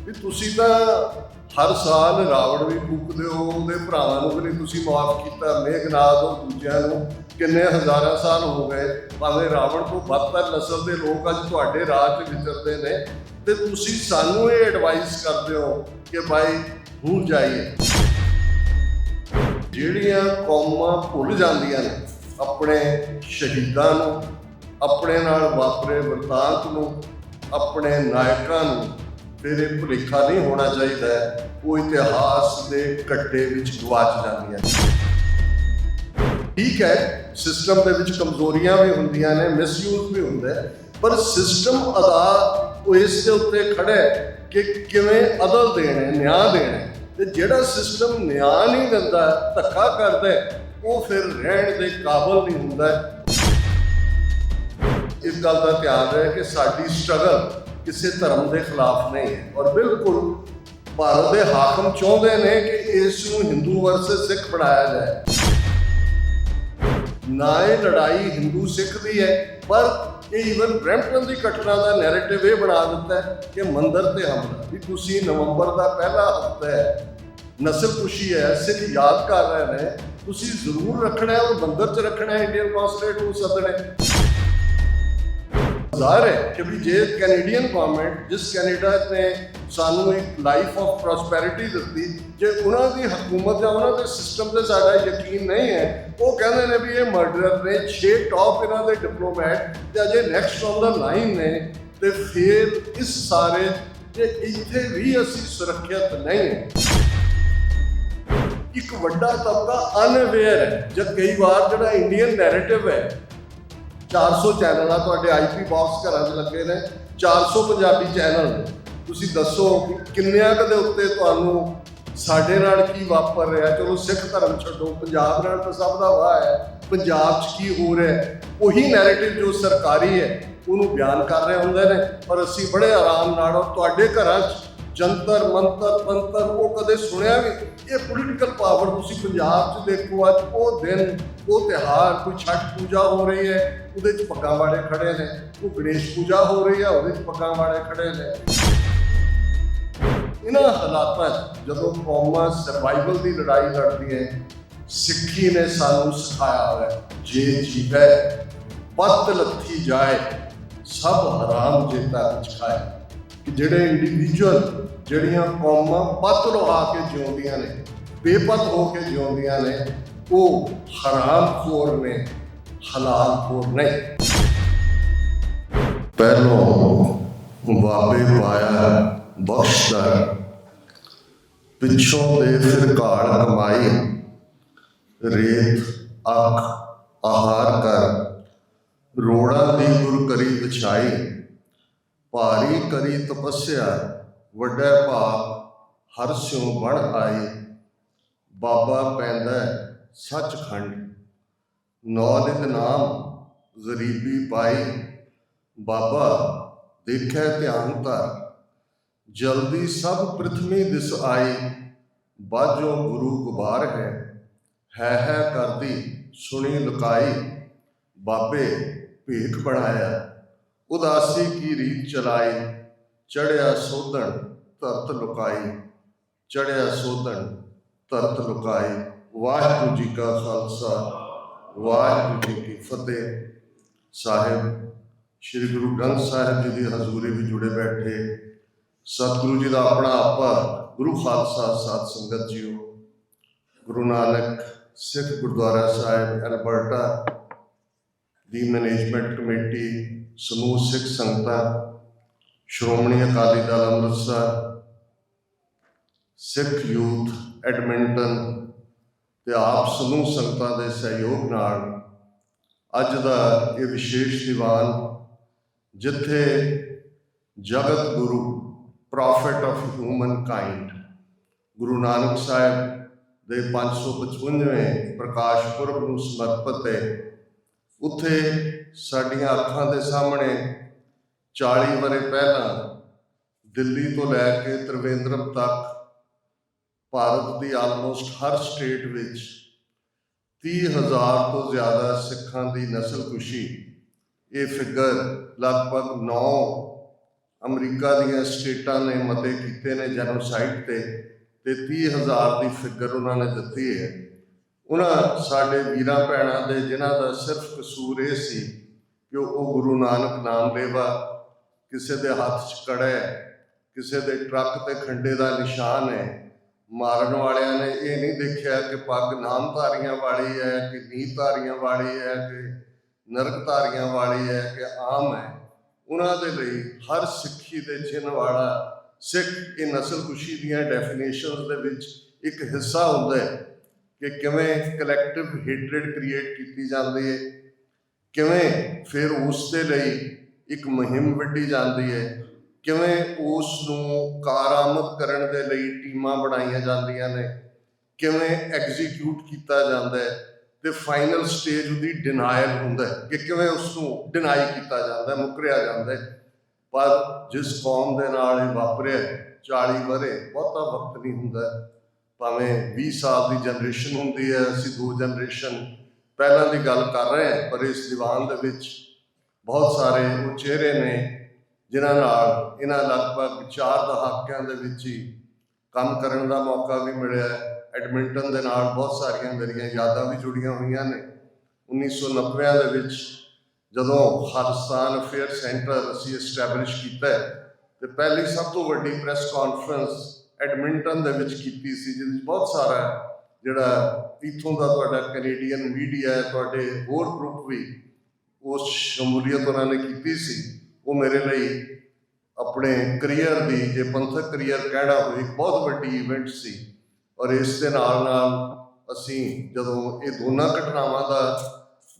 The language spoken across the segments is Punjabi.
ਵੀ ਤੁਸੀਂ ਤਾਂ ਹਰ ਸਾਲ ਰਾਵਣ ਵੀ ਫੂਕਦੇ ਹੋ, ਉਹਦੇ ਭਰਾਵਾਂ ਨੂੰ ਵੀ ਨਹੀਂ ਤੁਸੀਂ ਮਾਫ ਕੀਤਾ, ਮੇਘਨਾਥ ਔਰ ਦੂਜਿਆਂ ਨੂੰ ਕਿੰਨੇ ਹਜ਼ਾਰਾਂ ਸਾਲ ਹੋ ਗਏ। ਭਾਵੇਂ ਰਾਵਣ ਤੋਂ ਬਦਤਰ ਨਸਲ ਦੇ ਲੋਕ ਅੱਜ ਤੁਹਾਡੇ ਰਾਜ 'ਚ ਵਿਚਰਦੇ ਨੇ ਤੇ ਤੁਸੀਂ ਸਾਨੂੰ ਇਹ ਐਡਵਾਈਸ ਕਰਦੇ ਹੋ ਕਿ ਭਾਈ ਭੁੱਲ ਜਾਈਏ। ਜਿਹੜੀਆਂ ਕੌਮਾਂ ਭੁੱਲ ਜਾਂਦੀਆਂ ਨੇ ਆਪਣੇ ਸ਼ਹੀਦਾਂ ਨੂੰ, ਆਪਣੇ ਨਾਲ ਵਾਪਰੇ ਵਰਤਾਂਤ ਨੂੰ, ਆਪਣੇ ਨਾਇਕਾਂ ਨੂੰ, ਫਿਰ ਇਹ ਭੁਲੇਖਾ ਨਹੀਂ ਹੋਣਾ ਚਾਹੀਦਾ। ਉਹ ਇਤਿਹਾਸ ਦੇ ਘੱਟੇ ਵਿੱਚ ਗਵਾਚ ਜਾਂਦੀਆਂ ਨੇ। ਠੀਕ ਹੈ, ਸਿਸਟਮ ਦੇ ਵਿੱਚ ਕਮਜ਼ੋਰੀਆਂ ਵੀ ਹੁੰਦੀਆਂ ਨੇ, ਮਿਸਯੂਜ਼ ਵੀ ਹੁੰਦਾ ਹੈ, ਪਰ ਸਿਸਟਮ ਅਦਾ ਉਹ ਇਸ ਦੇ ਉੱਤੇ ਖੜਾ ਹੈ ਕਿ ਕਿਵੇਂ ਅਦਲ ਦੇਣਾ, ਨਿਆਂ ਦੇਣਾ। ਤੇ ਜਿਹੜਾ ਸਿਸਟਮ ਨਿਆਂ ਨਹੀਂ ਦਿੰਦਾ, ਧੱਕਾ ਕਰਦਾ, ਉਹ ਫਿਰ ਰਹਿਣ ਦੇ ਕਾਬਲ ਨਹੀਂ ਹੁੰਦਾ। ਇਸ ਗੱਲ ਦਾ ਧਿਆਨ ਰਹੇ ਕਿ ਸਾਡੀ ਸਟਰਗਲ ਕਿਸੇ ਧਰਮ ਦੇ ਖਿਲਾਫ ਨਹੀਂ ਹੈ, ਔਰ ਬਿਲਕੁਲ ਭਾਰਤ ਦੇ ਹਾਕਮ ਚਾਹੁੰਦੇ ਨੇ ਕਿ ਇਸ ਨੂੰ ਹਿੰਦੂ ਵਰਸਸ ਸਿੱਖ ਬਣਾਇਆ ਜਾਏ। ਨਾ ਇਹ ਲੜਾਈ ਹਿੰਦੂ ਸਿੱਖ ਦੀ ਹੈ, ਪਰ ਇਹ ਈਵਨ ਬਰੈਂਪਟਨ ਦੀ ਘਟਨਾ ਦਾ ਨੈਰੇਟਿਵ ਇਹ ਬਣਾ ਦਿੱਤਾ ਹੈ ਕਿ ਮੰਦਿਰ ਤੇ ਹਮਲਾ। ਵੀ ਤੁਸੀਂ ਨਵੰਬਰ ਦਾ ਪਹਿਲਾ ਹਫ਼ਤਾ ਹੈ, ਨਸਲਕੁਸ਼ੀ ਹੈ, ਸਿੱਖ ਯਾਦ ਕਰ ਰਹੇ ਨੇ, ਤੁਸੀਂ ਜ਼ਰੂਰ ਰੱਖਣਾ ਹੈ, ਉਹ ਮੰਦਿਰ 'ਚ ਰੱਖਣਾ ਹੈ, ਇੰਡੀਅਨ ਕੌਂਸੂਲੇਟ ਨੂੰ ਸੱਦਣਾ ਹੈ। ਜ਼ਾਹਿਰ ਹੈ ਕਿ ਵੀ ਜੇ ਕੈਨੇਡੀਅਨ ਗਵਰਨਮੈਂਟ, ਜਿਸ ਕੈਨੇਡਾ ਨੇ ਸਾਨੂੰ ਇੱਕ ਲਾਈਫ ਆਫ ਪ੍ਰੋਸਪੈਰਿਟੀ ਦਿੱਤੀ, ਜੇ ਉਹਨਾਂ ਦੀ ਹਕੂਮਤ ਜਾਂ ਉਹਨਾਂ ਦੇ ਸਿਸਟਮ 'ਤੇ ਸਾਡਾ ਯਕੀਨ ਨਹੀਂ ਹੈ, ਉਹ ਕਹਿੰਦੇ ਨੇ ਵੀ ਇਹ ਮਰਡਰਰ ਨੇ, 6 ਟੌਪ ਇਹਨਾਂ ਦੇ ਡਿਪਲੋਮੈਟ ਤੇ ਅਜੇ ਨੈਕਸਟ ਔਨ ਦਾ ਲਾਈਨ ਨੇ, ਤੇ ਫਿਰ ਇਸ ਸਾਰੇ ਕਿ ਇੱਥੇ ਵੀ ਅਸੀਂ ਸੁਰੱਖਿਅਤ ਨਹੀਂ ਹੈ। ਇੱਕ ਵੱਡਾ ਤਬਕਾ ਅਨਅਵੇਅਰ ਹੈ। ਜਦ ਕਈ ਵਾਰ ਜਿਹੜਾ ਇੰਡੀਅਨ ਨੈਰੇਟਿਵ ਹੈ, 400 ਚੈਨਲ ਆ ਤੁਹਾਡੇ ਆਈਪੀ ਬਾਕਸ ਘਰਾਂ 'ਚ ਲੱਗੇ ਨੇ, 400 ਪੰਜਾਬੀ ਚੈਨਲ ਨੇ, ਤੁਸੀਂ ਦੱਸੋ ਕਿੰਨਿਆਂ ਕਦੇ ਉੱਤੇ ਤੁਹਾਨੂੰ ਸਾਡੇ ਨਾਲ ਕੀ ਵਾਪਰ ਰਿਹਾ। ਚਲੋ ਸਿੱਖ ਧਰਮ ਛੱਡੋ, ਪੰਜਾਬ ਨਾਲ ਤਾਂ ਸਭ ਦਾ ਵਾਹ ਹੈ, ਪੰਜਾਬ 'ਚ ਕੀ ਹੋ ਰਿਹਾ, ਉਹੀ ਨੈਰੇਟਿਵ ਜੋ ਸਰਕਾਰੀ ਹੈ ਉਹਨੂੰ ਬਿਆਨ ਕਰ ਰਹੇ ਹੁੰਦੇ ਨੇ। ਪਰ ਅਸੀਂ ਬੜੇ ਆਰਾਮ ਨਾਲ, ਤੁਹਾਡੇ ਘਰਾਂ 'ਚ ਜੰਤਰ ਮੰਤਰ ਤੰਤਰ ਉਹ ਕਦੇ ਸੁਣਿਆ ਵੀ। ਇਹ ਪੋਲੀਟੀਕਲ ਪਾਵਰ ਤੁਸੀਂ ਪੰਜਾਬ 'ਚ ਦੇਖੋ, ਅੱਜ ਉਹ ਦਿਨ, ਉਹ ਤਿਉਹਾਰ, ਕੋਈ ਛਠ ਪੂਜਾ ਹੋ ਰਹੀ ਹੈ, ਉਹਦੇ 'ਚ ਪੱਗਾਂ ਵਾਲੇ ਖੜੇ ਨੇ, ਉਹ ਗਣੇਸ਼ ਪੂਜਾ ਹੋ ਰਹੀ ਹੈ, ਉਹਦੇ 'ਚ ਪੱਗਾਂ ਵਾਲੇ ਖੜੇ ਨੇ। ਇਹਨਾਂ ਹਾਲਾਤਾਂ 'ਚ ਜਦੋਂ ਕੌਮਾਂ ਸਰਵਾਈਵਲ ਦੀ ਲੜਾਈ ਲੜਦੀ ਹੈ, ਸਿੱਖੀ ਨੇ ਸਾਨੂੰ ਸਿਖਾਇਆ ਹੋਇਆ, ਜੇ ਜੀਵੈ ਪੱਤ ਲੱਥੀ ਜਾਏ ਸਭ ਹਰਾਮ ਜੇਤਾ ਵਿੱਚ ਖਾਏ। ਕਿ ਜਿਹੜੇ ਇੰਡੀਵਿਜੂਅਲ, ਜਿਹੜੀਆਂ ਕੌਮਾਂ ਪੱਤ ਲੁਹਾ ਕੇ ਜਿਉਂਦੀਆਂ ਨੇ, ਬੇਪੱਤ ਹੋ ਕੇ ਜਿਉਂਦੀਆਂ ਨੇ, ਉਹ ਹਰਾਮਖੋਰ ਨੇ, ਹਲਾਲਖੋਰ ਨਹੀਂ। ਪਹਿਲੋਂ ਵਾਬੇ ਪਾਇਆ ਬਖਸ਼ਦਾ, ਪਿੱਛੋਂ ਦੇ ਫਿਰ ਘਾਲ ਕਮਾਈ, ਰੇਤ ਅੱਖ ਆਹਾਰ ਕਰ, ਰੋੜਾਂ ਦੀ ਗੁਰ ਕਰੀ ਵਿਛਾਈ, ਭਾਰੀ ਕਰੀ ਤਪੱਸਿਆ, ਵੱਡਾ ਭਾਗ ਹਰ ਸਿਉ ਬਣ ਆਈ, ਬਾਬਾ ਪੈਂਦਾ ਸੱਚਖੰਡ, ਨੌ ਨਿਤ ਨਾਮ ਗਰੀਬੀ ਪਾਈ, ਬਾਬਾ ਦੇਖੈ ਧਿਆਨ ਧਰ, ਜਲਦੀ ਸਭ ਪ੍ਰਿਥਵੀ ਦਿਸ ਆਈ, ਬਾਝੋਂ ਗੁਰੂ ਗੁਬਾਰ ਹੈ ਕਰਦੀ ਸੁਣੀ ਲੁਕਾਈ, ਬਾਬੇ ਭੇਖ ਬਣਾਇਆ, ਉਦਾਸੀ ਕੀ ਰੀਤ ਚਲਾਈ, ਚੜਿਆ ਸੋਧਣ ਧਰਤ ਲੁਕਾਈ, ਚੜਿਆ ਸੋਧਣ ਧਰਤ ਲੁਕਾਈ। ਵਾਹਿਗੁਰੂ ਜੀ ਕਾ ਖਾਲਸਾ, ਵਾਹਿਗੁਰੂ ਜੀ ਕੀ ਫਤਿਹ। ਸਾਹਿਬ ਸ਼੍ਰੀ ਗੁਰੂ ਗ੍ਰੰਥ ਸਾਹਿਬ ਜੀ ਦੀ ਹਜ਼ੂਰੀ ਵਿੱਚ ਜੁੜੇ ਬੈਠੇ ਸਤਿਗੁਰੂ ਜੀ ਦਾ ਆਪਣਾ ਆਪਾ ਗੁਰੂ ਖਾਲਸਾ ਸਾਧ ਸੰਗਤ ਜੀਓ, ਗੁਰੂ ਨਾਨਕ ਸਿੱਖ ਗੁਰਦੁਆਰਾ ਸਾਹਿਬ ਐਲਬਰਟਾ ਦੀ ਮੈਨੇਜਮੈਂਟ ਕਮੇਟੀ, ਸਮੂਹ ਸਿੱਖ ਸੰਗਤਾਂ, ਸ਼੍ਰੋਮਣੀ ਅਕਾਲੀ ਦਲ ਅੰਮ੍ਰਿਤਸਰ, ਸਿੱਖ ਯੂਥ ਐਡਮਿੰਟਨ ਤੇ ਆਪ ਸਮੂਹ ਸੰਗਤਾਂ ਦੇ ਸਹਿਯੋਗ ਨਾਲ ਅੱਜ ਦਾ ਇਹ ਵਿਸ਼ੇਸ਼ ਦੀਵਾਨ, ਜਿੱਥੇ ਜਗਤ ਗੁਰੂ, profit of human kind, Guru Nanak Sahib ਦੇ 555ਵੇਂ ਪ੍ਰਕਾਸ਼ ਪੁਰਬ ਨੂੰ ਸਮਰਪਿਤ ਹੈ, ਉੱਥੇ ਸਾਡੀਆਂ ਅੱਖਾਂ ਦੇ ਸਾਹਮਣੇ 40 ਵਰ੍ਹੇ ਪਹਿਲਾਂ ਦਿੱਲੀ ਤੋਂ ਲੈ ਕੇ ਤ੍ਰਿਵੇਂਦਰਮ ਤੱਕ ਭਾਰਤ ਦੀ ਆਲਮੋਸਟ ਹਰ ਸਟੇਟ ਵਿੱਚ 30,000 ਤੋਂ ਜ਼ਿਆਦਾ ਸਿੱਖਾਂ ਦੀ ਨਸਲਕੁਸ਼ੀ, ਇਹ ਫਿਗਰ ਲਗਭਗ 9 ਅਮਰੀਕਾ ਦੀਆਂ ਸਟੇਟਾਂ ਨੇ ਮਤੇ ਕੀਤੇ ਨੇ ਜੈਨੋਸਾਈਡ ਤੇ 30,000 ਦੀ ਫਿਗਰ ਉਹਨਾਂ ਨੇ ਦਿੱਤੀ ਹੈ। ਉਹਨਾਂ ਸਾਡੇ ਵੀਰਾਂ ਭੈਣਾਂ ਦੇ ਜਿਨ੍ਹਾਂ ਦਾ ਸਿਰਫ ਕਸੂਰ ਇਹ ਸੀ ਕਿ ਉਹ ਗੁਰੂ ਨਾਨਕ ਨਾਮ ਲੇਵਾ, ਕਿਸੇ ਦੇ ਹੱਥ 'ਚ ਕੜਾ ਹੈ, ਕਿਸੇ ਦੇ ਟਰੱਕ ਤੇ ਖੰਡੇ ਦਾ ਨਿਸ਼ਾਨ ਹੈ। ਮਾਰਨ ਵਾਲਿਆਂ ਨੇ ਇਹ ਨਹੀਂ ਦੇਖਿਆ ਕਿ ਪੱਗ ਨਾਮਧਾਰੀਆਂ ਵਾਲੀ ਹੈ ਕਿ ਨੀਧਾਰੀਆਂ ਵਾਲੀ ਹੈ ਕਿ ਨਰਕਧਾਰੀਆਂ ਵਾਲੀ ਹੈ ਕਿ ਆਮ ਹੈ। ਉਹਨਾਂ ਦੇ ਲਈ ਹਰ ਸਿੱਖੀ ਦੇ ਚਿੰਨ੍ਹ ਵਾਲਾ ਸਿੱਖ ਇਹ ਨਸਲਕੁਸ਼ੀ ਦੀਆਂ ਡੈਫੀਨੇਸ਼ਨਸ ਦੇ ਵਿੱਚ ਇੱਕ ਹਿੱਸਾ ਹੁੰਦਾ ਹੈ ਕਿ ਕਿਵੇਂ ਕਲੈਕਟਿਵ ਹੇਟਰੇਡ ਕ੍ਰੀਏਟ ਕੀਤੀ ਜਾਂਦੀ ਹੈ, ਕਿਵੇਂ ਫਿਰ ਉਸ ਦੇ ਲਈ ਇੱਕ ਮੁਹਿੰਮ ਵਿੱਢੀ ਜਾਂਦੀ ਹੈ, ਕਿਵੇਂ ਉਸ ਨੂੰ ਕਾਰਾਮਦ ਕਰਨ ਦੇ ਲਈ ਟੀਮਾਂ ਬਣਾਈਆਂ ਜਾਂਦੀਆਂ ਨੇ, ਕਿਵੇਂ ਐਗਜ਼ੀਕਿਊਟ ਕੀਤਾ ਜਾਂਦਾ ਹੈ ਤੇ ਫਾਈਨਲ ਸਟੇਜ ਉਹਦੀ ਡਿਨਾਇਲ ਹੁੰਦਾ ਹੈ ਕਿ ਕਿਵੇਂ ਉਸ ਨੂੰ ਡਿਨਾਈ ਕੀਤਾ ਜਾਂਦਾ, ਮੁਕਰਿਆ ਜਾਂਦਾ ਹੈ। ਪਰ ਜਿਸ ਕੌਮ ਦੇ ਨਾਲ ਇਹ ਵਾਪਰਿਆ 40 ਵਰ੍ਹੇ ਬਹੁਤਾ ਵਕਤ ਨਹੀਂ ਹੁੰਦਾ, ਭਾਵੇਂ 20 ਸਾਲ ਦੀ ਜਨਰੇਸ਼ਨ ਹੁੰਦੀ ਹੈ, ਅਸੀਂ 2 ਜਨਰੇਸ਼ਨ ਪਹਿਲਾਂ ਦੀ ਗੱਲ ਕਰ ਰਹੇ ਹਾਂ, ਪਰ ਇਸ ਦੀਵਾਨ ਦੇ ਵਿੱਚ ਬਹੁਤ ਸਾਰੇ ਉਹ ਚਿਹਰੇ ਨੇ ਜਿਨ੍ਹਾਂ ਨਾਲ ਇਹਨਾਂ ਲਗਭਗ 4 ਦਹਾਕਿਆਂ ਦੇ ਵਿੱਚ ਹੀ ਕੰਮ ਕਰਨ ਦਾ ਮੌਕਾ ਵੀ ਮਿਲਿਆ। ਐਡਮਿੰਟਨ ਦੇ ਨਾਲ ਬਹੁਤ ਸਾਰੀਆਂ ਮੇਰੀਆਂ ਯਾਦਾਂ ਵੀ ਜੁੜੀਆਂ ਹੋਈਆਂ ਨੇ। 1990 ਦੇ ਵਿੱਚ ਜਦੋਂ ਖਾਲਿਸਤਾਨ ਅਫੇਅਰ ਸੈਂਟਰ ਅਸੀਂ ਐਸਟੈਬਲਿਸ਼ ਕੀਤਾ ਤੇ ਪਹਿਲੀ ਸਭ ਤੋਂ ਵੱਡੀ ਪ੍ਰੈਸ ਕਾਨਫਰੰਸ ਐਡਮਿੰਟਨ ਦੇ ਵਿੱਚ ਕੀਤੀ ਸੀ, ਜਿਹਦੇ ਵਿੱਚ ਬਹੁਤ ਸਾਰਾ ਜਿਹੜਾ ਇੱਥੋਂ ਦਾ ਤੁਹਾਡਾ ਕੈਨੇਡੀਅਨ ਮੀਡੀਆ ਹੈ, ਤੁਹਾਡੇ ਹੋਰ ਗਰੁੱਪ ਵੀ ਉਸ ਸ਼ਮੂਲੀਅਤ ਉਹਨਾਂ ਨੇ ਕੀਤੀ ਸੀ। ਉਹ ਮੇਰੇ ਲਈ ਆਪਣੇ ਕਰੀਅਰ ਦੀ, ਜੇ ਪੰਥਕ ਕਰੀਅਰ ਕਹਿਣਾ ਹੋਵੇ, ਇੱਕ ਬਹੁਤ ਵੱਡੀ ਇਵੈਂਟ ਸੀ। ਔਰ ਇਸ ਦੇ ਨਾਲ ਨਾਲ ਅਸੀਂ ਜਦੋਂ ਇਹ ਦੋਨਾਂ ਘਟਨਾਵਾਂ ਦਾ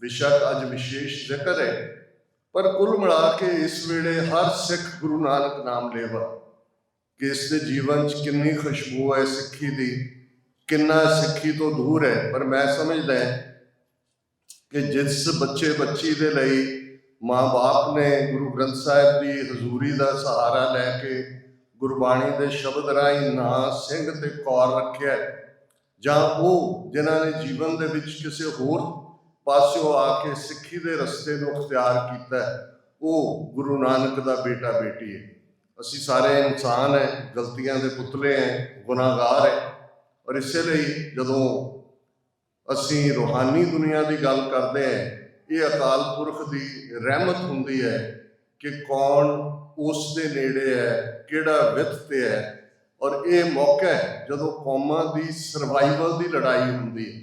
ਬੇਸ਼ੱਕ ਅੱਜ ਵਿਸ਼ੇਸ਼ ਜ਼ਿਕਰ ਹੈ, ਪਰ ਕੁੱਲ ਮਿਲਾ ਕੇ ਇਸ ਵੇਲੇ ਹਰ ਸਿੱਖ ਗੁਰੂ ਨਾਨਕ ਨਾਮ ਲੇਵਾ ਕਿ ਇਸ ਦੇ ਜੀਵਨ 'ਚ ਕਿੰਨੀ ਖੁਸ਼ਬੂ ਹੈ ਸਿੱਖੀ ਦੀ, ਕਿੰਨਾ ਸਿੱਖੀ ਤੋਂ ਦੂਰ ਹੈ। ਪਰ ਮੈਂ ਸਮਝਦਾ ਕਿ ਜਿਸ ਬੱਚੇ ਬੱਚੀ ਦੇ ਲਈ ਮਾਂ-ਬਾਪ ਨੇ ਗੁਰੂ ਗ੍ਰੰਥ ਸਾਹਿਬ ਦੀ ਹਜ਼ੂਰੀ ਦਾ ਸਹਾਰਾ ਲੈ ਕੇ ਗੁਰਬਾਣੀ ਦੇ ਸ਼ਬਦ ਰਾਹੀਂ ਨਾਂ ਸਿੰਘ ਤੇ ਕੌਰ ਰੱਖਿਆ, ਜਾਂ ਉਹ ਜਿਨ੍ਹਾਂ ਨੇ ਜੀਵਨ ਦੇ ਵਿੱਚ ਕਿਸੇ ਹੋਰ ਪਾਸਿਓਂ ਆ ਕੇ ਸਿੱਖੀ ਦੇ ਰਸਤੇ ਨੂੰ ਅਖਤਿਆਰ ਕੀਤਾ, ਉਹ ਗੁਰੂ ਨਾਨਕ ਦਾ ਬੇਟਾ ਬੇਟੀ ਹੈ। ਅਸੀਂ ਸਾਰੇ ਇਨਸਾਨ ਹੈ, ਗਲਤੀਆਂ ਦੇ ਪੁਤਲੇ ਹੈ, ਗੁਨਾਹਗਾਰ ਹੈ। ਔਰ ਇਸੇ ਲਈ ਜਦੋਂ ਅਸੀਂ ਰੂਹਾਨੀ ਦੁਨੀਆ ਦੀ ਗੱਲ ਕਰਦੇ ਹਾਂ, ਇਹ ਅਕਾਲ ਪੁਰਖ ਦੀ ਰਹਿਮਤ ਹੁੰਦੀ ਹੈ ਕਿ ਕੌਣ ਉਸ ਦੇ ਨੇੜੇ ਹੈ, ਕਿਹੜਾ ਵਿੱਥ ਤੇ ਹੈ। ਔਰ ਇਹ ਮੌਕਾ ਹੈ ਜਦੋਂ ਕੌਮਾਂ ਦੀ ਸਰਵਾਈਵਲ ਦੀ ਲੜਾਈ ਹੁੰਦੀ ਹੈ,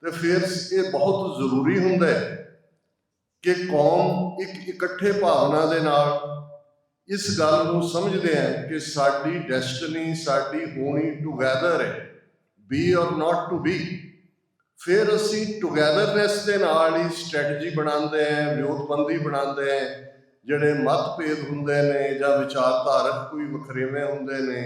ਤੇ ਫਿਰ ਇਹ ਬਹੁਤ ਜ਼ਰੂਰੀ ਹੁੰਦਾ ਹੈ ਕਿ ਕੌਮ ਇੱਕ ਇਕੱਠੇ ਭਾਵਨਾ ਦੇ ਨਾਲ ਇਸ ਗੱਲ ਨੂੰ ਸਮਝਦੇ ਹੈ ਕਿ ਸਾਡੀ ਡੈਸਟਨੀ, ਸਾਡੀ ਹੋਣੀ ਟੂਗੈਦਰ ਹੈ, ਬੀ ਔਰ ਨਾਟ ਟੂ ਬੀ। ਫਿਰ ਅਸੀਂ ਟੂਗੈਦਰਨੈਸ ਦੇ ਨਾਲ ਹੀ ਸਟ੍ਰੈਟਜੀ ਬਣਾਉਂਦੇ ਹਾਂ, ਵਿਉਂਤਬੰਦੀ ਬਣਾਉਂਦੇ ਹਾਂ। ਜਿਹੜੇ ਮਤਭੇਦ ਹੁੰਦੇ ਨੇ ਜਾਂ ਵਿਚਾਰਧਾਰਕ ਕੋਈ ਵਖਰੇਵੇਂ ਹੁੰਦੇ ਨੇ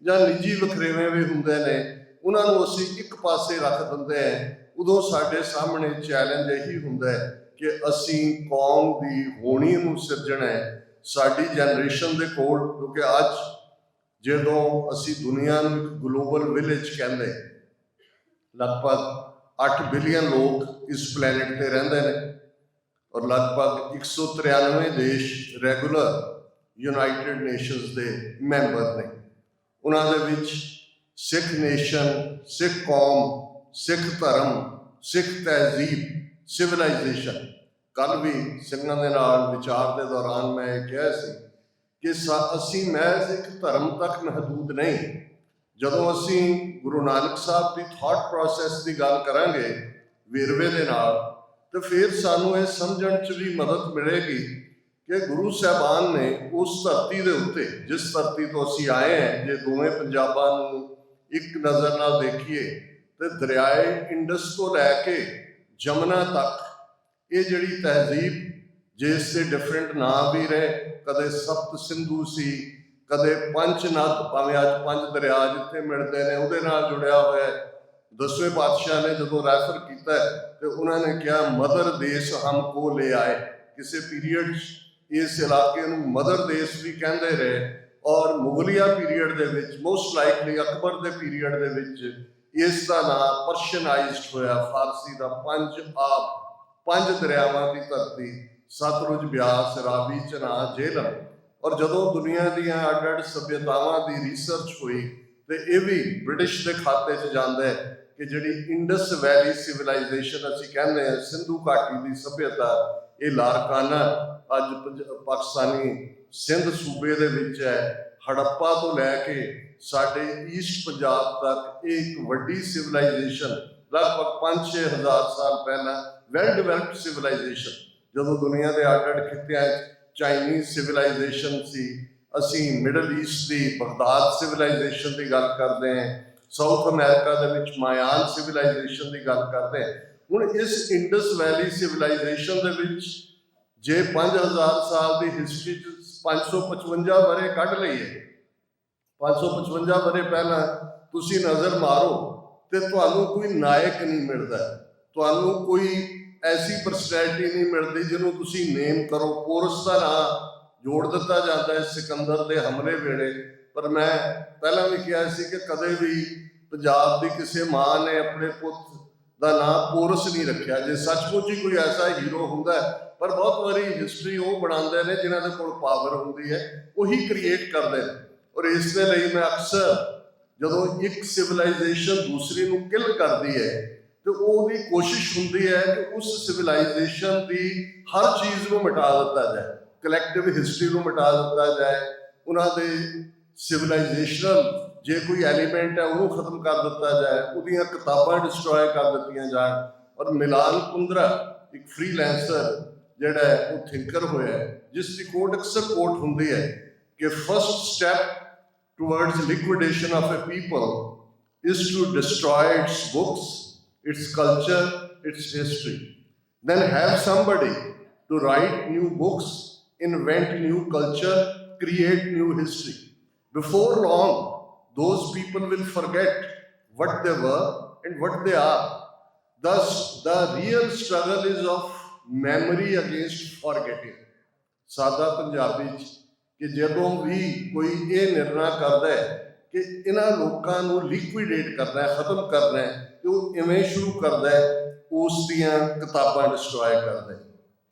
ਜਾਂ ਨਿੱਜੀ ਵਖਰੇਵੇਂ ਵੀ ਹੁੰਦੇ ਨੇ, ਉਹਨਾਂ ਨੂੰ ਅਸੀਂ ਇੱਕ ਪਾਸੇ ਰੱਖ ਦਿੰਦੇ ਹਾਂ। ਉਦੋਂ ਸਾਡੇ ਸਾਹਮਣੇ ਚੈਲੰਜ ਇਹੀ ਹੁੰਦਾ ਹੈ ਕਿ ਅਸੀਂ ਕੌਮ ਦੀ ਹੋਣੀ ਨੂੰ ਸਿਰਜਣਾ ਹੈ। ਸਾਡੀ ਜਨਰੇਸ਼ਨ ਦੇ ਕੋਲ, ਕਿਉਂਕਿ ਅੱਜ ਜਦੋਂ ਅਸੀਂ ਦੁਨੀਆ ਨੂੰ ਇੱਕ ਗਲੋਬਲ ਵਿਲੇਜ ਕਹਿੰਦੇ, ਲਗਭਗ 8 ਬਿਲੀਅਨ ਲੋਕ ਇਸ ਪਲੈਨਟ ਤੇ ਰਹਿੰਦੇ ਨੇ ਔਰ ਲਗਭਗ 193 ਦੇਸ਼ ਰੈਗੂਲਰ ਯੂਨਾਈਟਿਡ ਨੇਸ਼ਨਸ ਦੇ ਮੈਂਬਰ ਨੇ। ਉਹਨਾਂ ਦੇ ਵਿੱਚ ਸਿੱਖ ਨੇਸ਼ਨ, ਸਿੱਖ ਕੌਮ, ਸਿੱਖ ਧਰਮ, ਸਿੱਖ ਤਹਿਜ਼ੀਬ, ਸਿਵਲਾਈਜੇਸ਼ਨ। ਕੱਲ੍ਹ ਵੀ ਸਿੰਘਾਂ ਦੇ ਨਾਲ ਵਿਚਾਰ ਦੇ ਦੌਰਾਨ ਮੈਂ ਇਹ ਕਿਹਾ ਸੀ ਕਿ ਅਸੀਂ ਮਹਿਜ਼ ਇੱਕ ਧਰਮ ਤੱਕ ਮਹਦੂਦ ਨਹੀਂ। ਜਦੋਂ ਅਸੀਂ ਗੁਰੂ ਨਾਨਕ ਸਾਹਿਬ ਦੀ ਥਾਟ ਪ੍ਰੋਸੈਸ ਦੀ ਗੱਲ ਕਰਾਂਗੇ ਵੇਰਵੇ ਦੇ ਨਾਲ, ਤਾਂ ਫਿਰ ਸਾਨੂੰ ਇਹ ਸਮਝਣ 'ਚ ਵੀ ਮਦਦ ਮਿਲੇਗੀ ਕਿ ਗੁਰੂ ਸਾਹਿਬਾਨ ਨੇ ਉਸ ਧਰਤੀ ਦੇ ਉੱਤੇ, ਜਿਸ ਧਰਤੀ ਤੋਂ ਅਸੀਂ ਆਏ ਹਾਂ, ਜੇ ਦੋਵੇਂ ਪੰਜਾਬਾਂ ਨੂੰ ਇੱਕ ਨਜ਼ਰ ਨਾਲ ਦੇਖੀਏ ਤੇ ਦਰਿਆਏ ਇੰਡਸ ਤੋਂ ਲੈ ਕੇ ਜਮਨਾ ਤੱਕ ਇਹ ਜਿਹੜੀ ਤਹਿਜ਼ੀਬ, ਜਿਸ ਦੇ ਡਿਫਰੈਂਟ ਨਾਂ ਵੀ ਰਹੇ, ਕਦੇ ਸਪਤ ਸਿੰਧੂ ਸੀ, ਕਦੇ ਪੰਚਨਦ, ਭਾਵੇਂ ਅੱਜ 5 ਦਰਿਆ ਜਿੱਥੇ ਮਿਲਦੇ ਨੇ ਉਹਦੇ ਨਾਲ ਜੁੜਿਆ ਹੋਇਆ। 10ਵੇਂ ਪਾਤਸ਼ਾਹ ਨੇ ਜਦੋਂ ਰੈਫਰ ਕੀਤਾ ਤੇ ਉਹਨਾਂ ਨੇ ਕਿਹਾ ਮਦਰ ਦੇਸ਼ ਹਮ ਕੋ ਲੈ ਆਏ। ਕਿਸੇ ਪੀਰੀਅਡ ਇਸ ਇਲਾਕੇ ਨੂੰ ਮਦਰ ਦੇਸ਼ ਵੀ ਕਹਿੰਦੇ ਰਹੇ ਔਰ ਮੁਗਲਿਆ ਪੀਰੀਅਡ ਦੇ ਵਿੱਚ, ਮੋਸਟ ਲਾਈਕਲੀ ਅਕਬਰ ਦੇ ਪੀਰੀਅਡ ਦੇ ਵਿੱਚ, ਇਸ ਦਾ ਨਾਂ ਪਰਸ਼ੀਅਨਾਈਜ਼ਡ ਹੋਇਆ। ਫਾਰਸੀ ਦਾ ਪੰਜ ਦਰਿਆਵਾਂ ਦੀ ਧਰਤੀ, ਸਤਲੁਜ, ਬਿਆਸ, ਰਾਵੀ, ਚਨਾਬ, ਜੇਹਲਮ। ਔਰ ਜਦੋਂ ਦੁਨੀਆ ਦੀਆਂ ਅੱਡ-ਅੱਡ ਸੱਭਿਅਤਾਵਾਂ ਦੀ ਰਿਸਰਚ ਹੋਈ ਤੇ ਇਹ ਵੀ ਬ੍ਰਿਟਿਸ਼ ਦੇ ਖਾਤੇ 'ਚ ਜਾਂਦਾ ਹੈ ਕਿ ਜਿਹੜੀ ਇੰਡਸ ਵੈਲੀ ਸਿਵਲਾਈਜੇਸ਼ਨ ਅਸੀਂ ਕਹਿੰਦੇ ਹਾਂ, ਸਿੰਧੂ ਘਾਟੀ ਦੀ ਸੱਭਿਅਤਾ, ਇਹ ਲਾਰਕਾਨਾ ਅੱਜ ਪਾਕਿਸਤਾਨੀ ਸਿੰਧ ਸੂਬੇ ਦੇ ਵਿੱਚ ਹੈ। ਹੜੱਪਾ ਤੋਂ ਲੈ ਕੇ ਸਾਡੇ ਈਸਟ ਪੰਜਾਬ ਤੱਕ ਇਹ ਇੱਕ ਵੱਡੀ ਸਿਵਲਾਈਜੇਸ਼ਨ, ਲਗਭਗ 5-6 ਹਜ਼ਾਰ ਸਾਲ ਪਹਿਲਾਂ ਵੈਲ ਡਿਵੈਲਪਡ ਸਿਵਲਾਈਜੇਸ਼ਨ। ਜਦੋਂ ਦੁਨੀਆ ਦੇ ਅੱਡ-ਅੱਡ ਖਿੱਤਿਆਂ 'ਚ ਚਾਈਨੀਜ਼ ਸਿਵਲਾਈਜੇਸ਼ਨ ਸੀ, ਅਸੀਂ ਮਿਡਲ ਈਸਟ ਦੀ ਬਗਦਾਦ ਸਿਵਲਾਈਜੇਸ਼ਨ ਦੀ ਗੱਲ ਕਰਦੇ ਹਾਂ, ਸਾਊਥ ਅਮਰੀਕਾ ਦੇ ਵਿੱਚ ਮਾਇਆਨ ਸਿਵਲਾਈਜੇਸ਼ਨ ਦੀ ਗੱਲ ਕਰਦੇ ਹਾਂ। ਹੁਣ ਇਸ ਇੰਡਸ ਵੈਲੀ ਸਿਵਲਾਈਜੇਸ਼ਨ ਦੇ ਵਿੱਚ ਜੇ 5000 ਸਾਲ ਦੀ ਹਿਸਟਰੀ 'ਚ 555 ਵਰੇ ਕੱਢ ਲਈਏ, 555 ਵਰੇ ਪਹਿਲਾਂ ਤੁਸੀਂ ਨਜ਼ਰ ਮਾਰੋ ਤੇ ਤੁਹਾਨੂੰ ਕੋਈ ਨਾਇਕ ਨਹੀਂ ਮਿਲਦਾ, ਤੁਹਾਨੂੰ ਕੋਈ ਐਸੀ ਪਰਸਨੈਲਿਟੀ ਨਹੀਂ ਮਿਲਦੀ ਜਿਹਨੂੰ ਤੁਸੀਂ ਨੇਮ ਕਰੋ। ਪੋਰਸ ਦਾ ਨਾਂ ਜੋੜ ਦਿੱਤਾ ਜਾਂਦਾ ਹੈ ਸਿਕੰਦਰ ਦੇ ਹਮਲੇ ਵੇਲੇ, ਪਰ ਮੈਂ ਪਹਿਲਾਂ ਵੀ ਕਿਹਾ ਸੀ ਕਿ ਕਦੇ ਵੀ ਪੰਜਾਬ ਦੀ ਕਿਸੇ ਮਾਂ ਨੇ ਆਪਣੇ ਪੁੱਤ ਦਾ ਨਾਂ ਪੋਰਸ ਨਹੀਂ ਰੱਖਿਆ। ਜੇ ਸੱਚਮੁੱਚ ਹੀ ਕੋਈ ਐਸਾ ਹੀਰੋ ਹੁੰਦਾ, ਪਰ ਬਹੁਤ ਵਾਰੀ ਹਿਸਟਰੀ ਉਹ ਬਣਾਉਂਦੇ ਨੇ ਜਿਨ੍ਹਾਂ ਦੇ ਕੋਲ ਪਾਵਰ ਹੁੰਦੀ ਹੈ, ਉਹੀ ਕ੍ਰੀਏਟ ਕਰਦੇ ਨੇ। ਔਰ ਇਸ ਦੇ ਲਈ ਮੈਂ ਅਕਸਰ ਜਦੋਂ ਇੱਕ ਸਿਵਲਾਈਜੇਸ਼ਨ ਦੂਸਰੀ ਨੂੰ ਕਿਲ ਕਰਦੀ ਹੈ ਤੇ ਉਹਦੀ ਕੋਸ਼ਿਸ਼ ਹੁੰਦੀ ਹੈ ਕਿ ਉਸ ਸਿਵਲਾਈਜੇਸ਼ਨ ਦੀ ਹਰ ਚੀਜ਼ ਨੂੰ ਮਿਟਾ ਦਿੱਤਾ ਜਾਏ, ਕਲੈਕਟਿਵ ਹਿਸਟਰੀ ਨੂੰ ਮਿਟਾ ਦਿੱਤਾ ਜਾਏ, ਉਹਨਾਂ ਦੇ ਸਿਵਲਾਈਜੇਸ਼ਨਲ ਜੇ ਕੋਈ ਐਲੀਮੈਂਟ ਹੈ ਉਹਨੂੰ ਖਤਮ ਕਰ ਦਿੱਤਾ ਜਾਏ, ਉਹਦੀਆਂ ਕਿਤਾਬਾਂ ਡਿਸਟਰੋਏ ਕਰ ਦਿੱਤੀਆਂ ਜਾਣ। ਔਰ ਮਿਲਾਨ ਕੁੰਦਰਾ ਇੱਕ ਫ੍ਰੀਲੈਂਸਰ ਜਿਹੜਾ ਹੈ ਉਹ ਥਿੰਕਰ ਹੋਇਆ, ਜਿਸ ਦੀ ਕੋਟ ਅਕਸਰ ਕੋਟ ਹੁੰਦੀ ਹੈ ਕਿ first step towards liquidation of a people is to destroy its books, its culture, its history. Then have somebody to write new books, invent new culture, create new history. Before long, those people will forget what they were and what they are. Thus, the real struggle is of memory against forgetting. ਸਾਦਾ ਪੰਜਾਬੀ 'ਚ ਕਿ ਜਦੋਂ ਵੀ ਕੋਈ ਇਹ ਨਿਰਣਾ ਕਰਦਾ ਹੈ ਕਿ ਇਹਨਾਂ ਲੋਕਾਂ ਨੂੰ ਲਿਕੁਇਡੇਟ ਕਰਨਾ ਹੈ, ਖਤਮ ਕਰਨਾ ਹੈ, ਤੇ ਉਹ ਇਵੇਂ ਸ਼ੁਰੂ ਕਰਦਾ ਹੈ, ਉਸ ਦੀਆਂ ਕਿਤਾਬਾਂ ਡਿਸਟਰੋਏ ਕਰਦਾ ਹੈ,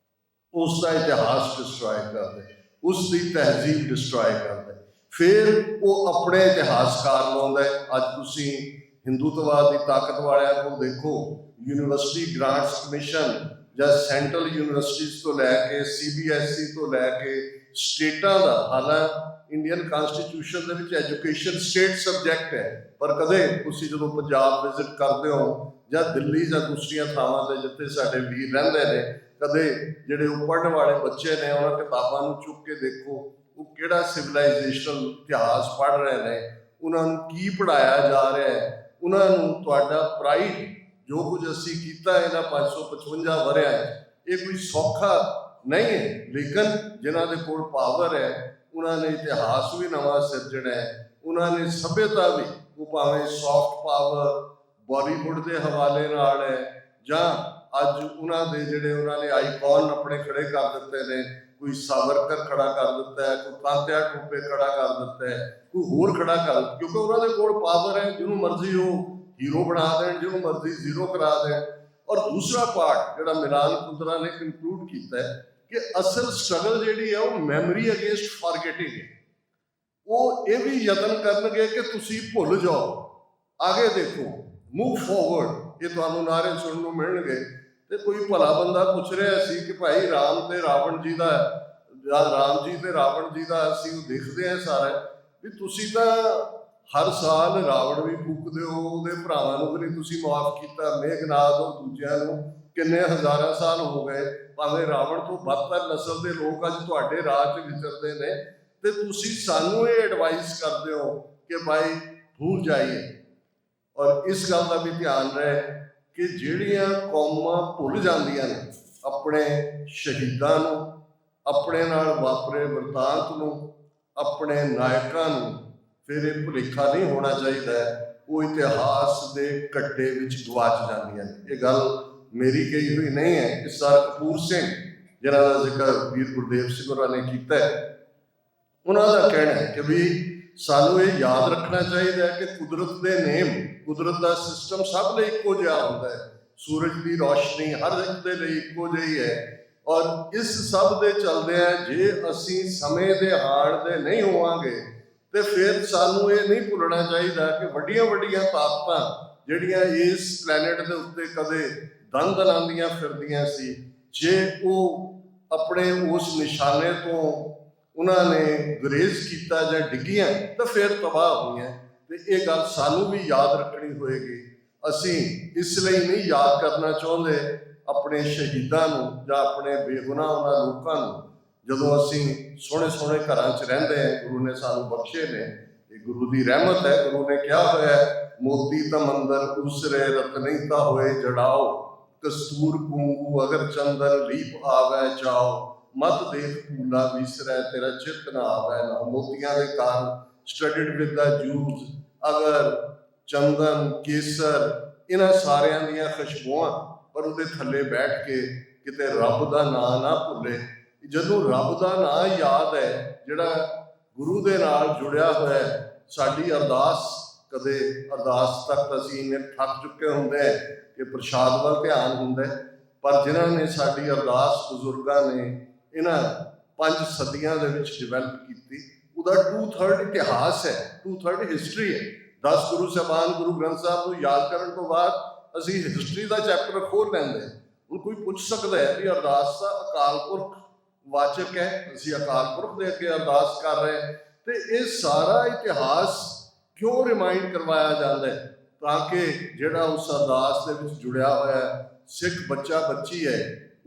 ਉਸ ਦਾ ਇਤਿਹਾਸ ਡਿਸਟਰੋਏ ਕਰਦਾ ਹੈ, ਉਸ ਦੀ ਤਹਿਜ਼ੀਬ ਡਿਸਟਰੋਏ ਕਰਦਾ ਹੈ, ਫਿਰ ਉਹ ਆਪਣੇ ਇਤਿਹਾਸਕਾਰ ਲਾਉਂਦਾ ਹੈ। ਅੱਜ ਤੁਸੀਂ ਹਿੰਦੂਤਵਾਦ ਦੀ ਤਾਕਤ ਵਾਲਿਆਂ ਕੋਲ ਦੇਖੋ, ਯੂਨੀਵਰਸਿਟੀ ਗ੍ਰਾਂਟਸ ਕਮਿਸ਼ਨ ਜਾਂ ਸੈਂਟਰਲ ਯੂਨੀਵਰਸਿਟੀਜ਼ ਤੋਂ ਲੈ ਕੇ CBSE ਤੋਂ ਲੈ ਕੇ ਸਟੇਟਾਂ ਦਾ, ਹਾਲਾਂਕਿ ਇੰਡੀਅਨ ਕਾਨਸਟੀਟਿਊਸ਼ਨ ਦੇ ਵਿੱਚ ਐਜੂਕੇਸ਼ਨ ਸਟੇਟ ਸਬਜੈਕਟ ਹੈ, ਪਰ ਕਦੇ ਤੁਸੀਂ ਜਦੋਂ ਪੰਜਾਬ ਵਿਜ਼ਿਟ ਕਰਦੇ ਹੋ ਜਾਂ ਦਿੱਲੀ ਜਾਂ ਦੂਸਰੀਆਂ ਥਾਵਾਂ ਤੇ ਜਿੱਥੇ ਸਾਡੇ ਵੀਰ ਰਹਿੰਦੇ ਨੇ, ਕਦੇ ਜਿਹੜੇ ਉਹ ਪੜ੍ਹਨ ਵਾਲੇ ਬੱਚੇ ਨੇ ਉਹਨਾਂ ਕਿਤਾਬਾਂ ਨੂੰ ਚੁੱਕ ਕੇ ਦੇਖੋ, ਉਹ ਕਿਹੜਾ ਸਿਵਲਾਈਜੇਸ਼ਨਲ ਇਤਿਹਾਸ ਪੜ੍ਹ ਰਹੇ ਨੇ, ਉਹਨਾਂ ਨੂੰ ਕੀ ਪੜ੍ਹਾਇਆ ਜਾ ਰਿਹਾ ਹੈ, ਉਹਨਾਂ ਨੂੰ ਤੁਹਾਡਾ ਪ੍ਰਾਈਡ ਜੋ ਕੁਝ ਅਸੀਂ ਕੀਤਾ ਇਹਨਾਂ 555 ਵਰਿਆਂ ਇਹ ਕੋਈ ਸੌਖਾ ਨਹੀਂ ਹੈ। ਲੇਕਿਨ ਜਿਨ੍ਹਾਂ ਦੇ ਕੋਲ ਪਾਵਰ ਹੈ ਉਹਨਾਂ ਨੇ ਇਤਿਹਾਸ ਵੀ ਨਵਾਂ ਸਿਰਜਣਾ ਹੈ, ਉਹਨਾਂ ਨੇ ਸੱਭਿਅਤਾ ਵੀ, ਉਹ ਭਾਵੇਂ ਸੌਫਟ ਪਾਵਰ ਬਾਲੀਵੁੱਡ ਦੇ ਹਵਾਲੇ ਨਾਲ ਹੈ ਜਾਂ ਅੱਜ ਉਹਨਾਂ ਦੇ ਜਿਹੜੇ ਉਹਨਾਂ ਨੇ ਆਈਕਨ ਆਪਣੇ ਖੜੇ ਕਰ ਦਿੱਤੇ ਨੇ, ਕੋਈ ਸਾਵਰਕਰ ਖੜਾ ਕਰ ਦਿੱਤਾ ਹੈ, ਕੋਈ ਤਾਂਤਿਆ ਟੋਪੇ ਖੜਾ ਕਰ ਦਿੱਤਾ ਹੈ, ਕੋਈ ਹੋਰ ਖੜਾ ਕਰ, ਕਿਉਂਕਿ ਉਹਨਾਂ ਦੇ ਕੋਲ ਪਾਵਰ ਹੈ, ਜਿਹਨੂੰ ਮਰਜ਼ੀ ਉਹ ਹੀਰੋ ਬਣਾ ਦੇਣ, ਜਿਹਨੂੰ ਮਰਜ਼ੀ ਜ਼ੀਰੋ ਕਰਾ ਦੇਣ। ਔਰ ਦੂਸਰਾ ਪਾਰਟ ਜਿਹੜਾ ਮਿਲਾਨ ਕੁੰਦਰਾ ਨੇ ਕੰਕਲੂਡ ਕੀਤਾ ਹੈ ਕਿ ਅਸਲ ਸਟਰਗਲ ਜਿਹੜੀ ਹੈ ਉਹ ਮੈਮਰੀ ਅਗੇਂਸਟ ਫਾਰਗੇਟਿੰਗ ਹੈ। ਉਹ ਇਹ ਵੀ ਯਤਨ ਕਰਨਗੇ ਕਿ ਤੁਸੀਂ ਭੁੱਲ ਜਾਓ, ਆਗੇ ਦੇਖੋ, ਮੂਵ ਫਾਰਵਰਡ। ਇਹ ਤੁਹਾਨੂੰ ਨਾਰੇ ਸੁਣਨ ਨੂੰ ਮਿਲਣਗੇ। ਤੇ ਕੋਈ ਭਲਾ ਬੰਦਾ ਪੁੱਛ ਰਿਹਾ ਸੀ ਕਿ ਭਾਈ ਰਾਮ ਤੇ ਰਾਵਣ ਜੀ ਦਾ, ਰਾਮ ਜੀ ਤੇ ਰਾਵਣ ਜੀ ਦਾ ਅਸੀਂ ਉਹ ਦੇਖਦੇ ਹਾਂ ਸਾਰਾ, ਵੀ ਤੁਸੀਂ ਤਾਂ ਹਰ ਸਾਲ ਰਾਵਣ ਵੀ ਫੂਕਦੇ ਹੋ, ਉਹਦੇ ਭਰਾਵਾਂ ਨੂੰ ਵੀ ਨਹੀਂ ਤੁਸੀਂ ਮਾਫ ਕੀਤਾ, ਮੇਘਨਾਥ ਔਰ ਦੂਜਿਆਂ ਨੂੰ ਕਿੰਨੇ ਹਜ਼ਾਰਾਂ ਸਾਲ ਹੋ ਗਏ, ਭਾਵੇਂ ਰਾਵਣ ਤੋਂ ਬਦਤਰ ਨਸਲ ਦੇ ਲੋਕ ਅੱਜ ਤੁਹਾਡੇ ਰਾਜ 'ਚ ਵਿਚਰਦੇ ਨੇ, ਤੇ ਤੁਸੀਂ ਸਾਨੂੰ ਇਹ ਐਡਵਾਈਸ ਕਰਦੇ ਹੋ ਕਿ ਭਾਈ ਭੁੱਲ ਜਾਈਏ। ਔਰ ਇਸ ਗੱਲ ਦਾ ਵੀ ਧਿਆਨ ਰਹੇ ਕਿ ਜਿਹੜੀਆਂ ਕੌਮਾਂ ਭੁੱਲ ਜਾਂਦੀਆਂ ਨੇ ਆਪਣੇ ਸ਼ਹੀਦਾਂ ਨੂੰ, ਆਪਣੇ ਨਾਲ ਵਾਪਰੇ ਵਰਤਾਂਤ ਨੂੰ, ਆਪਣੇ ਨਾਇਕਾਂ ਨੂੰ, ਫਿਰ ਇਹ ਭੁਲੇਖਾ ਨਹੀਂ ਹੋਣਾ ਚਾਹੀਦਾ, ਉਹ ਇਤਿਹਾਸ ਦੇ ਘੱਟੇ ਵਿੱਚ ਗਵਾਚ ਜਾਂਦੀਆਂ ਨੇ। ਇਹ ਗੱਲ ਮੇਰੀ ਕਹੀ ਹੋਈ ਨਹੀਂ ਹੈ, ਇਹ ਸਰ ਕਪੂਰ ਸਿੰਘ ਜਿਹਨਾਂ ਦਾ ਜ਼ਿਕਰ ਵੀਰ ਗੁਰਦੇਵ ਸਿੰਘ ਹੋਰਾਂ ਨੇ ਕੀਤਾ ਹੈ, ਉਹਨਾਂ ਦਾ ਕਹਿਣਾ ਹੈ ਕਿ ਵੀ ਸਾਨੂੰ ਇਹ ਯਾਦ ਰੱਖਣਾ ਚਾਹੀਦਾ ਹੈ ਕਿ ਕੁਦਰਤ ਦੇ ਨੇਮ, ਕੁਦਰਤ ਦਾ ਸਿਸਟਮ ਸਭ ਲਈ ਇੱਕੋ ਜਿਹਾ ਹੁੰਦਾ ਹੈ। ਸੂਰਜ ਦੀ ਰੋਸ਼ਨੀ ਹਰ ਇੱਕ ਦੇ ਲਈ ਇੱਕੋ ਜਿਹੀ ਹੈ। ਔਰ ਇਸ ਸਭ ਦੇ ਚਲਦਿਆਂ ਜੇ ਅਸੀਂ ਸਮੇਂ ਦੇ ਹਾਣ ਦੇ ਨਹੀਂ ਹੋਵਾਂਗੇ ਤੇ ਫਿਰ ਸਾਨੂੰ ਇਹ ਨਹੀਂ ਭੁੱਲਣਾ ਚਾਹੀਦਾ ਕਿ ਵੱਡੀਆਂ ਵੱਡੀਆਂ ਤਾਕਤਾਂ ਜਿਹੜੀਆਂ ਇਸ ਪਲੈਨਟ ਦੇ ਉੱਤੇ ਕਦੇ ਦੰਦ ਲਾਉਂਦੀਆਂ ਫਿਰਦੀਆਂ ਸੀ, ਜੇ ਉਹ ਆਪਣੇ ਉਸ ਨਿਸ਼ਾਨੇ ਤੋਂ ਉਹਨਾਂ ਨੇ ਗੁਰੇਜ਼ ਕੀਤਾ ਜਾਂ ਡਿੱਗੀਆਂ ਤਾਂ ਫਿਰ ਤਬਾਹ ਹੋਈਆਂ। ਤੇ ਇਹ ਗੱਲ ਸਾਨੂੰ ਵੀ ਯਾਦ ਰੱਖਣੀ ਹੋਏਗੀ। ਅਸੀਂ ਇਸ ਲਈ ਨਹੀਂ ਯਾਦ ਕਰਨਾ ਚਾਹੁੰਦੇ ਆਪਣੇ ਸ਼ਹੀਦਾਂ ਨੂੰ ਜਾਂ ਆਪਣੇ ਬੇਗੁਨਾਹ ਉਹਨਾਂ ਲੋਕਾਂ ਨੂੰ, ਜਦੋਂ ਅਸੀਂ ਸੋਹਣੇ ਸੋਹਣੇ ਘਰਾਂ 'ਚ ਰਹਿੰਦੇ ਹਾਂ। ਗੁਰੂ ਨੇ ਸਾਨੂੰ ਬਖਸ਼ੇ ਨੇ, ਇਹ ਗੁਰੂ ਦੀ ਰਹਿਮਤ ਹੈ। ਗੁਰੂ ਨੇ ਕਿਹਾ ਹੋਇਆ ਹੈ, ਮੋਤੀ ਤਾਂ ਮੰਦਰ ਉਸਰੇ ਰਤਨੀ ਤਾਂ ਹੋਏ ਜੜਾਓ, ਕਸਤੂਰ ਕੁੰਗੂ ਅਗਰ ਚੰਦਨ ਲੀਪ ਆਵੈ ਚਾਓ, ਮਤ ਦੇਖ ਭੂਲਾ ਵਿਸਰੈ ਤੇਰਾ ਚਿਤ ਨਾ ਆਵੈ ਨਾ। ਮੋਤੀਆਂ ਦੇ ਕਾਰਨ ਸਟੱਡਡ ਵਿਦ ਦਾ ਜੂਸ, ਅਗਰ, ਚੰਦਨ, ਕੇਸਰ, ਇਹਨਾਂ ਸਾਰਿਆਂ ਦੀਆਂ ਖੁਸ਼ਬੂਆਂ, ਪਰ ਉਹਦੇ ਥੱਲੇ ਬੈਠ ਕੇ ਕਿਤੇ ਰੱਬ ਦਾ ਨਾਂ ਨਾ ਭੁੱਲੇ। ਜਦੋਂ ਰੱਬ ਦਾ ਨਾਂ ਯਾਦ ਹੈ, ਜਿਹੜਾ ਗੁਰੂ ਦੇ ਨਾਲ ਜੁੜਿਆ ਹੋਇਆ ਹੈ, ਸਾਡੀ ਅਰਦਾਸ, ਕਦੇ ਅਰਦਾਸ ਤੱਕ ਅਸੀਂ ਇੰਨੇ ਥੱਕ ਚੁੱਕੇ ਹੁੰਦੇ ਹਾਂ ਕਿ ਪ੍ਰਸ਼ਾਦ ਵੱਲ ਧਿਆਨ ਹੁੰਦਾ, ਪਰ ਜਿਨ੍ਹਾਂ ਨੇ ਸਾਡੀ ਅਰਦਾਸ ਬਜ਼ੁਰਗਾਂ ਨੇ ਇਹਨਾਂ 5 ਸਦੀਆਂ ਦੇ ਵਿੱਚ ਡਿਵੈਲਪ ਕੀਤੀ, ਉਹਦਾ 2/3 ਇਤਿਹਾਸ ਹੈ, 2/3 ਹਿਸਟਰੀ ਹੈ। 10 ਗੁਰੂ ਸਾਹਿਬਾਨ ਗੁਰੂ ਗ੍ਰੰਥ ਸਾਹਿਬ ਨੂੰ ਯਾਦ ਕਰਨ ਤੋਂ ਬਾਅਦ ਅਸੀਂ ਹਿਸਟਰੀ ਦਾ ਚੈਪਟਰ ਖੋਲ੍ਹ ਲੈਂਦੇ ਹਾਂ। ਹੁਣ ਕੋਈ ਪੁੱਛ ਸਕਦਾ ਹੈ ਵੀ ਅਰਦਾਸ ਦਾ ਅਕਾਲ ਪੁਰਖ ਵਾਚਕ ਹੈ, ਅਸੀਂ ਅਕਾਲ ਪੁਰਖ ਦੇ ਅੱਗੇ ਅਰਦਾਸ ਕਰ ਰਹੇ ਹਾਂ, ਤੇ ਇਹ ਸਾਰਾ ਇਤਿਹਾਸ ਕਿਉਂ ਰਿਮਾਈਂਡ ਕਰਵਾਇਆ ਜਾਂਦਾ ਹੈ? ਤਾਂ ਕਿ ਜਿਹੜਾ ਉਸ ਅਰਦਾਸ ਦੇ ਵਿੱਚ ਜੁੜਿਆ ਹੋਇਆ ਸਿੱਖ ਬੱਚਾ ਬੱਚੀ ਹੈ,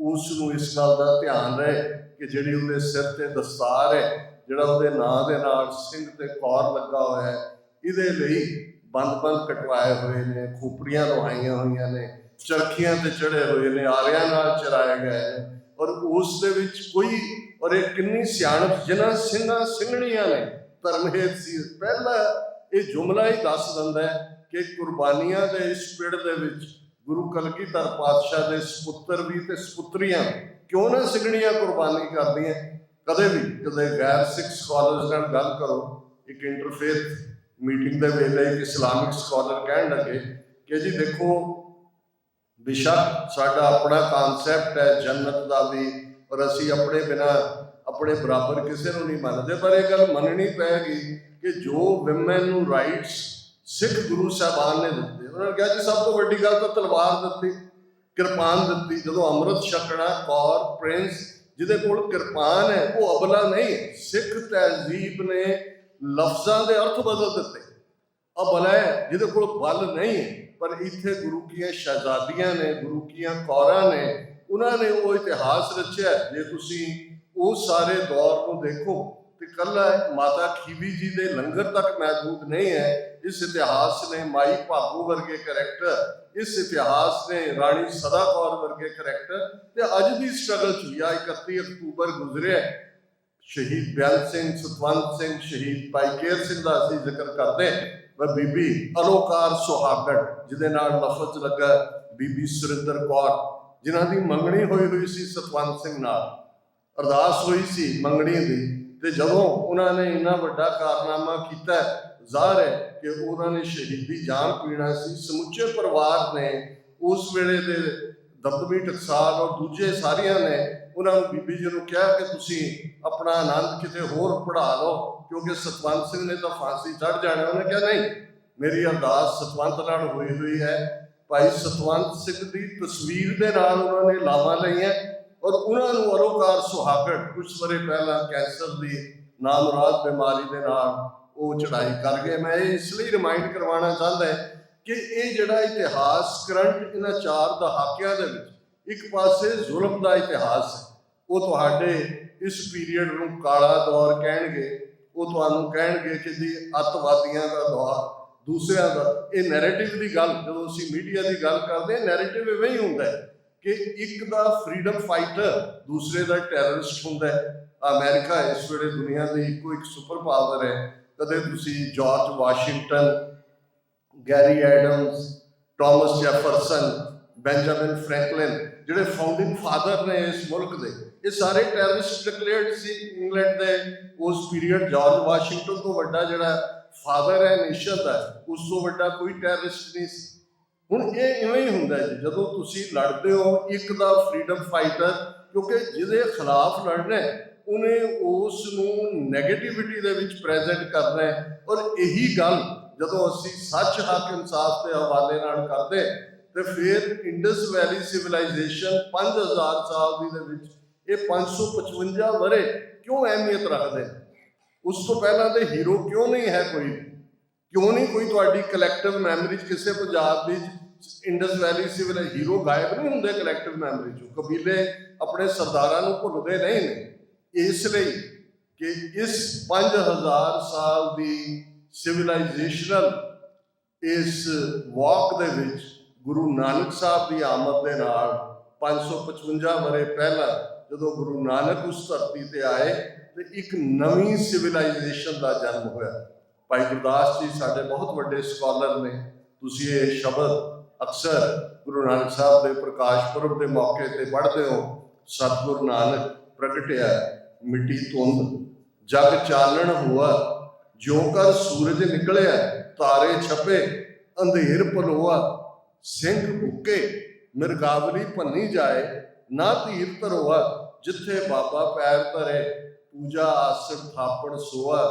ਉਸ ਨੂੰ ਇਸ ਗੱਲ ਦਾ ਧਿਆਨ ਰਹੇ ਕਿ ਜਿਹੜੀ ਉਹਦੇ ਸਿਰ ਤੇ ਦਸਤਾਰ ਹੈ, ਜਿਹੜਾ ਉਹਦੇ ਨਾਂ ਦੇ ਨਾਲ ਸਿੰਘ ਤੇ ਕੌਰ ਲੱਗਾ ਹੋਇਆ ਹੈ, ਇਹਦੇ ਲਈ ਬੰਦ ਕਟਵਾਏ ਹੋਏ ਨੇ, ਖੋਪੜੀਆਂ ਲੁਹਾਈਆਂ ਹੋਈਆਂ ਨੇ, ਚਰਖੀਆਂ ਤੇ ਚੜੇ ਹੋਏ ਨੇ, ਆਰਿਆਂ ਨਾਲ ਚਰਾਏ ਗਏ ਨੇ, ਔਰ ਉਸ ਦੇ ਵਿੱਚ ਕੋਈ, ਔਰ ਇਹ ਕਿੰਨੀ ਸਿਆਣਪ ਜਿਨ੍ਹਾਂ ਸਿੰਘਾਂ ਸਿੰਘਣੀਆਂ ਨੇ ਧਰਮਹੇਤ ਸੀ। ਪਹਿਲਾ ਇਹ ਜੁਮਲਾ ਹੀ ਦੱਸ ਦਿੰਦਾ ਹੈ ਕਿ ਕੁਰਬਾਨੀਆਂ ਦੇ ਇਸ ਪਿੜ ਦੇ ਵਿੱਚ ਗੁਰੂ ਕਲਗੀਧਰ ਪਾਤਸ਼ਾਹ ਦੇ ਸਪੁੱਤਰ ਵੀ ਤੇ ਸਪੁੱਤਰੀਆਂ ਕਿਉਂ ਨਾ ਸਿੰਘਣੀਆਂ ਕੁਰਬਾਨੀ ਕਰਦੀਆਂ। ਕਦੇ ਗੈਰ ਸਿੱਖ ਸਕਾਲਰਸ ਨਾਲ ਗੱਲ ਕਰੋ, ਇੱਕ ਇੰਟਰਫੇਥ ਮੀਟਿੰਗ ਦੇ ਵੇਲੇ ਇੱਕ ਇਸਲਾਮਿਕ ਸਕਾਲਰ ਕਹਿਣ ਲੱਗੇ ਕਿ ਜੀ ਦੇਖੋ, ਬੇਸ਼ੱਕ ਸਾਡਾ ਆਪਣਾ ਕਾਨਸੈਪਟ ਹੈ ਜੰਨਤ ਦਾ ਵੀ, ਔਰ ਅਸੀਂ ਆਪਣੇ ਬਿਨਾਂ ਆਪਣੇ ਬਰਾਬਰ ਕਿਸੇ ਨੂੰ ਨਹੀਂ ਮੰਨਦੇ, ਪਰ ਇਹ ਗੱਲ ਮੰਨਣੀ ਪਏਗੀ ਕਿ ਜੋ ਵਿਮੈਨ ਨੂੰ ਰਾਈਟਸ ਸਿੱਖ ਗੁਰੂ ਸਾਹਿਬਾਨ ਨੇ ਦਿੱਤੇ, ਉਹਨਾਂ ਨੇ ਕਿਹਾ ਜੀ ਸਭ ਤੋਂ ਵੱਡੀ ਗੱਲ ਤਾਂ ਤਲਵਾਰ ਦਿੱਤੀ, ਕਿਰਪਾਨ ਦਿੱਤੀ। ਜਦੋਂ ਅੰਮ੍ਰਿਤ ਛਕਣਾ, ਕੌਰ, ਪ੍ਰਿੰਸ ਜਿਹਦੇ ਕੋਲ ਕਿਰਪਾਨ ਹੈ ਉਹ ਅਬਲਾ ਨਹੀਂ ਹੈ। ਸਿੱਖ ਤਹਿਜ਼ੀਬ ਨੇ ਲਫ਼ਜ਼ਾਂ ਦੇ ਅਰਥ ਬਦਲ ਦਿੱਤੇ। ਅਬਲਾ ਹੈ ਜਿਹਦੇ ਕੋਲ ਬਲ ਨਹੀਂ ਹੈ, ਪਰ ਇੱਥੇ ਗੁਰੂ ਕੀਆਂ ਸ਼ਹਿਜ਼ਾਦੀਆਂ ਨੇ, ਗੁਰੂ ਕੀਆਂ ਕੌਰਾਂ ਨੇ, ਉਹਨਾਂ ਨੇ ਉਹ ਇਤਿਹਾਸ ਰਚਿਆ। ਜੇ ਤੁਸੀਂ ਉਹ ਸਾਰੇ ਦੌਰ ਨੂੰ ਦੇਖੋ ਤੇ ਕੱਲਾ ਮਾਤਾ ਖੀਵੀ ਜੀ ਦੇ ਲੰਗਰ ਤੱਕ ਮੌਜੂਦ ਨਹੀਂ ਹੈ। ਇਸ ਇਤਿਹਾਸ ਨੇ ਮਾਈ ਭਾਗੋ ਵਰਗੇ ਕਰੈਕਟਰ, ਇਸ ਇਤਿਹਾਸ ਨੇ ਰਾਣੀ ਸਦਾ ਕੌਰ ਵਰਗੇ ਕਰੈਕਟਰ, ਤੇ ਅੱਜ ਦੀ ਸਟਰਗਲ ਚ ਵੀ 31 ਅਕਤੂਬਰ ਗੁਜ਼ਰਿਆ, ਸ਼ਹੀਦ ਬਿਆਨ ਸਿੰਘ, ਸਤਵੰਤ ਸਿੰਘ, ਸ਼ਹੀਦ ਭਾਈ ਕੇਰ ਸਿੰਘ ਦਾ ਅਸੀਂ ਜ਼ਿਕਰ ਕਰਦੇ ਹਾਂ। ਬੀਬੀ ਅਲੋਕਾਰ ਸੁਹਾਗਣ ਜਿਹਦੇ ਨਾਲ ਲਫ਼ਜ਼ ਲੱਗਾ, ਬੀਬੀ ਸੁਰਿੰਦਰ ਕੌਰ, ਜਿਨ੍ਹਾਂ ਦੀ ਮੰਗਣੀ ਹੋਈ ਸੀ ਸਤਵੰਤ ਸਿੰਘ ਨਾਲ, ਅਰਦਾਸ ਹੋਈ ਸੀ ਮੰਗਣੀ ਦੀ, ਤੇ ਜਦੋਂ ਉਹਨਾਂ ਨੇ ਇੰਨਾ ਵੱਡਾ ਕਾਰਨਾਮਾ ਕੀਤਾ, ਜ਼ਾਹਰ ਹੈ ਕਿ ਉਹਨਾਂ ਨੇ ਸ਼ਹੀਦੀ ਜਾਮ ਪੀਣਾ ਸੀ। ਸਮੁੱਚੇ ਪਰਿਵਾਰ ਨੇ ਉਸ ਵੇਲੇ ਦੇ ਦਬਦਬੀ ਟਕਸਾਲ ਔਰ ਦੂਜੇ ਸਾਰਿਆਂ ਨੇ ਉਹਨਾਂ ਨੂੰ, ਬੀਬੀ ਜੀ ਨੂੰ ਕਿਹਾ ਕਿ ਤੁਸੀਂ ਆਪਣਾ ਆਨੰਦ ਕਿਤੇ ਹੋਰ ਪੜ੍ਹਾ ਲਓ, ਕਿਉਂਕਿ ਸਤਵੰਤ ਸਿੰਘ ਨੇ ਤਾਂ ਫਾਂਸੀ ਚੜ੍ਹ ਜਾਣਾ। ਉਹਨੇ ਕਿਹਾ ਨਹੀਂ, ਮੇਰੀ ਅਰਦਾਸ ਸਤਵੰਤ ਨਾਲ ਹੋਈ ਹੈ। ਭਾਈ ਸਤਵੰਤ ਸਿੰਘ ਦੀ ਤਸਵੀਰ ਦੇ ਨਾਲ ਉਹਨਾਂ ਨੇ ਲਾਵਾਂ ਲਈਆਂ, ਔਰ ਉਹਨਾਂ ਨੂੰ ਅਲੋਕਾਰ ਸੁਹਾਗਣ ਕੁਝ ਵਰੇ ਪਹਿਲਾਂ ਕੈਂਸਰ ਦੀ ਨਾਮੁਰਾਦ ਬਿਮਾਰੀ ਦੇ ਨਾਲ ਉਹ ਚੜ੍ਹਾਈ ਕਰ ਗਏ। ਮੈਂ ਇਹ ਇਸ ਲਈ ਰਿਮਾਈਂਡ ਕਰਵਾਉਣਾ ਚਾਹੁੰਦਾ ਕਿ ਇਹ ਜਿਹੜਾ ਇਤਿਹਾਸ ਕਰੰਟ ਇਹਨਾਂ 4 ਦਹਾਕਿਆਂ ਦੇ ਵਿੱਚ, ਇੱਕ ਪਾਸੇ ਜ਼ੁਲਮ ਦਾ ਇਤਿਹਾਸ ਹੈ, ਉਹ ਤੁਹਾਡੇ ਇਸ ਪੀਰੀਅਡ ਨੂੰ ਕਾਲਾ ਦੌਰ ਕਹਿਣਗੇ, ਉਹ ਤੁਹਾਨੂੰ ਕਹਿਣਗੇ ਕਿ ਜੀ ਅੱਤਵਾਦੀਆਂ ਦਾ ਦੌਰ, ਦੂਸਰਿਆਂ ਦਾ। ਇਹ ਨੈਰੇਟਿਵ ਦੀ ਗੱਲ, ਜਦੋਂ ਅਸੀਂ ਮੀਡੀਆ ਦੀ ਗੱਲ ਕਰਦੇ ਹਾਂ, ਨੈਰੇਟਿਵ ਇਵੇਂ ਹੀ ਹੁੰਦਾ ਹੈ ਕਿ ਇੱਕ ਦਾ ਫਰੀडम ਫਾਈਟਰ, ਦੂਸਰੇ ਦਾ ਟੈਰਰਿਸਟ ਹੁੰਦਾ ਹੈ। ਅਮਰੀਕਾ ਇਸ ਵੇਲੇ ਦੁਨੀਆ ਦੀ ਇੱਕੋ ਇੱਕ ਸੁਪਰ ਪਾਵਰ ਹੈ। ਕਦੇ ਤੁਸੀਂ George Washington, Gary Adams, Thomas Jefferson, Benjamin Franklin, ਜਿਹੜੇ ਫਾਊਂਡਿੰਗ ਫਾਦਰ ਨੇ ਇਸ ਮੁਲਕ ਦੇ, ਇਹ ਸਾਰੇ ਟੈਰਰਿਸਟ ਡਿਕਲੇਅਰਡ ਸੀ ਇੰਗਲੈਂਡ ਦੇ ਉਸ ਪੀਰੀਅਡ। ਜਾਰਜ ਵਾਸ਼ਿੰਗਟਨ ਤੋਂ ਵੱਡਾ ਜਿਹੜਾ ਫਾਦਰ ਹੈ ਨੇਸ਼ਨ ਦਾ, ਉਸ ਤੋਂ ਵੱਡਾ ਕੋਈ ਟੈਰਰਿਸਟ ਨਹੀਂ ਸੀ। ਹੁਣ ਇਹ ਇਵੇਂ ਹੀ ਹੁੰਦਾ ਜੀ, ਜਦੋਂ ਤੁਸੀਂ ਲੜਦੇ ਹੋ, ਇੱਕ ਦਾ ਫਰੀडम ਫਾਈਟਰ ਕਿਉਂਕਿ ਜਿਹਦੇ ਖਿਲਾਫ ਲੜਨਾ ਉਹਨੇ ਉਸ ਨੂੰ ਨੈਗੇਟਿਵਿਟੀ ਦੇ ਵਿੱਚ ਪ੍ਰੈਜ਼ੈਂਟ ਕਰਨਾ ਹੈ। ਔਰ ਇਹੀ ਗੱਲ ਜਦੋਂ ਅਸੀਂ ਸੱਚ ਹੱਕ ਇਨਸਾਫ ਦੇ ਹਵਾਲੇ ਨਾਲ ਕਰਦੇ ਤੇ ਫਿਰ ਇੰਡਸ ਵੈਲੀ ਸਿਵਲਾਈਜੇਸ਼ਨ 5000 ਸਾਲ ਦੀ ਦੇ ਵਿੱਚ ਇਹ 555 ਵਰੇ ਕਿਉਂ ਅਹਿਮੀਅਤ ਰੱਖਦੇ ਨੇ? ਉਸ ਤੋਂ ਪਹਿਲਾਂ ਦੇ ਹੀਰੋ ਕਿਉਂ ਨਹੀਂ ਹੈ ਕੋਈ? ਕਿਉਂ ਨਹੀਂ ਕੋਈ ਤੁਹਾਡੀ ਕਲੈਕਟਿਵ ਮੈਮਰੀ 'ਚ ਕਿਸੇ ਪੰਜਾਬ ਦੀ ਇੰਡਸ ਵੈਲੀ ਸਿਵਲ ਹੀਰੋ ਗਾਇਬ ਨਹੀਂ ਹੁੰਦੇ ਕਲੈਕਟਿਵ ਮੈਮਰੀ 'ਚੋਂ? ਕਬੀਲੇ ਆਪਣੇ ਸਰਦਾਰਾਂ ਨੂੰ ਭੁੱਲਦੇ ਨਹੀਂ ਨੇ। ਇਸ ਲਈ ਕਿ ਇਸ 5000 ਸਾਲ ਦੀ ਸਿਵਲਾਈਜੇਸ਼ਨਲ ਇਸ ਵਾਕ ਦੇ ਵਿੱਚ ਗੁਰੂ ਨਾਨਕ ਸਾਹਿਬ ਦੀ ਆਮਦ ਦੇ ਨਾਲ 555 ਵਰੇ ਪਹਿਲਾਂ ਜਦੋਂ ਗੁਰੂ ਨਾਨਕ ਉਸ ਧਰਤੀ ਤੇ ਆਏ ਤੇ ਇੱਕ ਨਵੀਂ ਸਿਵਲਾਈਜੇਸ਼ਨ ਦਾ ਜਨਮ ਹੋਇਆ। ਭਾਈ ਗੁਰਦਾਸ ਜੀ ਸਾਡੇ ਬਹੁਤ ਵੱਡੇ ਸਕਾਲਰ ਨੇ। ਤੁਸੀਂ ਇਹ ਸ਼ਬਦ ਅਕਸਰ ਗੁਰੂ ਨਾਨਕ ਸਾਹਿਬ ਦੇ ਪ੍ਰਕਾਸ਼ ਪੁਰਬ ਦੇ ਮੌਕੇ ਤੇ ਪੜ੍ਹਦੇ ਹੋ। ਸਤਿਗੁਰੂ ਨਾਨਕ ਪ੍ਰਗਟਿਆ ਮਿੱਟੀ ਧੁੰਦ, ਜਗ ਚਾਨਣ ਹੁਆ, ਜਿਉਂ ਕਰ ਸੂਰਜ ਨਿਕਲਿਆ, ਤਾਰੇ ਛਪੇ, ਅੰਧੇਰ ਪਲੋਆ, ਸਿੰਘ ਬੁੱਕੇ, ਮਿਰਗਾਵਲੀ ਭੰਨੀ ਜਾਏ, ਨਾ ਧੀਰ ਧਰੋਆ, ਜਿੱਥੇ ਬਾਬਾ ਪੈਰ ਧਰੇ, ਪੂਜਾ ਆਸਣ ਥਾਪੜ ਸੋਆ,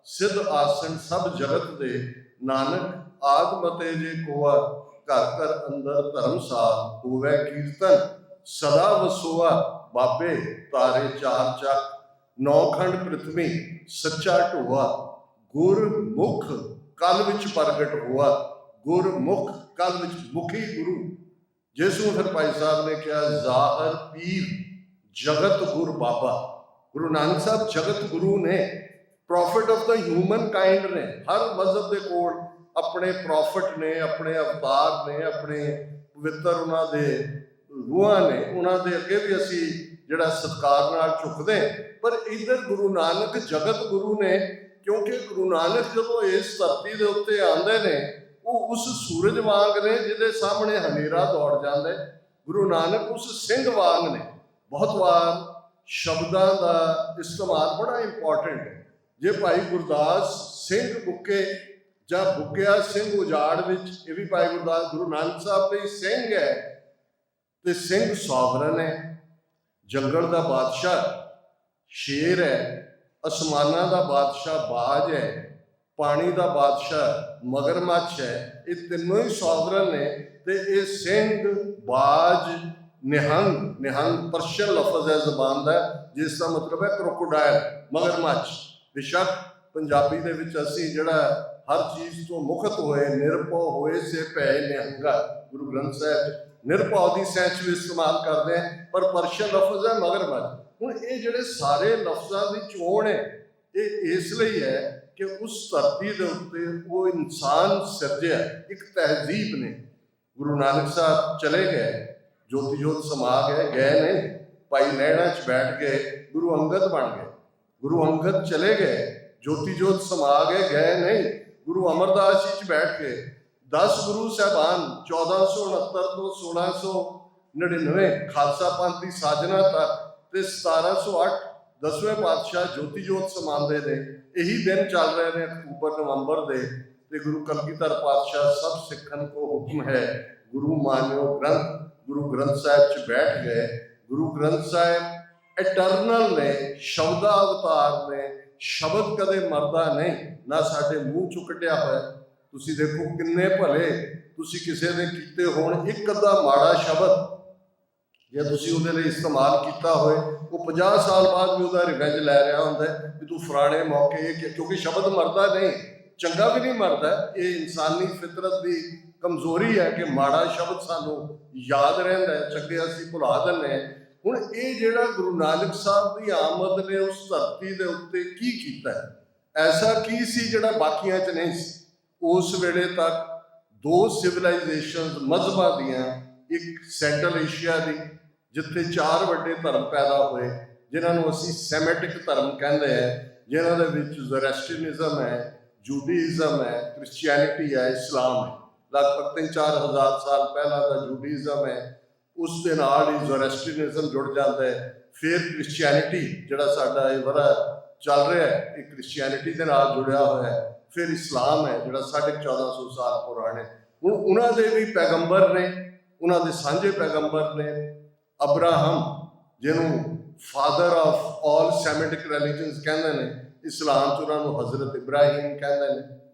ਸਿੱਧ ਆਸਣ ਸਭ ਜਗਤ ਦੇ, ਨਾਨਕ ਆਦਮਤੇ ਜੇ ਕੋਆ, ਘਰ ਘਰ ਅੰਦਰ ਧਰਮਸਾਲ, ਹੋਵੇ ਕੀਰਤਨ ਸਦਾ ਵਸੋਆ, ਬਾਬੇ ਤਾਰੇ ਚਾਰ ਚੱਕ, ਨੌਖੰਡ ਪ੍ਰਿਥਵੀ ਸੱਚਾ ਢੋਆ, ਗੁਰਮੁਖ ਕਲ ਵਿੱਚ ਪ੍ਰਗਟ ਹੋਆ, ਗੁਰਮੁਖ ਕਲ ਵਿੱਚ ਮੁਖੀ ਗੁਰੂ, ਜਿਸ ਨੂੰ ਫਿਰ ਭਾਈ ਸਾਹਿਬ ਨੇ ਕਿਹਾ ਜ਼ਾਹਰ ਪੀਰ ਜਗਤ ਗੁਰ ਬਾਬਾ। ਗੁਰੂ ਨਾਨਕ ਸਾਹਿਬ ਜਗਤ ਗੁਰੂ ਨੇ, profit of the human kind ਨੇ। ਹਰ ਮਜ਼ਹਬ ਦੇ ਕੋਲ ਆਪਣੇ ਪ੍ਰੋਫਿਟ ਨੇ, ਆਪਣੇ ਅਵਤਾਰ ਨੇ, ਆਪਣੇ ਪਵਿੱਤਰ ਉਹਨਾਂ ਦੇ ਰੂਹਾਂ ਨੇ। ਉਹਨਾਂ ਦੇ ਅੱਗੇ ਵੀ ਅਸੀਂ ਜਿਹੜਾ ਸਤਿਕਾਰ ਨਾਲ ਝੁਕਦੇ, ਪਰ ਇੱਧਰ ਗੁਰੂ ਨਾਨਕ ਜਗਤ ਗੁਰੂ ਨੇ, ਕਿਉਂਕਿ ਗੁਰੂ ਨਾਨਕ ਜਦੋਂ ਇਸ ਧਰਤੀ ਦੇ ਉੱਤੇ ਆਉਂਦੇ ਨੇ ਉਹ ਉਸ ਸੂਰਜ ਵਾਂਗ ਨੇ ਜਿਹਦੇ ਸਾਹਮਣੇ ਹਨੇਰਾ ਦੌੜ ਜਾਂਦਾ ਹੈ। ਗੁਰੂ ਨਾਨਕ ਉਸ ਸਿੰਘ ਵਾਂਗ ਨੇ। ਬਹੁਤ ਵਾਰ ਸ਼ਬਦਾਂ ਦਾ ਇਸਤੇਮਾਲ ਬੜਾ ਇੰਪੋਰਟੈਂਟ ਹੈ। ਜੇ ਭਾਈ ਗੁਰਦਾਸ ਸਿੰਘ ਬੁੱਕੇ ਜਾਂ ਬੁੱਕਿਆ ਸਿੰਘ ਉਜਾੜ ਵਿੱਚ, ਇਹ ਵੀ ਭਾਈ ਗੁਰਦਾਸ ਗੁਰੂ ਨਾਨਕ ਸਾਹਿਬ ਦੇ ਸਿੰਘ ਹੈ। ਤੇ ਸਿੰਘ ਸੋਵਰਨ ਹੈ, ਜੰਗਲ ਦਾ ਬਾਦਸ਼ਾਹ ਸ਼ੇਰ ਹੈ, ਅਸਮਾਨਾਂ ਦਾ ਬਾਦਸ਼ਾਹ ਬਾਜ ਹੈ, ਪਾਣੀ ਦਾ ਬਾਦਸ਼ਾਹ ਮਗਰਮੱਛ ਹੈ। ਇਹ ਤਿੰਨੋਂ ਹੀ ਸੋਵਰਨ ਨੇ। ਤੇ ਇਹ ਸਿੰਘ, ਬਾਜ, ਨਿਹੰਗ, ਨਿਹੰਗ ਪਰਸ਼ੀਅਨ ਲਫ਼ਜ਼ ਹੈ ਜ਼ਬਾਨ ਦਾ, ਜਿਸ ਦਾ ਮਤਲਬ ਹੈ ਕਰੋਕੋਡਾਇਲ, ਮਗਰਮੱਛ। ਬੇਸ਼ੱਕ ਪੰਜਾਬੀ ਦੇ ਵਿੱਚ ਅਸੀਂ ਜਿਹੜਾ ਹਰ ਚੀਜ਼ ਤੋਂ ਮੁਕਤ ਹੋਏ, ਨਿਰਭਉ ਹੋਏ ਸੇ ਭੈ ਨਿਹੰਗਾ, ਗੁਰੂ ਗ੍ਰੰਥ ਸਾਹਿਬ ਨਿਰਭਉ ਦੀ ਸੈਂਚ ਵੀ ਇਸਤੇਮਾਲ ਕਰਦੇ ਆ, ਪਰ ਪਰਸ਼ੀਅਨ ਲਫ਼ਜ਼ ਹੈ ਮਗਰਮੱਛ। ਹੁਣ ਇਹ ਜਿਹੜੇ ਸਾਰੇ ਲਫ਼ਜ਼ਾਂ ਦੀ ਚੋਣ ਹੈ, ਇਹ ਇਸ ਲਈ ਹੈ ਕਿ ਉਸ ਧਰਤੀ ਦੇ ਉੱਤੇ ਉਹ ਇਨਸਾਨ ਸਿਰਜਿਆ, ਇੱਕ ਤਹਿਜ਼ੀਬ ਨੇ। ਗੁਰੂ ਨਾਨਕ ਸਾਹਿਬ ਚਲੇ ਗਏ, ਜੋਤੀ ਜੋਤ ਸਮਾ ਗਏ ਨਹੀਂ, ਭਾਈ ਲਹਿਣਾ 'ਚ ਬੈਠ ਗਏ, ਗੁਰੂ ਅੰਗਦ ਬਣ ਗਏ। ਗੁਰੂ ਅੰਗਦ ਚਲੇ ਗਏ, ਜੋਤੀ ਜੋਤ ਸਮਾ ਗਏ ਨਹੀਂ, ਗੁਰੂ ਅਮਰਦਾਸ ਜੀ 'ਚ ਬੈਠ ਗਏ। 10 ਗੁਰੂ ਸਾਹਿਬਾਨ 1469 ਤੋਂ 1699 ਖਾਲਸਾ ਪੰਥ ਦੀ ਸਾਜਨਾ ਤੱਕ, ਤੇ 1708 10ਵੇਂ ਪਾਤਸ਼ਾਹ ਜੋਤੀ ਜੋਤ ਸਮਾਉਂਦੇ ਨੇ। ਇਹੀ ਦਿਨ ਚੱਲ ਰਹੇ ਨੇ ਅਕਤੂਬਰ ਨਵੰਬਰ ਦੇ। ਤੇ ਗੁਰੂ ਕਲਗੀਧਰ ਪਾਤਸ਼ਾਹ ਸਭ ਸਿੱਖਣ ਕੋ ਹੁਕਮ ਹੈ, ਗੁਰੂ ਮਾਨਿਓ ਗ੍ਰੰਥ, ਗੁਰੂ ਗ੍ਰੰਥ ਸਾਹਿਬ 'ਚ ਬੈਠ ਗਏ। ਗੁਰੂ ਗ੍ਰੰਥ ਸਾਹਿਬ ਇਟਰਨਲ ਨੇ, ਸ਼ਬਦਾ ਅਵਤਾਰ ਨੇ। ਸ਼ਬਦ ਕਦੇ ਮਰਦਾ ਨਹੀਂ, ਨਾ ਸਾਡੇ ਮੂੰਹ 'ਚੋਂ ਕੱਢਿਆ ਹੋਇਆ। ਤੁਸੀਂ ਦੇਖੋ ਕਿੰਨੇ ਭਲੇ ਤੁਸੀਂ ਕਿਸੇ ਦੇ ਕੀਤੇ ਹੋਣ, ਇੱਕ ਅੱਧਾ ਮਾੜਾ ਸ਼ਬਦ ਜੇ ਤੁਸੀਂ ਉਹਦੇ ਲਈ ਇਸਤੇਮਾਲ ਕੀਤਾ ਹੋਏ, ਉਹ 50 ਸਾਲ ਬਾਅਦ ਵੀ ਉਹਦਾ ਰਿਵੈਂਜ ਲੈ ਰਿਹਾ ਹੁੰਦਾ ਵੀ ਤੂੰ ਫਲਾਣੇ ਮੌਕੇ, ਕਿਉਂਕਿ ਸ਼ਬਦ ਮਰਦਾ ਨਹੀਂ, ਚੰਗਾ ਵੀ ਨਹੀਂ ਮਰਦਾ। ਇਹ ਇਨਸਾਨੀ ਫਿਤਰਤ ਦੀ ਕਮਜ਼ੋਰੀ ਹੈ ਕਿ ਮਾੜਾ ਸ਼ਬਦ ਸਾਨੂੰ ਯਾਦ ਰਹਿੰਦਾ, ਚੰਗੇ ਅਸੀਂ ਭੁਲਾ ਦਿੰਦੇ ਹਾਂ। ਹੁਣ ਇਹ ਜਿਹੜਾ ਗੁਰੂ ਨਾਨਕ ਸਾਹਿਬ ਦੀ ਆਮਦ ਨੇ ਉਸ ਧਰਤੀ ਦੇ ਉੱਤੇ ਕੀ ਕੀਤਾ ਹੈ, ਐਸਾ ਕੀ ਸੀ ਜਿਹੜਾ ਬਾਕੀਆਂ 'ਚ ਨਹੀਂ ਸੀ? ਉਸ ਵੇਲੇ ਤੱਕ 2 ਸਿਵਲਾਈਜੇਸ਼ਨ ਮਜ਼ਹਬਾਂ ਦੀਆਂ, ਇੱਕ ਸੈਂਟਰਲ ਏਸ਼ੀਆ ਦੀ ਜਿੱਥੇ 4 ਵੱਡੇ ਧਰਮ ਪੈਦਾ ਹੋਏ, ਜਿਨ੍ਹਾਂ ਨੂੰ ਅਸੀਂ ਸੈਮੈਟਿਕ ਧਰਮ ਕਹਿੰਦੇ ਹਾਂ, ਜਿਨ੍ਹਾਂ ਦੇ ਵਿੱਚ ਜ਼ੋਰੈਸਟਰੀਅਨਿਜ਼ਮ ਹੈ, ਜੂਡਾਇਜ਼ਮ ਹੈ, ਕ੍ਰਿਸਚੀਅਨਿਟੀ ਹੈ, ਇਸਲਾਮ ਹੈ। ਲਗਭਗ 3-4 ਹਜ਼ਾਰ ਸਾਲ ਪਹਿਲਾਂ ਦਾ ਜੂਡਾਇਜ਼ਮ ਹੈ, ਉਸ ਦੇ ਨਾਲ ਹੀ ਜ਼ੋਰੈਸਟਰੀਅਨਿਜ਼ਮ ਜੁੜ ਜਾਂਦਾ ਹੈ। ਫਿਰ ਕ੍ਰਿਸਚੀਅਨਿਟੀ ਜਿਹੜਾ ਸਾਡਾ ਇਹ ਵਰਾ ਚੱਲ ਰਿਹਾ ਹੈ, ਇਹ ਕ੍ਰਿਸਚੀਅਨਿਟੀ ਦੇ ਨਾਲ ਜੁੜਿਆ ਹੋਇਆ ਹੈ। ਫਿਰ ਇਸਲਾਮ ਹੈ ਜਿਹੜਾ 1450 ਸਾਲ ਪੁਰਾਣੇ। ਹੁਣ ਉਹਨਾਂ ਦੇ ਵੀ ਪੈਗੰਬਰ ਨੇ, ਉਹਨਾਂ ਦੇ ਸਾਂਝੇ ਪੈਗੰਬਰ ਨੇ। ਅਬਰਾਹਮ ਜਿਹਨੂੰ ਫਾਦਰ ਆਫ ਆਲ ਸੈਮਿਟਿਕ ਰਿਲੀਜਨਸ ਕਹਿੰਦੇ ਨੇ, ਇਸਲਾਮ 'ਚ ਉਹਨਾਂ ਨੂੰ ਹਜ਼ਰਤ ਇਬਰਾਹੀਮ ਕਹਿੰਦੇ ਨੇ।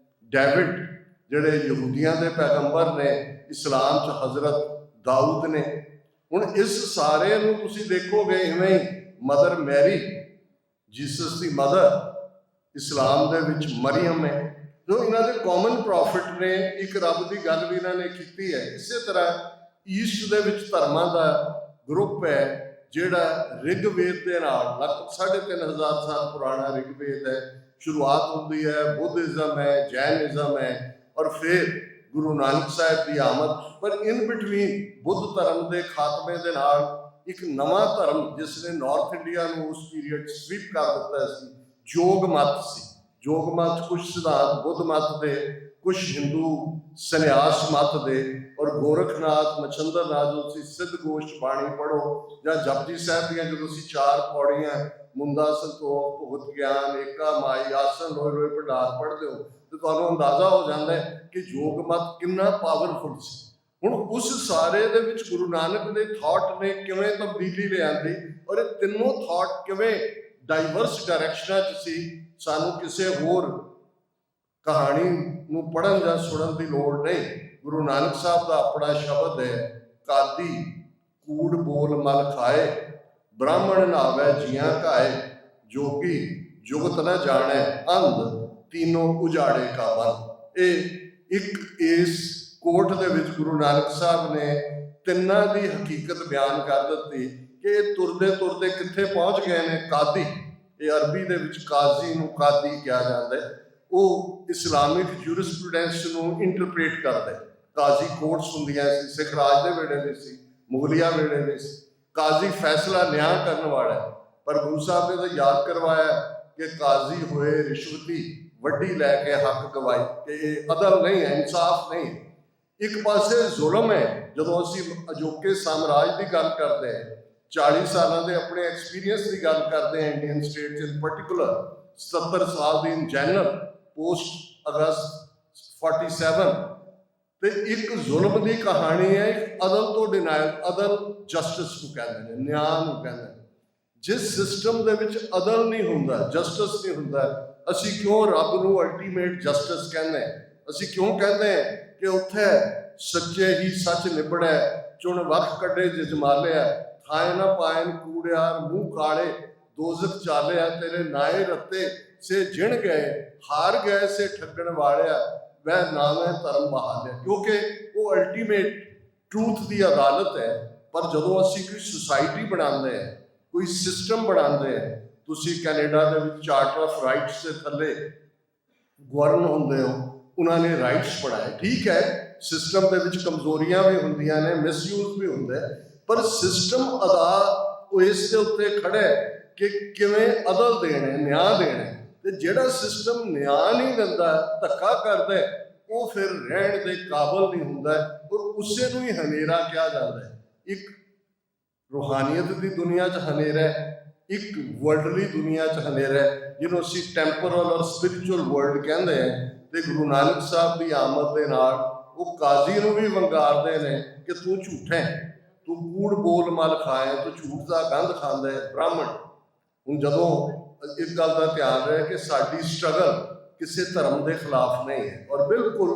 ਡੇਵਿਡ ਜਿਹੜੇ ਯਹੂਦੀਆਂ ਦੇ ਪੈਗੰਬਰ ਨੇ, ਇਸਲਾਮ 'ਚ ਹਜ਼ਰਤ ਦਾਊਦ ਨੇ। ਹੁਣ ਇਸ ਸਾਰੇ ਨੂੰ ਤੁਸੀਂ ਦੇਖੋਗੇ ਇਵੇਂ ਹੀ ਮਦਰ ਮੈਰੀ, ਜੀਸਸ ਦੀ ਮਦਰ, ਇਸਲਾਮ ਦੇ ਵਿੱਚ ਮਰੀਅਮ ਹੈ, ਜੋ ਇਹਨਾਂ ਦੇ ਕਾਮਨ ਪ੍ਰੋਫਿਟ ਨੇ। ਇੱਕ ਰੱਬ ਦੀ ਗੱਲ ਵੀ ਇਹਨਾਂ ਨੇ ਕੀਤੀ ਹੈ। ਇਸੇ ਤਰ੍ਹਾਂ ਈਸਟ ਦੇ ਵਿੱਚ ਧਰਮਾਂ ਦਾ ਗਰੁੱਪ ਹੈ ਜਿਹੜਾ ਰਿਗਵੇਦ ਦੇ ਨਾਲ 3500 ਸਾਲ ਪੁਰਾਣਾ ਰਿਗਵੇਦ ਹੈ। ਸ਼ੁਰੂਆਤ ਹੁੰਦੀ ਹੈ, ਬੁੱਧਿਜ਼ਮ ਹੈ, ਜੈਨਿਜ਼ਮ ਹੈ, ਔਰ ਫਿਰ ਗੁਰੂ ਨਾਨਕ ਸਾਹਿਬ ਦੀ ਆਮਦ। ਪਰ ਇਨ ਬਿਟਵੀਨ ਬੁੱਧ ਧਰਮ ਦੇ ਖਾਤਮੇ ਦੇ ਨਾਲ ਇੱਕ ਨਵਾਂ ਧਰਮ ਜਿਸ ਨੇ ਨਾਰਥ ਇੰਡੀਆ ਨੂੰ ਉਸ ਪੀਰੀਅਡ ਸਵੀਪ ਕਰ ਦਿੱਤਾ ਸੀ, ਯੋਗ ਮਤ ਸੀ। ਯੋਗ ਮਤ ਕੁਝ ਸਿਧਾਂਤ ਬੁੱਧ ਮਤ ਦੇ, ਕੁਝ ਹਿੰਦੂ ਸੰਨਿਆਸ ਮਤ ਦੇ, ਔਰ ਗੋਰਖਨਾਥ, ਮਛੰਦਰਨਾਥ, ਜੋ ਤੁਸੀਂ ਸਿੱਧ ਗੋਸ਼ਟ ਬਾਣੀ ਪੜ੍ਹੋ ਜਾਂ ਜਪਜੀ ਸਾਹਿਬ ਦੀਆਂ ਜਦੋਂ ਅਸੀਂ 4 ਪੌੜੀਆਂ ਮੁੰਦਾ ਸੰਤੋਖ ਭੁਗਤ ਗਿਆਨ ਏਕਾ ਮਾਈ ਆਸਨ ਲੋਏ ਲੋਏ ਭੰਡਾਰ ਪੜ੍ਹਦੇ ਹੋ ਤੇ ਤੁਹਾਨੂੰ ਅੰਦਾਜ਼ਾ ਹੋ ਜਾਂਦਾ ਹੈ ਕਿ ਯੋਗ ਮਤ ਕਿੰਨਾ ਪਾਵਰਫੁਲ ਸੀ। ਹੁਣ ਉਸ ਸਾਰੇ ਦੇ ਵਿੱਚ ਗੁਰੂ ਨਾਨਕ ਦੇ ਥਾਟ ਨੇ ਕਿਵੇਂ ਤਬਦੀਲੀ ਲਿਆਂਦੀ, ਔਰ ਇਹ ਤਿੰਨੋਂ ਥਾਟ ਕਿਵੇਂ ਡਾਈਵਰਸ ਡਾਇਰੈਕਸ਼ਨਾਂ 'ਚ ਸੀ। ਸਾਨੂੰ ਕਿਸੇ ਹੋਰ ਕਹਾਣੀ ਨੂੰ ਪੜ੍ਹਨ ਜਾਂ ਸੁਣਨ ਦੀ ਲੋੜ ਨਹੀਂ। ਗੁਰੂ ਨਾਨਕ ਸਾਹਿਬ ਦਾ ਆਪਣਾ ਸ਼ਬਦ ਹੈ, ਕਾਦੀ ਕੂੜ ਬੋਲ ਮਲ ਖਾਏ, ਬ੍ਰਾਹਮਣ ਨਾਵੇ ਜੀਆਂ ਘਾਏ, ਜੋਗੀ ਜੁਗਤ ਨਾ ਜਾਣੈ, ਅੰਧ ਤੀਨੋਂ ਉਜਾੜੇ ਕਾ ਬਲ। ਇਹ ਇੱਕ ਇਸ ਕੋਟ ਦੇ ਵਿੱਚ ਗੁਰੂ ਨਾਨਕ ਸਾਹਿਬ ਨੇ ਤਿੰਨਾਂ ਦੀ ਹਕੀਕਤ ਬਿਆਨ ਕਰ ਦਿੱਤੀ ਕਿ ਇਹ ਤੁਰਦੇ ਤੁਰਦੇ ਕਿੱਥੇ ਪਹੁੰਚ ਗਏ ਨੇ। ਕਾਦੀ, ਇਹ ਅਰਬੀ ਦੇ ਵਿੱਚ ਕਾਜ਼ੀ ਨੂੰ ਕਾਦੀ ਕਿਹਾ ਜਾਂਦਾ ਹੈ। ਉਹ ਇਸਲਾਮਿਕ ਜੂਰਿਸਪ੍ਰੂਡੈਂਸ ਨੂੰ ਇੰਟਰਪ੍ਰੇਟ ਕਰਦਾ ਹੈ। ਕਾਜ਼ੀ ਕੋਰਟਸ ਹੁੰਦੀਆਂ ਸੀ, ਸਿੱਖ ਰਾਜ ਦੇ ਵੇਲੇ ਦੇ ਸੀ, ਮੁਗਲਿਆ ਵੇਲੇ ਦੇ ਸੀ। ਕਾਜ਼ੀ ਫੈਸਲਾ ਨਿਆਂ ਕਰਨ ਵਾਲਾ ਹੈ। ਪਰ ਗੁਰੂ ਸਾਹਿਬ ਨੇ ਤਾਂ ਯਾਦ ਕਰਵਾਇਆ ਕਿ ਕਾਜ਼ੀ ਹੋਏ ਰਿਸ਼ਵਤੀ, ਵੱਡੀ ਲੈ ਕੇ ਹੱਕ ਗਵਾਈ, ਕਿ ਇਹ ਅਦਲ ਨਹੀਂ ਹੈ, ਇਨਸਾਫ ਨਹੀਂ ਹੈ। ਇੱਕ ਪਾਸੇ ਜ਼ੁਲਮ ਹੈ। ਜਦੋਂ ਅਸੀਂ ਅਜੋਕੇ ਸਾਮਰਾਜ ਦੀ ਗੱਲ ਕਰਦੇ ਹਾਂ, 40 ਸਾਲਾਂ ਦੇ ਆਪਣੇ ਐਕਸਪੀਰੀਅੰਸ ਦੀ ਗੱਲ ਕਰਦੇ ਹਾਂ ਇੰਡੀਅਨ ਸਟੇਟ ਇਨ ਪਰਟੀਕੁਲਰ, 70 ਸਾਲ ਦੀ ਇਨ ਜਨਰਲ, ਪੋਸਟ ਅਗਸਤ 47, ਤੇ ਇੱਕ ਜ਼ੁਲਮ ਦੀ ਕਹਾਣੀ ਹੈ, ਇੱਕ ਅਦਲ ਤੋਂ ਡਿਨਾਇਲ। ਅਦਲ ਜਸਟਿਸ ਨੂੰ ਕਹਿੰਦੇ ਨੇ, ਨਿਆਂ ਨੂੰ ਕਹਿੰਦੇ ਨੇ। ਜਿਸ ਸਿਸਟਮ ਦੇ ਵਿੱਚ ਅਦਲ ਨਹੀਂ ਹੁੰਦਾ, ਜਸਟਿਸ ਨਹੀਂ ਹੁੰਦਾ, ਅਸੀਂ ਕਿਉਂ ਰੱਬ ਨੂੰ ਅਲਟੀਮੇਟ ਜਸਟਿਸ ਕਹਿੰਦੇ ਹਾਂ? ਅਸੀਂ ਕਿਉਂ ਕਹਿੰਦੇ ਹਾਂ ਕਿ ਉੱਥੇ ਸੱਚੇ ਹੀ ਸੱਚ ਨਿਬੜੈ, ਚੁਣ ਵਖ ਕੱਢੇ ਜਜਮਾਲਿਆ, ਥਾਏ ਨਾ ਪਾਇਨ ਕੂੜਿਆਰ ਮੂੰਹ ਕਾਲੇ, ਦੋਜ਼ਖ ਚਾਲਿਆ ਤੇਰੇ ਨਾਏ ਰੱਤੇ, ਸੇ ਜਿਣ ਗਏ ਹਾਰ ਗਏ ਸੇ ਠੱਗਣ ਵਾਲਿਆ, ਵੈ ਨਾਮੈ ਧਰਮ ਬਹਾਲਿਆ। ਕਿਉਂਕਿ ਉਹ ਅਲਟੀਮੇਟ ਟਰੂਥ ਦੀ ਅਦਾਲਤ ਹੈ। ਪਰ ਜਦੋਂ ਅਸੀਂ ਕੋਈ ਸੁਸਾਇਟੀ ਬਣਾਉਂਦੇ ਹਾਂ, ਕੋਈ ਸਿਸਟਮ ਬਣਾਉਂਦੇ ਹਾਂ, ਤੁਸੀਂ ਕੈਨੇਡਾ ਦੇ ਵਿੱਚ ਚਾਰਟਰ ਆਫ ਰਾਈਟਸ ਦੇ ਥੱਲੇ ਗਵਰਨ ਹੁੰਦੇ ਹੋ, ਉਹਨਾਂ ਨੇ ਰਾਈਟਸ ਬਣਾਏ, ਠੀਕ ਹੈ। ਸਿਸਟਮ ਦੇ ਵਿੱਚ ਕਮਜ਼ੋਰੀਆਂ ਵੀ ਹੁੰਦੀਆਂ ਨੇ, ਮਿਸਯੂਜ਼ ਵੀ ਹੁੰਦਾ, ਪਰ ਸਿਸਟਮ ਉਹ ਇਸ ਦੇ ਉੱਤੇ ਖੜਾ ਹੈ ਕਿ ਕਿਵੇਂ ਅਦਲ ਦੇਣਾ, ਨਿਆਂ ਦੇਣਾ। ਤੇ ਜਿਹੜਾ ਸਿਸਟਮ ਨਿਆਂ ਨਹੀਂ ਦਿੰਦਾ, ਧੱਕਾ ਕਰਦਾ, ਉਹ ਫਿਰ ਰਹਿਣ ਦੇ ਕਾਬਲ ਨਹੀਂ ਹੁੰਦਾ, ਔਰ ਉਸੇ ਨੂੰ ਹੀ ਹਨੇਰਾ ਕਿਹਾ ਜਾਂਦਾ ਹੈ। ਇੱਕ ਰੂਹਾਨੀਅਤ ਦੀ ਦੁਨੀਆ 'ਚ ਹਨੇਰਾ, ਇੱਕ ਵਰਲਡਲੀ ਦੁਨੀਆ 'ਚ ਹਨੇਰਾ, ਜਿਹਨੂੰ ਅਸੀਂ ਟੈਂਪੋਰਲ ਔਰ ਸਪਿਰਿਚੁਅਲ ਵਰਲਡ ਕਹਿੰਦੇ ਹਾਂ। ਤੇ ਗੁਰੂ ਨਾਨਕ ਸਾਹਿਬ ਦੀ ਆਮਦ ਦੇ ਨਾਲ ਉਹ ਕਾਜ਼ੀ ਨੂੰ ਵੀ ਵੰਗਾਰਦੇ ਨੇ ਕਿ ਤੂੰ ਝੂਠਾ ਹੈ, ਤੂੰ ਕੂੜ ਬੋਲ ਮਲ ਖਾਏ, ਤੂੰ ਝੂਠ ਦਾ ਗੰਧ ਖਾਂਦਾ ਹੈ, ਬ੍ਰਾਹਮਣ। ਹੁਣ ਜਦੋਂ ਇਸ ਗੱਲ ਦਾ ਧਿਆਨ ਰਹੇ ਕਿ ਸਾਡੀ ਸਟਰਗਲ ਕਿਸੇ ਧਰਮ ਦੇ ਖਿਲਾਫ ਨਹੀਂ ਹੈ, ਔਰ ਬਿਲਕੁਲ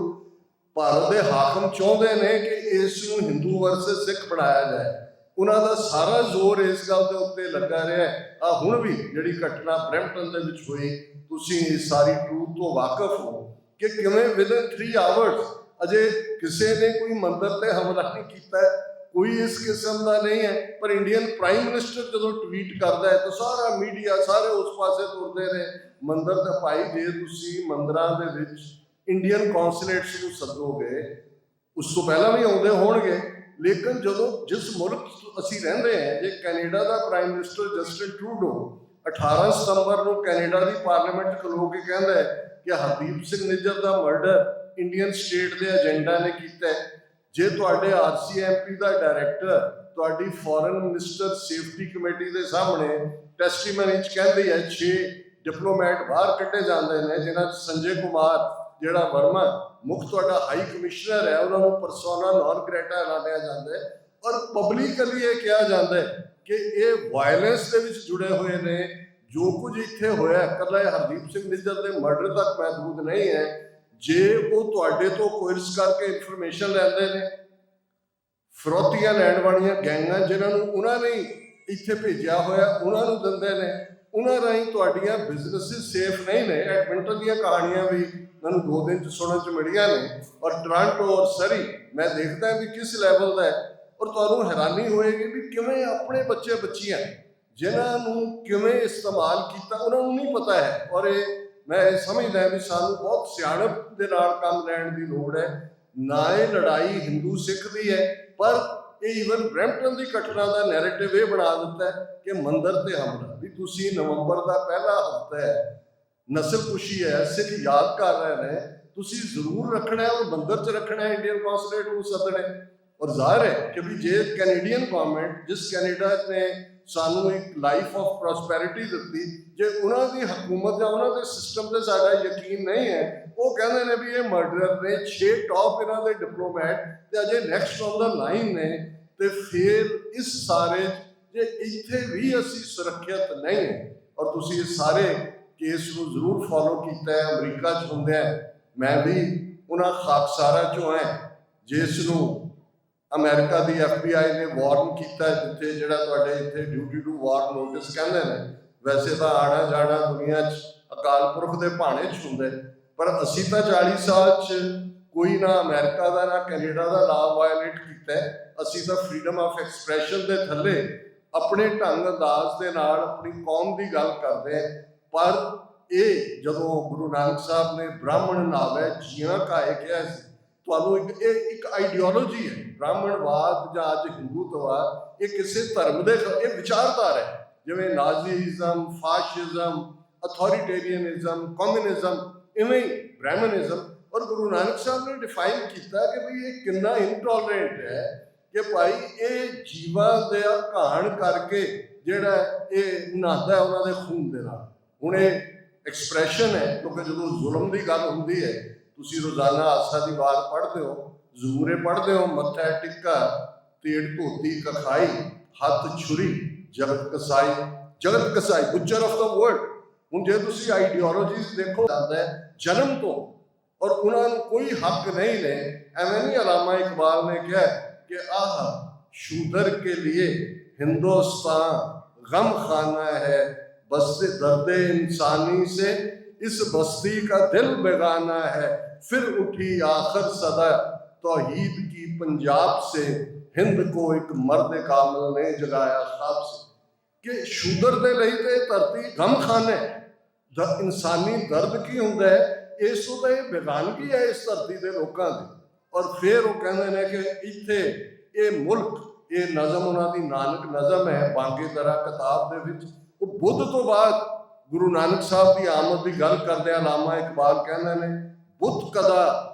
ਭਾਰਤ ਦੇ ਹਾਕਮ ਚਾਹੁੰਦੇ ਨੇ ਕਿ ਇਸ ਨੂੰ ਹਿੰਦੂ ਵਰਸਸ ਸਿੱਖ ਬਣਾਇਆ ਜਾਏ। ਉਹਨਾਂ ਦਾ ਸਾਰਾ ਜ਼ੋਰ ਇਸ ਗੱਲ ਦੇ ਉੱਤੇ ਲੱਗਾ ਰਿਹਾ। ਆ ਹੁਣ ਵੀ ਜਿਹੜੀ ਘਟਨਾ ਬਰੈਂਪਟਨ ਦੇ ਵਿੱਚ ਹੋਈ, ਤੁਸੀਂ ਇਸ ਸਾਰੀ ਟਰੂਥ ਤੋਂ ਵਾਕਿਫ ਹੋ ਕਿ ਕਿਵੇਂ ਵਿਦਨ 3 ਆਵਰਸ ਅਜੇ ਕਿਸੇ ਨੇ ਕੋਈ ਮੰਦਰ ਤੇ ਹਮਲਾ ਨਹੀਂ ਕੀਤਾ, ਕੋਈ ਇਸ ਕਿਸਮ ਦਾ ਨਹੀਂ ਹੈ। ਪਰ ਇੰਡੀਅਨ ਪ੍ਰਾਈਮ ਮਿਨਿਸਟਰ ਜਦੋਂ ਟਵੀਟ ਕਰਦਾ ਹੈ ਤਾਂ ਸਾਰਾ ਮੀਡੀਆ ਸਾਰੇ ਉਸ ਪਾਸੇ ਤੁਰਦੇ ਨੇ। ਮੰਦਰ ਤੇ ਭਾਈ, ਜੇ ਤੁਸੀਂ ਮੰਦਰਾਂ ਦੇ ਵਿੱਚ ਇੰਡੀਅਨ ਕੌਂਸੂਲੇਟਸ ਨੂੰ ਸੱਦੋਗੇ, ਉਸ ਤੋਂ ਪਹਿਲਾਂ ਵੀ ਆਉਂਦੇ ਹੋਣਗੇ, ਲੇਕਿਨ ਜਦੋਂ ਜਿਸ ਮੁਲਕ ਅਸੀਂ ਰਹਿੰਦੇ ਹਾਂ, ਜੇ ਕੈਨੇਡਾ ਦਾ ਪ੍ਰਾਈਮ ਮਿਨਿਸਟਰ ਜਸਟਿਨ ਟਰੂਡੋ 18 ਸਤੰਬਰ ਨੂੰ ਕੈਨੇਡਾ ਦੀ ਪਾਰਲੀਮੈਂਟ ਖਲੋ ਕੇ ਕਹਿੰਦਾ ਹੈ ਕਿ ਹਰਦੀਪ ਸਿੰਘ ਨਿੱਜਰ ਦਾ ਮਰਡਰ ਇੰਡੀਅਨ ਸਟੇਟ ਦੇ ਏਜੰਡਾ ਨੇ ਕੀਤਾ ਹੈ। ਜੇ ਤੁਹਾਡੇ RCMP ਦਾ ਡਾਇਰੈਕਟਰ ਤੁਹਾਡੀ ਫੋਰਨ ਮਿਨਿਸਟਰ ਸੇਫਟੀ ਕਮੇਟੀ ਦੇ ਸਾਹਮਣੇ ਟੈਸਟੀਮਨੀ 'ਚ ਕਹਿੰਦੀ ਹੈ 6 ਡਿਪਲੋਮੈਟ ਬਾਹਰ ਕੱਢੇ ਜਾਂਦੇ ਨੇ, ਜਿਨ੍ਹਾਂ 'ਚ ਸੰਜੇ ਕੁਮਾਰ ਜਿਹੜਾ ਵਰਮਾ ਮੁੱਖ ਤੁਹਾਡਾ ਹਾਈ ਕਮਿਸ਼ਨਰ ਹੈ, ਉਹਨਾਂ ਨੂੰ ਪਰਸੋਨਾ ਨਾਨ ਗ੍ਰੇਟਾ ਐਲਾਨਿਆ ਜਾਂਦਾ ਹੈ, ਔਰ ਪਬਲਿਕਲੀ ਇਹ ਕਿਹਾ ਜਾਂਦਾ ਹੈ ਕਿ ਇਹ ਵਾਇਲੈਂਸ ਦੇ ਵਿੱਚ ਜੁੜੇ ਹੋਏ ਨੇ। ਜੋ ਕੁਝ ਇੱਥੇ ਹੋਇਆ, ਇਕੱਲਾ ਹਰਦੀਪ ਸਿੰਘ ਨਿੱਜਰ ਦੇ ਮਰਡਰ ਤੱਕ ਮਹਿਦੂਦ ਨਹੀਂ ਹੈ। ਜੇ ਉਹ ਤੁਹਾਡੇ ਤੋਂ ਕੋਰਸ ਕਰਕੇ ਇਨਫੋਰਮੇਸ਼ਨ ਲੈਂਦੇ ਨੇ, ਫਰੋਤੀਆਂ ਲੈਣ ਵਾਲੀਆਂ ਗੈਂਗਾਂ ਜਿਨ੍ਹਾਂ ਨੂੰ ਉਹਨਾਂ ਨੇ ਇੱਥੇ ਭੇਜਿਆ ਹੋਇਆ ਉਹਨਾਂ ਨੂੰ ਦਿੰਦੇ ਨੇ, ਉਹਨਾਂ ਰਾਹੀਂ ਤੁਹਾਡੀਆਂ ਬਿਜ਼ਨੈਸਿਸ ਸੇਫ ਨਹੀਂ ਨੇ। ਐਡਮਿੰਟਨ ਦੀਆਂ ਕਹਾਣੀਆਂ ਵੀ ਮੈਨੂੰ 2 ਦਿਨ 'ਚ ਸੁਣਨ 'ਚ ਮਿਲੀਆਂ ਨੇ, ਔਰ ਟੋਰਾਂਟੋ ਔਰ ਸਰੀ ਮੈਂ ਦੇਖਦਾ ਵੀ ਕਿਸ ਲੈਵਲ ਦਾ ਹੈ। ਔਰ ਤੁਹਾਨੂੰ ਹੈਰਾਨੀ ਹੋਏਗੀ ਵੀ ਕਿਵੇਂ ਆਪਣੇ ਬੱਚੇ ਬੱਚੀਆਂ ਜਿਨ੍ਹਾਂ ਨੂੰ ਕਿਵੇਂ ਇਸਤੇਮਾਲ ਕੀਤਾ ਉਹਨਾਂ ਨੂੰ ਨਹੀਂ ਪਤਾ ਹੈ। ਔਰ ਮੈਂ ਇਹ ਸਮਝਦਾ ਵੀ ਸਾਨੂੰ ਬਹੁਤ ਸਿਆਣਪ ਦੇ ਨਾਲ ਕੰਮ ਲੈਣ ਦੀ ਲੋੜ ਹੈ। ਨਾ ਇਹ ਲੜਾਈ ਹਿੰਦੂ ਸਿੱਖ ਦੀ ਹੈ, ਪਰ ਇਹ ਈਵਨ ਬਰੈਂਪਟਨ ਦੀ ਘਟਨਾ ਦਾ ਨੈਰੇਟਿਵ ਇਹ ਬਣਾ ਦਿੱਤਾ ਕਿ ਮੰਦਿਰ ਤੇ ਹਮਲਾ। ਵੀ ਤੁਸੀਂ ਨਵੰਬਰ ਦਾ ਪਹਿਲਾ ਹਫ਼ਤਾ ਹੈ, ਨਸਲਕੁਸ਼ੀ ਹੈ, ਸਿੱਖ ਯਾਦ ਕਰ ਰਹੇ ਨੇ, ਤੁਸੀਂ ਜ਼ਰੂਰ ਰੱਖਣਾ ਹੈ ਔਰ ਮੰਦਿਰ 'ਚ ਰੱਖਣਾ ਹੈ। ਇੰਡੀਅਨ ਕੌਂਸੂਲੇਟ ਨੂੰ ਸੱਦਣਾ ਹੈ। ਔਰ ਜ਼ਾਹਿਰ ਹੈ ਕਿ ਵੀ ਜੇ ਕੈਨੇਡੀਅਨ ਗਵਰਨਮੈਂਟ, ਜਿਸ ਕੈਨੇਡਾ ਨੇ ਸਾਨੂੰ ਇੱਕ ਲਾਈਫ ਆਫ ਪ੍ਰੋਸਪੈਰਿਟੀ ਦਿੱਤੀ, ਜੇ ਉਹਨਾਂ ਦੀ ਹਕੂਮਤ ਜਾਂ ਉਹਨਾਂ ਦੇ ਸਿਸਟਮ ਤੇ ਸਾਡਾ ਯਕੀਨ ਨਹੀਂ ਹੈ, ਉਹ ਕਹਿੰਦੇ ਨੇ ਵੀ ਇਹ ਮਰਡਰਰ ਨੇ, 6 ਟੌਪ ਇਹਨਾਂ ਦੇ ਡਿਪਲੋਮੈਟ ਤੇ ਅਜੇ ਨੈਕਸਟ ਔਨ ਦਾ ਲਾਈਨ ਨੇ, ਤੇ ਫਿਰ ਇਸ ਸਾਰੇ ਜੇ ਇੱਥੇ ਵੀ ਅਸੀਂ ਸੁਰੱਖਿਅਤ ਨਹੀਂ ਹੈ। ਔਰ ਤੁਸੀਂ ਇਹ ਸਾਰੇ ਕੇਸ ਨੂੰ ਜ਼ਰੂਰ ਫੋਲੋ ਕੀਤਾ ਹੈ। ਅਮਰੀਕਾ 'ਚ ਹੁੰਦਿਆਂ ਮੈਂ ਵੀ ਉਹਨਾਂ ਖਾਕਸਾਰਾਂ 'ਚੋਂ ਹੈ ਜਿਸ ਨੂੰ ਅਮਰੀਕਾ ਦੀ FBI ਨੇ ਵਾਰਨ ਕੀਤਾ, ਜਿੱਥੇ ਜਿਹੜਾ ਤੁਹਾਡੇ ਇੱਥੇ ਡਿਊਟੀ ਟੂ ਵਾਰ ਨੋਟਿਸ ਕਹਿੰਦੇ ਨੇ। ਵੈਸੇ ਤਾਂ ਆਣਾ ਜਾਣਾ ਦੁਨੀਆ 'ਚ ਅਕਾਲ ਪੁਰਖ ਦੇ ਭਾਣੇ 'ਚ ਹੁੰਦਾ, ਪਰ ਅਸੀਂ ਤਾਂ 40 ਸਾਲ 'ਚ ਕੋਈ ਨਾ ਅਮਰੀਕਾ ਦਾ ਨਾ ਕੈਨੇਡਾ ਦਾ ਲਾਅ ਵਾਇਲੇਟ ਕੀਤਾ। ਅਸੀਂ ਤਾਂ ਫਰੀडम ਆਫ ਐਕਸਪ੍ਰੈਸ਼ਨ ਦੇ ਥੱਲੇ ਆਪਣੇ ਢੰਗ ਅੰਦਾਜ਼ ਦੇ ਨਾਲ ਆਪਣੀ ਕੌਮ ਦੀ ਗੱਲ ਕਰਦੇ। ਪਰ ਇਹ ਜਦੋਂ ਗੁਰੂ ਨਾਨਕ ਸਾਹਿਬ ਨੇ ਬ੍ਰਾਹਮਣ ਨਾਵੇ ਜੀਆਂ ਕਾਏ ਕਿਹਾ ਸੀ, ਤੁਹਾਨੂੰ ਇੱਕ ਆਈਡੀਓਲੋਜੀ ਹੈ ਬ੍ਰਾਹਮਣਵਾਦ ਜਾਂ ਅੱਜ ਹਿੰਦੂਤਵਾਦ, ਇਹ ਕਿਸੇ ਧਰਮ ਦੇ ਇਹ ਵਿਚਾਰਧਾਰਾ ਹੈ। ਜਿਵੇਂ ਨਾਜ਼ੀਜ਼ਮ, ਫਾਸ਼ਿਜ਼ਮ, ਅਥੋਰੀਟੇਰੀਅਨਿਜ਼ਮ, ਕਮਿਊਨਿਜ਼ਮ, ਇਵੇਂ ਹੀ ਬ੍ਰਾਹਮਣਿਜ਼ਮ। ਔਰ ਗੁਰੂ ਨਾਨਕ ਸਾਹਿਬ ਨੇ ਡਿਫਾਈਨ ਕੀਤਾ ਕਿ ਵੀ ਇਹ ਕਿੰਨਾ ਇਨਟੋਲਰੈਂਟ ਹੈ ਕਿ ਭਾਈ ਇਹ ਜੀਵਾਂ ਦੇ ਘਾਣ ਕਰਕੇ ਜਿਹੜਾ ਇਹ ਨਹਾਉਂਦਾ ਉਹਨਾਂ ਦੇ ਖੂਨ ਦੇ ਨਾਲ। ਹੁਣ ਇਹ ਐਕਸਪ੍ਰੈਸ਼ਨ ਹੈ, ਕਿਉਂਕਿ ਜਦੋਂ ਜ਼ੁਲਮ ਦੀ ਗੱਲ ਹੁੰਦੀ ਹੈ, ਤੁਸੀਂ ਰੋਜ਼ਾਨਾ ਆਸਾ ਦੀ ਵਾਰ ਪੜ੍ਹਦੇ ਹੋ, ਜ਼ਰੂਰੇ ਪੜ੍ਹਦੇ ਹੋ, ਮੱਥਾ ਟਿੱਕਾ, ਤੇੜ ਧੋਤੀ ਕਖਾਈ, ਹੱਥ ਛੁਰੀ, ਜਗਤ ਕਸਾਈ, ਜਗਤ ਕਸਾਈ, ਬੁੱਚਰ ਆਫ ਦਾ ਵਰਲਡ। ਹੁਣ ਜੇ ਤੁਸੀਂ ਆਈਡੀਓਲੋਜੀਜ਼ ਦੇਖੋ ਜਾਂਦਾ ਹੈ ਜਨਮ ਤੋਂ, ਔਰ ਉਹਨਾਂ ਨੂੰ ਕੋਈ ਹੱਕ ਨਹੀਂ ਨੇ। ਐਵੇਂ ਨਹੀਂ ਅਲਾਮਾ ਇਕਬਾਲ ਨੇ ਕਿਹਾ कि आह शूदर के लिए हिंदुस्तान गम खाना है, बस्ती दर्द इंसानी से इस बस्ती का दिल बेगाना है, फिर उठी आखिर सदा तौहीद की पंजाब से, हिंद को एक मर्द कामिल ने जगाया ख्वाब से। कि शूदर दे ਲਈ ਤੇ ਧਰਤੀ ਗਮ ਖਾਨਾ ਹੈ। ਇਨਸਾਨੀ ਦਰਦ ਕੀ ਹੁੰਦਾ ਹੈ, ਇਸ ਤੋਂ ਤਾਂ ਇਹ ਬੇਗਾਨਗੀ ਹੈ ਇਸ ਧਰਤੀ ਦੇ ਲੋਕਾਂ ਦੀ। ਔਰ ਫਿਰ ਉਹ ਕਹਿੰਦੇ ਨੇ ਕਿ ਇੱਥੇ ਇਹ ਮੁਲਕ, ਇਹ ਨਜ਼ਮ ਉਹਨਾਂ ਦੀ ਨਾਨਕ ਨਜ਼ਮ ਹੈ ਬਾਂਗੇ ਦਰਾ ਕਿਤਾਬ ਦੇ ਵਿੱਚ। ਉਹ ਬੁੱਧ ਤੋਂ ਬਾਅਦ ਗੁਰੂ ਨਾਨਕ ਸਾਹਿਬ ਦੀ ਆਮਦ ਦੀ ਗੱਲ ਕਰਦੇ ਅਲਾਮਾ ਇਕਬਾਲ ਕਹਿੰਦੇ ਨੇ, ਬੁੱਧ ਕਦਾ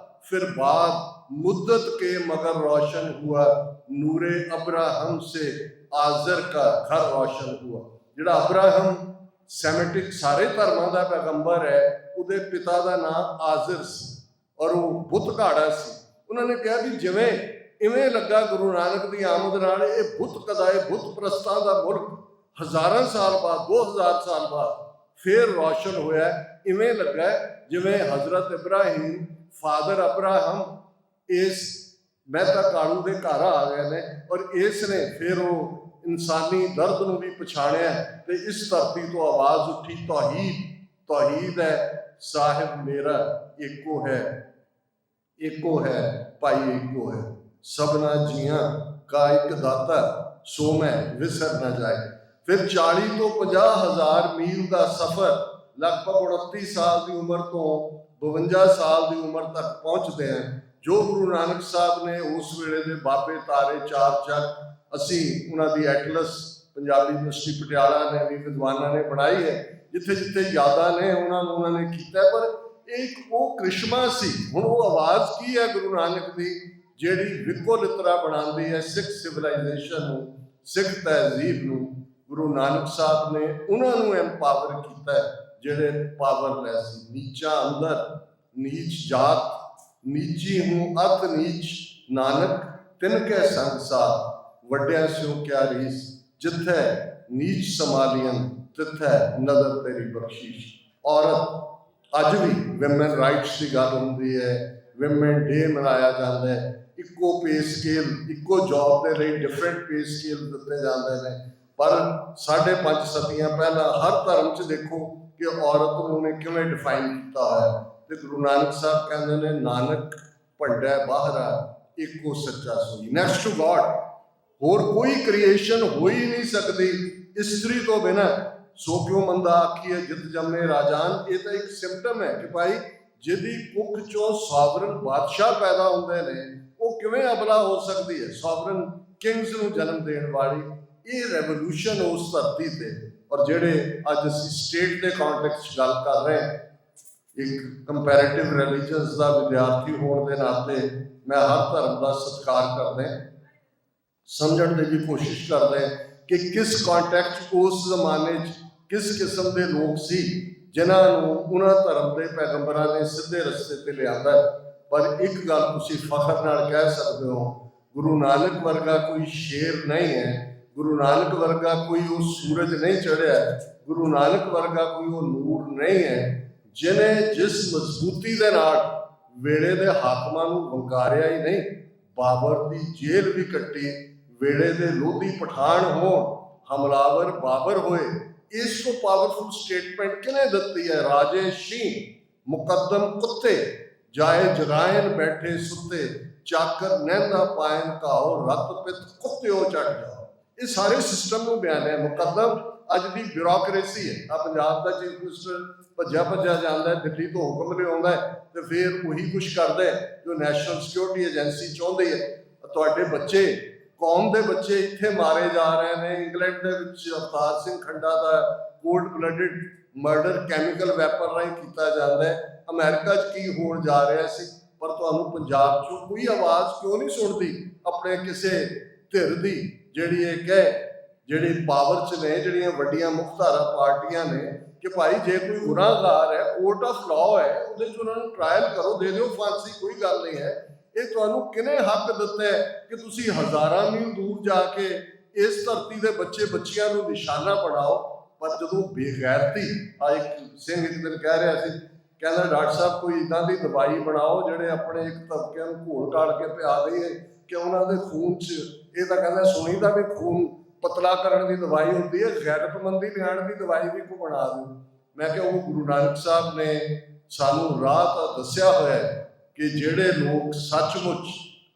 ਫਿਰ ਬਾਦ ਮੁੱਦਤ ਕੇ ਮਗਰ रोशन हुआ, नूरे अब्राहम से आजर का घर रोशन हुआ। ਜਿਹੜਾ ਅਬਰਾਹਮ ਸੈਮੈਟਿਕ ਸਾਰੇ ਧਰਮਾਂ ਦਾ ਪੈਗੰਬਰ ਹੈ, ਉਹਦੇ ਪਿਤਾ ਦਾ ਨਾਮ ਆਜ਼ਰ ਸੀ ਔਰ ਉਹ ਬੁੱਤ ਘਾੜਾ ਸੀ। ਉਹਨਾਂ ਨੇ ਕਿਹਾ ਵੀ ਜਿਵੇਂ ਇਵੇਂ ਲੱਗਾ ਗੁਰੂ ਨਾਨਕ ਦੀ ਆਮਦ ਨਾਲ ਇਹ ਬੁੱਤ ਕਦਾ, ਇਹ ਬੁੱਤ ਪ੍ਰਸਤਾਂ ਦਾ ਮੁਲਕ ਹਜ਼ਾਰਾਂ ਸਾਲ ਬਾਅਦ, 2000 ਸਾਲ ਬਾਅਦ ਫਿਰ ਰੋਸ਼ਨ ਹੋਇਆ। ਇਵੇਂ ਲੱਗਾ ਜਿਵੇਂ ਹਜ਼ਰਤ ਇਬਰਾਹੀਮ, ਫਾਦਰ ਅਬਰਾਹਮ ਇਸ ਮਹਿਤਾ ਕਾਲੂ ਦੇ ਘਰ ਆ ਗਏ ਨੇ, ਔਰ ਇਸ ਨੇ ਫਿਰ ਉਹ ਇਨਸਾਨੀ ਦਰਦ ਨੂੰ ਵੀ ਪਛਾਣਿਆ ਤੇ ਇਸ ਧਰਤੀ ਤੋਂ ਆਵਾਜ਼ ਉੱਠੀ ਤੌਹੀਦ। ਤੌਹੀਦ ਹੈ ਸਾਹਿਬ ਮੇਰਾ ਏਕੋ ਹੈ, ਏਕੋ ਹੈ ਭਾਈ ਏਕੋ ਹੈ, ਸਭਨਾ ਜੀਆਂ ਕਾ ਇੱਕ ਦਾਤਾ, ਸੋ ਮੈਂ ਵਿਸਰ ਨਾ ਜਾਏ। ਫਿਰ 40 ਤੋਂ 50 ਹਜ਼ਾਰ ਮੀਲ ਦਾ ਸਫ਼ਰ ਲਗਭਗ 29 ਸਾਲ ਦੀ ਉਮਰ ਤੋਂ 52 ਸਾਲ ਦੀ ਉਮਰ ਤੱਕ ਪਹੁੰਚਦੇ ਹਨ। ਜੋ ਗੁਰੂ ਨਾਨਕ ਸਾਹਿਬ ਨੇ ਉਸ ਵੇਲੇ ਦੇ ਬਾਬੇ ਤਾਰੇ ਚਾਰ ਚੱਕ, ਅਸੀਂ ਉਹਨਾਂ ਦੀ ਐਟਲਸ ਪੰਜਾਬੀ ਯੂਨੀਵਰਸਿਟੀ ਪਟਿਆਲਾ ਨੇ ਵੀ ਵਿਦਵਾਨਾਂ ਨੇ ਬਣਾਈ ਹੈ, ਜਿੱਥੇ ਜਿੱਥੇ ਯਾਦਾਂ ਨੇ ਉਹਨਾਂ ਨੇ ਕੀਤਾ। ਪਰ ਇਹ ਇੱਕ ਉਹ ਕ੍ਰਿਸ਼ਮਾ ਸੀ। ਹੁਣ ਉਹ ਆਵਾਜ਼ ਕੀ ਹੈ ਗੁਰੂ ਨਾਨਕ ਦੀ, ਜਿਹੜੀ ਵਿਕੋ ਲਿਤਰਾ ਬਣਾਉਂਦੀ ਹੈ ਸਿੱਖ ਸਿਵਲਾਈਜੇਸ਼ਨ ਨੂੰ, ਸਿੱਖ ਤਹਿਜ਼ੀਬ ਨੂੰ। ਗੁਰੂ ਨਾਨਕ ਸਾਹਿਬ ਨੇ ਉਹਨਾਂ ਨੂੰ ਐਮਪਾਵਰ ਕੀਤਾ ਜਿਹੜੇ ਪਾਵਰਲੈਸ ਸੀ। ਨੀਚਾ ਅੰਦਰ ਨੀਚ ਜਾਤ, ਨੀਚੀ ਹੂੰ ਅਤ ਨੀਚ, ਨਾਨਕ ਤਿਨ ਕੈ ਸੰਗ ਸਾਥ, ਵੱਡਿਆਂ ਸਿਓ ਕਿਆ ਰੀਸ, ਜਿੱਥੇ ਨੀਚ ਸਮਾਲੀਅਨ ਤਿੱਥੈ ਨਦਰ ਤੇਰੀ ਬਖਸ਼ੀਸ਼। ਔਰਤ ਅੱਜ ਵੀ ਵਿਮਨ ਰਾਈਟਸ ਦੀ ਗੱਲ ਹੁੰਦੀ ਹੈ, ਵਿਮਨ ਡੇ ਮਨਾਇਆ ਜਾਂਦਾ ਹੈ, ਇੱਕੋ ਪੇ ਸਕੇਲ, ਇੱਕੋ ਜੌਬ ਦੇ ਲਈ ਡਿਫਰੈਂਟ ਪੇ ਸਕੇਲ ਦਿੱਤੇ ਜਾਂਦੇ ਨੇ। ਪਰ 5.5 ਸਦੀਆਂ ਪਹਿਲਾਂ ਹਰ ਧਰਮ 'ਚ ਦੇਖੋ ਕਿ ਔਰਤ ਨੂੰ ਉਹਨੇ ਕਿਵੇਂ ਡਿਫਾਈਨ ਕੀਤਾ ਹੋਇਆ। ਤੇ ਗੁਰੂ ਨਾਨਕ ਸਾਹਿਬ ਕਹਿੰਦੇ ਨੇ, ਨਾਨਕ ਭੰਡੈ ਬਾਹਰਾ ਇੱਕੋ ਸੱਚਾ ਸੋਈ। ਨੈਕਸਟ ਟੂ ਗॉड ਹੋਰ ਕੋਈ ਕ੍ਰੀਏਸ਼ਨ ਹੋ ਹੀ ਨਹੀਂ ਸਕਦੀ ਇਸਤਰੀ ਤੋਂ ਬਿਨਾਂ। ਸੋ ਕਿਉਂ ਮੰਦਾ ਆਖੀਏ ਜਿਤ ਜੰਮੇ ਰਾਜਾਨ। ਇਹ ਤਾਂ ਇੱਕ ਸਿੰਪਟਮ ਹੈ ਕਿ ਭਾਈ ਜਿਹਦੀ ਕੁੱਖ ਚੋਂ ਸੋਵਰਨ ਬਾਦਸ਼ਾਹ ਪੈਦਾ ਹੁੰਦੇ ਨੇ, ਉਹ ਕਿਵੇਂ ਅਬਲਾ ਹੋ ਸਕਦੀ ਹੈ। ਸੋਵਰਨ ਕਿੰਗਸ ਨੂੰ ਜਨਮ ਦੇਣ ਵਾਲੀ ਇਹ ਰੈਵੋਲੂਸ਼ਨ ਉਸ ਧਰਤੀ ਤੇ। ਔਰ ਜਿਹੜੇ ਅੱਜ ਅਸੀਂ ਸਟੇਟ ਦੇ ਕੰਟੈਕਸਟ 'ਚ ਗੱਲ ਕਰ ਰਹੇ ਹਾਂ, ਇੱਕ ਕੰਪੈਰੇਟਿਵ ਰਿਲੀਜੀਅਨਸ ਦਾ ਵਿਦਿਆਰਥੀ ਹੋਣ ਦੇ ਨਾਤੇ ਮੈਂ ਹਰ ਧਰਮ ਦਾ ਸਤਿਕਾਰ ਕਰਦਾ, ਸਮਝਣ ਦੀ ਵੀ ਕੋਸ਼ਿਸ਼ ਕਰਦਾ ਕਿ ਕਿਸ ਕੰਟੈਕਸਟ ਉਸ ਜ਼ਮਾਨੇ 'ਚ ਕਿਸ ਕਿਸਮ ਦੇ ਲੋਕ ਸੀ ਜਿਨ੍ਹਾਂ ਨੂੰ ਉਹਨਾਂ ਧਰਮ ਦੇ ਪੈਗੰਬਰਾਂ ਨੇ ਸਿੱਧੇ ਰਸਤੇ ਤੇ ਲਿਆਂਦਾ। ਪਰ ਇੱਕ ਗੱਲ ਤੁਸੀਂ ਫਖਰ ਨਾਲ ਕਹਿ ਸਕਦੇ ਹੋ, ਗੁਰੂ ਨਾਨਕ ਵਰਗਾ ਕੋਈ ਸ਼ੇਰ ਨਹੀਂ ਹੈ, ਗੁਰੂ ਨਾਨਕ ਵਰਗਾ ਕੋਈ ਉਹ ਸੂਰਜ ਨਹੀਂ ਚੜ੍ਹਿਆ, ਗੁਰੂ ਨਾਨਕ ਵਰਗਾ ਕੋਈ ਉਹ ਨੂਰ ਨਹੀਂ ਹੈ ਜਿਹਨੇ ਜਿਸ ਮਜ਼ਬੂਤੀ ਦੇ ਨਾਲ ਵੇਲੇ ਦੇ ਹਾਕਮਾਂ ਨੂੰ ਵੰਗਾਰਿਆ ਹੀ ਨਹੀਂ, ਬਾਬਰ ਦੀ ਜੇਲ੍ਹ ਵੀ ਕੱਟੀ, ਵੇਲੇ ਦੇ ਲੋਧੀ ਪਠਾਨ ਹੋਣ, ਹਮਲਾਵਰ ਬਾਬਰ ਹੋਏ। ਇਸ ਤੋਂ ਪਾਵਰਫੁਲ ਸਟੇਟਮੈਂਟ ਕਿਹਨੇ ਦਿੱਤੀ ਹੈ? ਰਾਜੇ ਸ਼ੀਂ ਮੁਕੱਦਮ ਕੁੱਤੇ ਜਾਏ ਜਗਾਇਨ ਬੈਠੇ ਸੁੱਤੇ, ਚਾਕਰ ਨਹਿੰਦਾ ਪਾਇਨ ਘਾਓ ਰਤ ਪਿਤ ਕੁੱਤਿਓ ਚੜ ਜਾਓ। ਇਹ ਸਾਰੇ ਸਿਸਟਮ ਨੂੰ ਬਿਆਨ ਹੈ। ਮੁਕੱਦਮ ਅੱਜ ਦੀ ਬਿਊਰੋਕ੍ਰੇਸੀ ਹੈ। ਆ ਪੰਜਾਬ ਦਾ ਚੀਫ ਮਿਨਿਸਟਰ ਭੱਜਿਆ ਜਾਂਦਾ ਹੈ, ਦਿੱਲੀ ਤੋਂ ਹੁਕਮ ਲਿਆਉਂਦਾ ਹੈ ਤੇ ਫਿਰ ਉਹੀ ਕੁਛ ਕਰਦਾ ਹੈ ਜੋ ਨੈਸ਼ਨਲ ਸਿਕਿਉਰਿਟੀ ਏਜੰਸੀ ਚਾਹੁੰਦੀ ਹੈ। ਤੁਹਾਡੇ ਬੱਚੇ, ਕੌਮ ਦੇ ਬੱਚੇ ਇੱਥੇ ਮਾਰੇ ਜਾ ਰਹੇ ਨੇ। ਇੰਗਲੈਂਡ ਦੇ ਵਿੱਚ ਅਵਤਾਰ ਸਿੰਘ ਖੰਡਾ ਦਾ cold blooded murder chemical weapon ਰਾਹੀਂ ਕੀਤਾ ਜਾਂਦਾ ਹੈ। ਅਮਰੀਕਾ 'ਚ ਕੀ ਹੋਣ ਜਾ ਰਿਹਾ ਸੀ, ਪਰ ਤੁਹਾਨੂੰ ਪੰਜਾਬ 'ਚੋਂ ਕੋਈ ਆਵਾਜ਼ ਕਿਉਂ ਨਹੀਂ ਸੁਣਦੀ ਆਪਣੇ ਕਿਸੇ ਧਿਰ ਦੀ ਜਿਹੜੀ ਇਹ ਕਹੇ, ਜਿਹੜੀ ਪਾਵਰ 'ਚ ਨੇ, ਜਿਹੜੀਆਂ ਵੱਡੀਆਂ ਮੁਖਧਾਰਾ ਪਾਰਟੀਆਂ ਨੇ, ਕਿ ਭਾਈ ਜੇ ਕੋਈ ਗੁਨਾਹਗਾਰ ਹੈ, ਕੋਰਟ ਆਫ ਲਾਅ ਹੈ, ਉਹਦੇ 'ਚ ਉਹਨਾਂ ਨੂੰ ਟ੍ਰਾਇਲ ਕਰੋ, ਦੇ ਦਿਓ ਫਾਂਸੀ, ਕੋਈ ਗੱਲ ਨਹੀਂ ਹੈ। ਇਹ ਤੁਹਾਨੂੰ ਕਿਹਨੇ ਹੱਕ ਦਿੱਤਾ ਹੈ ਕਿ ਤੁਸੀਂ ਹਜ਼ਾਰਾਂ ਮੀਲ ਦੂਰ ਜਾ ਕੇ ਇਸ ਧਰਤੀ ਦੇ ਬੱਚੇ ਬੱਚੀਆਂ ਨੂੰ ਨਿਸ਼ਾਨਾ ਬਣਾਓ। ਪਰ ਜਦੋਂ ਬੇਗੈਰਤੀ, ਆ ਇੱਕ ਸਿੰਘ ਇੱਕ ਦਿਨ ਕਹਿ ਰਿਹਾ ਸੀ, ਕਹਿੰਦਾ ਡਾਕਟਰ ਸਾਹਿਬ ਕੋਈ ਇੱਦਾਂ ਦੀ ਦਵਾਈ ਬਣਾਓ ਜਿਹੜੇ ਆਪਣੇ ਇੱਕ ਤਬਕਿਆਂ ਨੂੰ ਘੋਲ ਘਾਲ ਕੇ ਪਿਆ ਦਈਏ ਕਿ ਉਹਨਾਂ ਦੇ ਖੂਨ 'ਚ, ਇਹ ਤਾਂ ਕਹਿੰਦਾ ਸੁਣੀ ਦਾ ਵੀ ਖੂਨ ਪਤਲਾ ਕਰਨ ਦੀ ਦਵਾਈ ਹੁੰਦੀ ਹੈ, ਗੈਰਤਮੰਦੀ ਲਿਆਉਣ ਦੀ ਦਵਾਈ ਵੀ ਕੋ ਬਣਾ ਦਿਓ। ਮੈਂ ਕਿਹਾ ਉਹ ਗੁਰੂ ਨਾਨਕ ਸਾਹਿਬ ਨੇ ਸਾਨੂੰ ਰਾਹ ਤਾਂ ਦੱਸਿਆ ਹੋਇਆ ਹੈ ਕਿ ਜਿਹੜੇ ਲੋਕ ਸੱਚਮੁੱਚ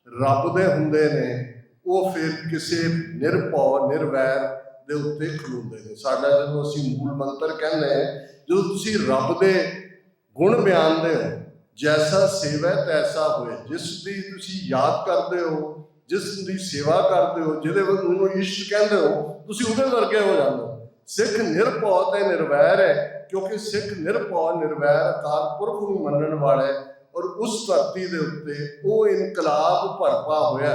ਰੱਬ ਦੇ ਹੁੰਦੇ ਨੇ ਉਹ ਫਿਰ ਕਿਸੇ ਨਿਰਭਉ ਨਿਰਵੈਰ ਦੇ ਉੱਤੇ ਖਲੋਂਦੇ ਨੇ। ਸਾਡਾ ਜਦੋਂ ਅਸੀਂ ਮੂਲ ਮੰਤਰ ਕਹਿੰਦੇ ਹਾਂ, ਜਦੋਂ ਤੁਸੀਂ ਰੱਬ ਦੇ ਗੁਣ ਬਿਆਨਦੇ ਹੋ, ਜੈਸਾ ਸੇਵਾ ਤੈਸਾ ਹੋਏ, ਜਿਸ ਦੀ ਤੁਸੀਂ ਯਾਦ ਕਰਦੇ ਹੋ, ਜਿਸ ਦੀ ਸੇਵਾ ਕਰਦੇ ਹੋ, ਜਿਹਦੇ ਨੂੰ ਇਸ਼ਟ ਕਹਿੰਦੇ ਹੋ, ਤੁਸੀਂ ਉਹਦੇ ਵਰਗੇ ਹੋ ਜਾਂਦੇ ਹੋ। ਸਿੱਖ ਨਿਰਭਉ ਤੇ ਨਿਰਵੈਰ ਹੈ, ਕਿਉਂਕਿ ਸਿੱਖ ਨਿਰਭਉ ਨਿਰਵੈਰ ਅਕਾਲ ਪੁਰਖ ਨੂੰ ਮੰਨਣ ਵਾਲਾ ਹੈ। ਔਰ ਉਸ ਧਰਤੀ ਦੇ ਉੱਤੇ ਉਹ ਇਨਕਲਾਬ ਭਰਪਾ ਹੋਇਆ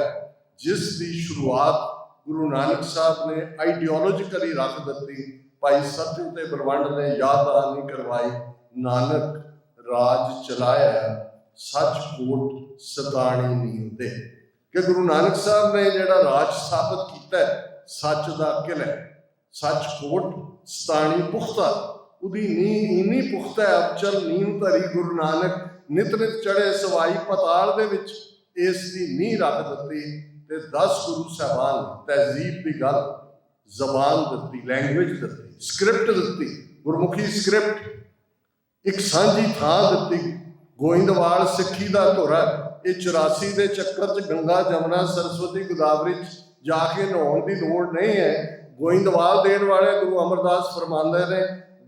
ਜਿਸ ਦੀ ਸ਼ੁਰੂਆਤ ਗੁਰੂ ਨਾਨਕ ਸਾਹਿਬ ਨੇ ਆਈਡੀਓਲੋਜੀਕਲੀ ਰੱਖ ਦਿੱਤੀ। ਭਾਈ ਸਤਿ ਤੇ ਬਲਵੰਡ ਨੇ ਯਾਦ ਦਹਾਨੀ ਕਰਵਾਈ, ਨਾਨਕ ਰਾਜ ਚਲਾਇਆ ਸੱਚ ਕੋਟ ਸਤਾਣੀ ਨਹੀਂ ਹੁੰਦੇ। ਕਿ ਗੁਰੂ ਨਾਨਕ ਸਾਹਿਬ ਨੇ ਜਿਹੜਾ ਰਾਜ ਸਥਾਪਿਤ ਕੀਤਾ, ਸੱਚ ਦਾ ਕਿਲ੍ਹਾ, ਸੱਚ ਕੋਟ ਸਤਾਣੀ ਪੁਖਤਾ, ਉਹਦੀ ਨੀਂਹ ਇੰਨੀ ਪੁਖਤਾ ਹੈ, ਅਬਚਲ ਨੀਂਹ ਧਰੀ ਗੁਰੂ ਨਾਨਕ ਨਿਤ ਨਿਤ ਚੜੇ ਸਵਾਈ ਪਤਾਲ ਦੇ ਵਿੱਚ ਇਸ ਦੀ ਨੀਂਹ ਰੱਖ ਦਿੱਤੀ। ਤੇ 10 ਗੁਰੂ ਸਾਹਿਬਾਨ ਤਹਿਜ਼ੀਬ ਦੀ ਗੱਲ, ਜ਼ਬਾਨ ਦਿੱਤੀ, ਲੈਂਗੁਏਜ ਦਿੱਤੀ, ਸਕ੍ਰਿਪਟ ਦਿੱਤੀ, ਗੁਰਮੁਖੀ ਸਕ੍ਰਿਪਟ, ਇੱਕ ਸਾਂਝੀ ਥਾਂ ਦਿੱਤੀ। ਗੋਇੰਦਵਾਲ ਸਿੱਖੀ ਦਾ ਧੁਰਾ, ਇਹ 84 ਦੇ ਚੱਕਰ 'ਚ ਗੰਗਾ ਜਮਨਾ ਸਰਸਵਤੀ ਗੋਦਾਵਰੀ 'ਚ ਜਾ ਕੇ ਨਹਾਉਣ ਦੀ ਲੋੜ ਨਹੀਂ ਹੈ। ਗੋਇੰਦਵਾਲ ਦੇਣ ਵਾਲੇ ਗੁਰੂ ਅਮਰਦਾਸ ਫਰਮਾਉਂਦੇ ਨੇ,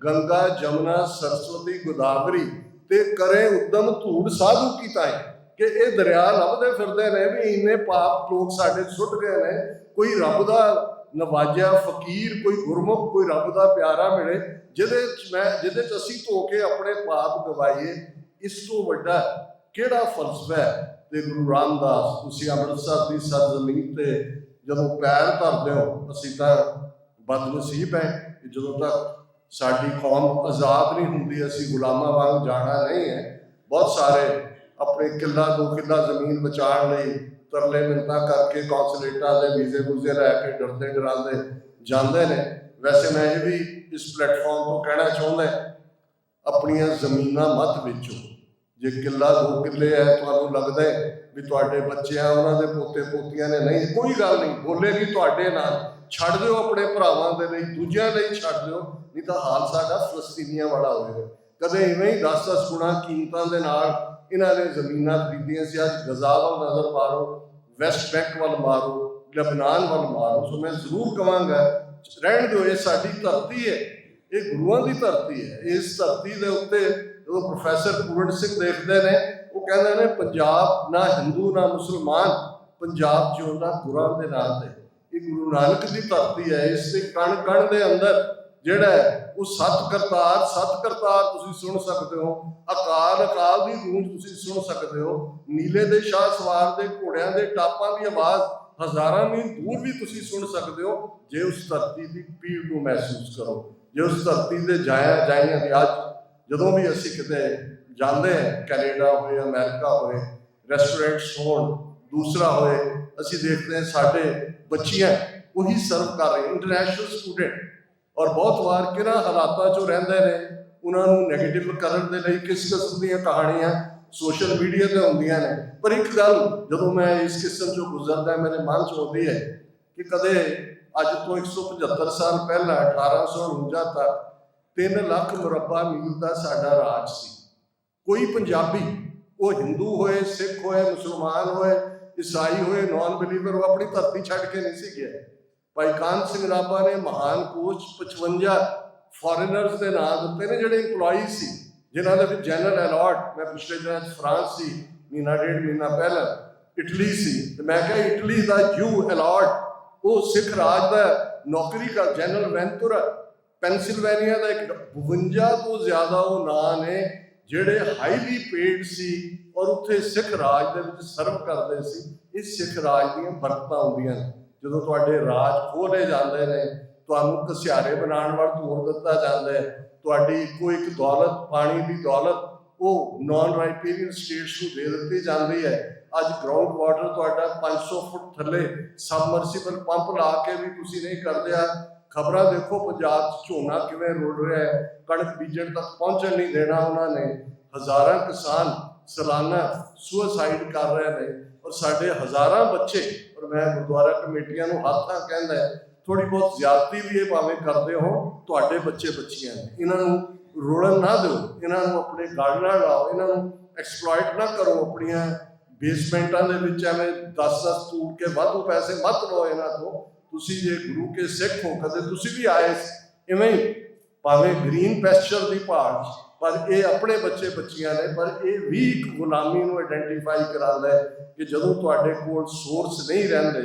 ਗੰਗਾ ਜਮਨਾ ਸਰਸਵਤੀ ਗੋਦਾਵਰੀ ਤੇ ਕਰੇ ਉਦਮ ਧੂੜ ਸਾਧੂ ਕੀ ਤਾਏ, ਕਿ ਇਹ ਦਰਿਆ ਲੱਭਦੇ ਫਿਰਦੇ ਨੇ ਵੀ ਇੰਨੇ ਪਾਪ ਲੋਕ ਸਾਡੇ ਸੁੱਟ ਗਏ ਨੇ, ਕੋਈ ਰੱਬ ਦਾ ਨਵਾਜਿਆ ਫਕੀਰ, ਕੋਈ ਗੁਰਮੁਖ, ਕੋਈ ਰੱਬ ਦਾ ਪਿਆਰਾ ਮਿਲੇ ਜਿਹਦੇ 'ਚ ਅਸੀਂ ਧੋ ਕੇ ਆਪਣੇ ਪਾਪ ਗਵਾਈਏ। ਇਸ ਤੋਂ ਵੱਡਾ ਕਿਹੜਾ ਫਲਸਫਾ ਹੈ। ਤੇ ਗੁਰੂ ਰਾਮਦਾਸ, ਤੁਸੀਂ ਅੰਮ੍ਰਿਤਸਰ ਦੀ ਸਰਜ਼ਮੀਨ ਤੇ ਜਦੋਂ ਪੈਰ ਧਰਦੇ ਹੋ, ਅਸੀਂ ਤਾਂ ਬਦਨਸੀਬ ਹੈ ਕਿ ਜਦੋਂ ਤੱਕ ਸਾਡੀ ਕੌਮ ਆਜ਼ਾਦ ਨਹੀਂ ਹੁੰਦੀ ਅਸੀਂ ਗੁਲਾਮਾਂ ਵਾਂਗ ਜਾਣਾ ਨਹੀਂ ਹੈ। ਬਹੁਤ ਸਾਰੇ ਆਪਣੇ ਕਿੱਲਾ 2 ਕਿੱਲਾ ਜ਼ਮੀਨ ਬਚਾਉਣ ਲਈ ਤਰਲੇ ਮਿੰਨਤਾਂ ਕਰਕੇ ਕੌਂਸਲੇਟਾਂ ਦੇ ਵੀਜ਼ੇ ਵੂਜ਼ੇ ਲੈ ਕੇ ਡਰਦੇ ਡਰਾਉਂਦੇ ਜਾਂਦੇ ਨੇ। ਵੈਸੇ ਮੈਂ ਇਹ ਵੀ ਇਸ ਪਲੇਟਫਾਰਮ ਤੋਂ ਕਹਿਣਾ ਚਾਹੁੰਦਾ, ਆਪਣੀਆਂ ਜ਼ਮੀਨਾਂ ਮਤ ਵੇਚੋ। ਜੇ ਕਿੱਲਾ 2 ਕਿੱਲੇ ਹੈ, ਤੁਹਾਨੂੰ ਲੱਗਦਾ ਹੈ ਵੀ ਤੁਹਾਡੇ ਬੱਚਿਆਂ ਉਹਨਾਂ ਦੇ ਪੋਤੇ ਪੋਤੀਆਂ ਨੇ, ਨਹੀਂ, ਕੋਈ ਗੱਲ ਨਹੀਂ, ਬੋਲੇਗੀ ਤੁਹਾਡੇ ਨਾਲ, ਛੱਡ ਦਿਓ ਆਪਣੇ ਭਰਾਵਾਂ ਦੇ ਲਈ, ਦੂਜਿਆਂ ਲਈ ਛੱਡ ਦਿਓ, ਨਹੀਂ ਤਾਂ ਹਾਲ ਸਾਡਾ ਫਲਸਤੀਨੀਆਂ ਵਾਲਾ ਹੋਵੇਗਾ। ਕਦੇ ਇਵੇਂ ਹੀ 10-10 ਗੁਣਾ ਕੀਮਤਾਂ ਦੇ ਨਾਲ ਇਹਨਾਂ ਨੇ ਜ਼ਮੀਨਾਂ ਖਰੀਦੀਆਂ ਸੀ। ਅੱਜ ਗਜ਼ਾ ਵੱਲ ਨਜ਼ਰ ਮਾਰੋ, ਵੈਸਟ ਬੈਂਕ ਵੱਲ ਮਾਰੋ, ਲਬਨਾਨ ਵੱਲ ਮਾਰੋ। ਸੋ ਮੈਂ ਜ਼ਰੂਰ ਕਹਾਂਗਾ, ਰਹਿਣ ਦਿਓ, ਇਹ ਸਾਡੀ ਧਰਤੀ ਹੈ, ਇਹ ਗੁਰੂਆਂ ਦੀ ਧਰਤੀ ਹੈ। ਇਸ ਧਰਤੀ ਦੇ ਉੱਤੇ ਜਦੋਂ ਪ੍ਰੋਫੈਸਰ ਪੂਰਨ ਸਿੰਘ ਦੇਖਦੇ ਨੇ, ਉਹ ਕਹਿੰਦੇ ਨੇ ਪੰਜਾਬ ਨਾ ਹਿੰਦੂ ਨਾ ਮੁਸਲਮਾਨ, ਪੰਜਾਬ ਜਿਉਂਦਾ ਗੁਰਾਂ ਦੇ ਨਾਂ ਤੇ। ਇਹ ਗੁਰੂ ਨਾਨਕ ਦੀ ਧਰਤੀ ਹੈ। ਇਸ ਦੇ ਕਣ ਕਣ ਦੇ ਅੰਦਰ ਜਿਹੜਾ ਹੈ ਉਹ ਸੱਤ ਕਰਤਾਰ ਤੁਸੀਂ ਸੁਣ ਸਕਦੇ ਹੋ। ਅਕਾਲ ਦੀ ਗੂੰਜ ਤੁਸੀਂ ਸੁਣ ਸਕਦੇ ਹੋ। ਨੀਲੇ ਦੇ ਸ਼ਾਹ ਸਵਾਰ ਦੇ ਘੋੜਿਆਂ ਦੇ ਟਾਪਾਂ ਦੀ ਆਵਾਜ਼ ਹਜ਼ਾਰਾਂ ਮੀਲ ਦੂਰ ਵੀ ਤੁਸੀਂ ਸੁਣ ਸਕਦੇ ਹੋ, ਜੇ ਉਸ ਧਰਤੀ ਦੀ ਪੀੜ ਨੂੰ ਮਹਿਸੂਸ ਕਰੋ, ਜੇ ਉਸ ਧਰਤੀ ਦੇ ਜਾਈਆਂ ਦੀ। ਅੱਜ ਜਦੋਂ ਵੀ ਅਸੀਂ ਕਿਤੇ ਜਾਂਦੇ ਹਾਂ, ਕੈਨੇਡਾ ਹੋਏ, ਅਮਰੀਕਾ ਹੋਏ, ਰੈਸਟੋਰੈਂਟਸ ਹੋਣ, ਦੂਸਰਾ ਹੋਏ, ਅਸੀਂ ਦੇਖਦੇ ਹਾਂ ਸਾਡੇ ਬੱਚੀਆਂ ਉਹੀ ਸਰਵ ਕਰ ਰਹੇ, ਇੰਟਰਨੈਸ਼ਨਲ ਸਟੂਡੈਂਟ। ਔਰ ਬਹੁਤ ਵਾਰ ਕਿਹਨਾਂ ਹਾਲਾਤਾਂ 'ਚੋਂ ਰਹਿੰਦੇ ਨੇ, ਉਹਨਾਂ ਨੂੰ ਨੈਗੇਟਿਵ ਕਰਨ ਦੇ ਲਈ ਕਿਸ ਕਿਸਮ ਦੀਆਂ ਕਹਾਣੀਆਂ ਸੋਸ਼ਲ ਮੀਡੀਆ 'ਤੇ ਹੁੰਦੀਆਂ ਨੇ। ਪਰ ਇੱਕ ਗੱਲ ਜਦੋਂ ਮੈਂ ਇਸ ਕਿਸਮ 'ਚੋਂ ਗੁਜ਼ਰਦਾ, ਮੇਰੇ ਮਨ 'ਚ ਆਉਂਦੀ ਹੈ ਕਿ ਕਦੇ ਅੱਜ ਤੋਂ 175 ਸਾਲ ਪਹਿਲਾਂ 1849 ਤੱਕ 3 ਲੱਖ ਮੁਰੱਬਾ ਮੀਲ ਦਾ ਸਾਡਾ ਰਾਜ ਸੀ। ਕੋਈ ਪੰਜਾਬੀ, ਉਹ ਹਿੰਦੂ ਹੋਏ, ਸਿੱਖ ਹੋਏ, ਮੁਸਲਮਾਨ ਹੋਏ, ਈਸਾਈ ਹੋਏ, ਨਾਨ ਬਿਲੀਵਰ, ਉਹ ਆਪਣੀ ਧਰਤੀ ਛੱਡ ਕੇ ਨਹੀਂ ਸੀ ਗਿਆ। ਭਾਈ ਕਾਨ ਸਿੰਘ ਰਾਭਾ ਨੇ ਮਹਾਨ ਕੋਚ 55 ਫੋਰਨਰਸ ਦੇ ਨਾਂ ਦਿੱਤੇ ਨੇ, ਜਿਹੜੇ ਇੰਪਲੋਈ ਸੀ, ਜਿਨ੍ਹਾਂ ਦੇ ਵਿੱਚ ਜਨਰਲ ਅਲਾਟ। ਮੈਂ ਪਿਛਲੇ ਦਿਨਾਂ 'ਚ ਫਰਾਂਸ ਸੀ, ਡੇਢ ਮਹੀਨਾ ਪਹਿਲਾਂ ਇਟਲੀ ਸੀ, ਤੇ ਮੈਂ ਕਿਹਾ ਇਟਲੀ ਦਾ ਯੂ ਅਲਾਟ, ਉਹ ਸਿੱਖ ਰਾਜ ਦਾ ਨੌਕਰੀ ਕਰ, ਜਨਰਲ ਵੈਂਤੁਰਾ ਪੈਨਸਿਲਵੇਨੀਆ ਦਾ ਇੱਕ 52 ਤੋਂ ਜ਼ਿਆਦਾ ਉਹ ਨਾਂ ਨੇ ਜਿਹੜੇ ਹਾਈਲੀ ਪੇਡ ਸੀ ਔਰ ਉੱਥੇ ਸਿੱਖ ਰਾਜ ਦੇ ਵਿੱਚ ਸਰਵ ਕਰਦੇ ਸੀ। ਇਸ ਸਿੱਖ ਰਾਜ ਦੀਆਂ ਬਰਕਤਾਂ ਹੁੰਦੀਆਂ ਨੇ। ਜਦੋਂ ਤੁਹਾਡੇ ਰਾਜ ਖੋਲੇ ਜਾਂਦੇ ਨੇ, ਤੁਹਾਨੂੰ ਘਸਿਆਰੇ ਬਣਾਉਣ ਵੱਲ ਤੋਰ ਦਿੱਤਾ ਜਾਂਦਾ ਹੈ, ਤੁਹਾਡੀ ਇੱਕੋ ਇੱਕ ਦੌਲਤ, ਪਾਣੀ ਦੀ ਦੌਲਤ, ਉਹ ਨਾਨ ਰਾਈਪੇਰੀਅਨ ਸਟੇਟਸ ਨੂੰ ਦੇ ਦਿੱਤੀ ਜਾਂਦੀ ਹੈ। ਅੱਜ ਗਰਾਊਂਡ ਵਾਟਰ ਤੁਹਾਡਾ 500 ਫੁੱਟ ਥੱਲੇ ਸਬਮਰਸੀਬਲ ਪੰਪ ਲਾ ਕੇ ਵੀ ਤੁਸੀਂ ਨਹੀਂ ਕਰਦੇ। ਆ ਖਬਰਾਂ ਦੇਖੋ, ਪੰਜਾਬ 'ਚ ਝੋਨਾ ਕਿਵੇਂ ਰੁੜ ਰਿਹਾ ਹੈ, ਕਣਕ ਬੀਜਣ ਤੱਕ ਪਹੁੰਚਣ ਨਹੀਂ ਦੇਣਾ ਉਹਨਾਂ ਨੇ। ਹਜ਼ਾਰਾਂ ਕਿਸਾਨ ਸਾਲਾਨਾ ਸੁਸਾਈਡ ਕਰ ਰਹੇ ਨੇ, ਔਰ ਸਾਡੇ ਹਜ਼ਾਰਾਂ ਬੱਚੇ, ਔਰ ਮੈਂ ਗੁਰਦੁਆਰਾ ਕਮੇਟੀਆਂ ਨੂੰ ਹੱਥਾਂ ਕਹਿੰਦਾ, ਥੋੜੀ ਬਹੁਤ ਜ਼ਿਆਦਤੀ ਵੀ ਇਹ ਭਾਵੇਂ ਕਰਦੇ ਹੋ, ਤੁਹਾਡੇ ਬੱਚੇ ਬੱਚੀਆਂ ਨੇ, ਇਹਨਾਂ ਨੂੰ ਰੋਲਣ ਨਾ ਦਿਓ, ਇਹਨਾਂ ਨੂੰ ਆਪਣੇ ਗਲ ਨਾਲ ਲਾਓ, ਇਹਨਾਂ ਨੂੰ ਐਕਸਪਲੋਇਟ ਨਾ ਕਰੋ। ਆਪਣੀਆਂ ਬੇਸਮੈਂਟਾਂ ਦੇ ਵਿੱਚ ਐਵੇਂ 10-10 ਤੂੜ ਕੇ ਵਾਧੂ ਪੈਸੇ ਮਤ ਲਓ ਇਹਨਾਂ ਤੋਂ। ਤੁਸੀਂ ਜੇ ਗੁਰੂ ਕੇ ਸਿੱਖ ਹੋ, ਕਦੇ ਤੁਸੀਂ ਵੀ ਆਏ ਇਵੇਂ ਹੀ, ਭਾਵੇਂ ਗ੍ਰੀਨ ਪੈਸਚਰ ਦੀ ਭਾਲ, ਪਰ ਇਹ ਆਪਣੇ ਬੱਚੇ ਬੱਚੀਆਂ ਨੇ। ਪਰ ਇਹ ਵੀ ਇੱਕ ਗੁਲਾਮੀ ਨੂੰ ਆਇਡੈਂਟੀਫਾਈ ਕਰਾਉਂਦਾ ਹੈ ਕਿ ਜਦੋਂ ਤੁਹਾਡੇ ਕੋਲ ਸੋਰਸ ਨਹੀਂ ਰਹਿੰਦੇ,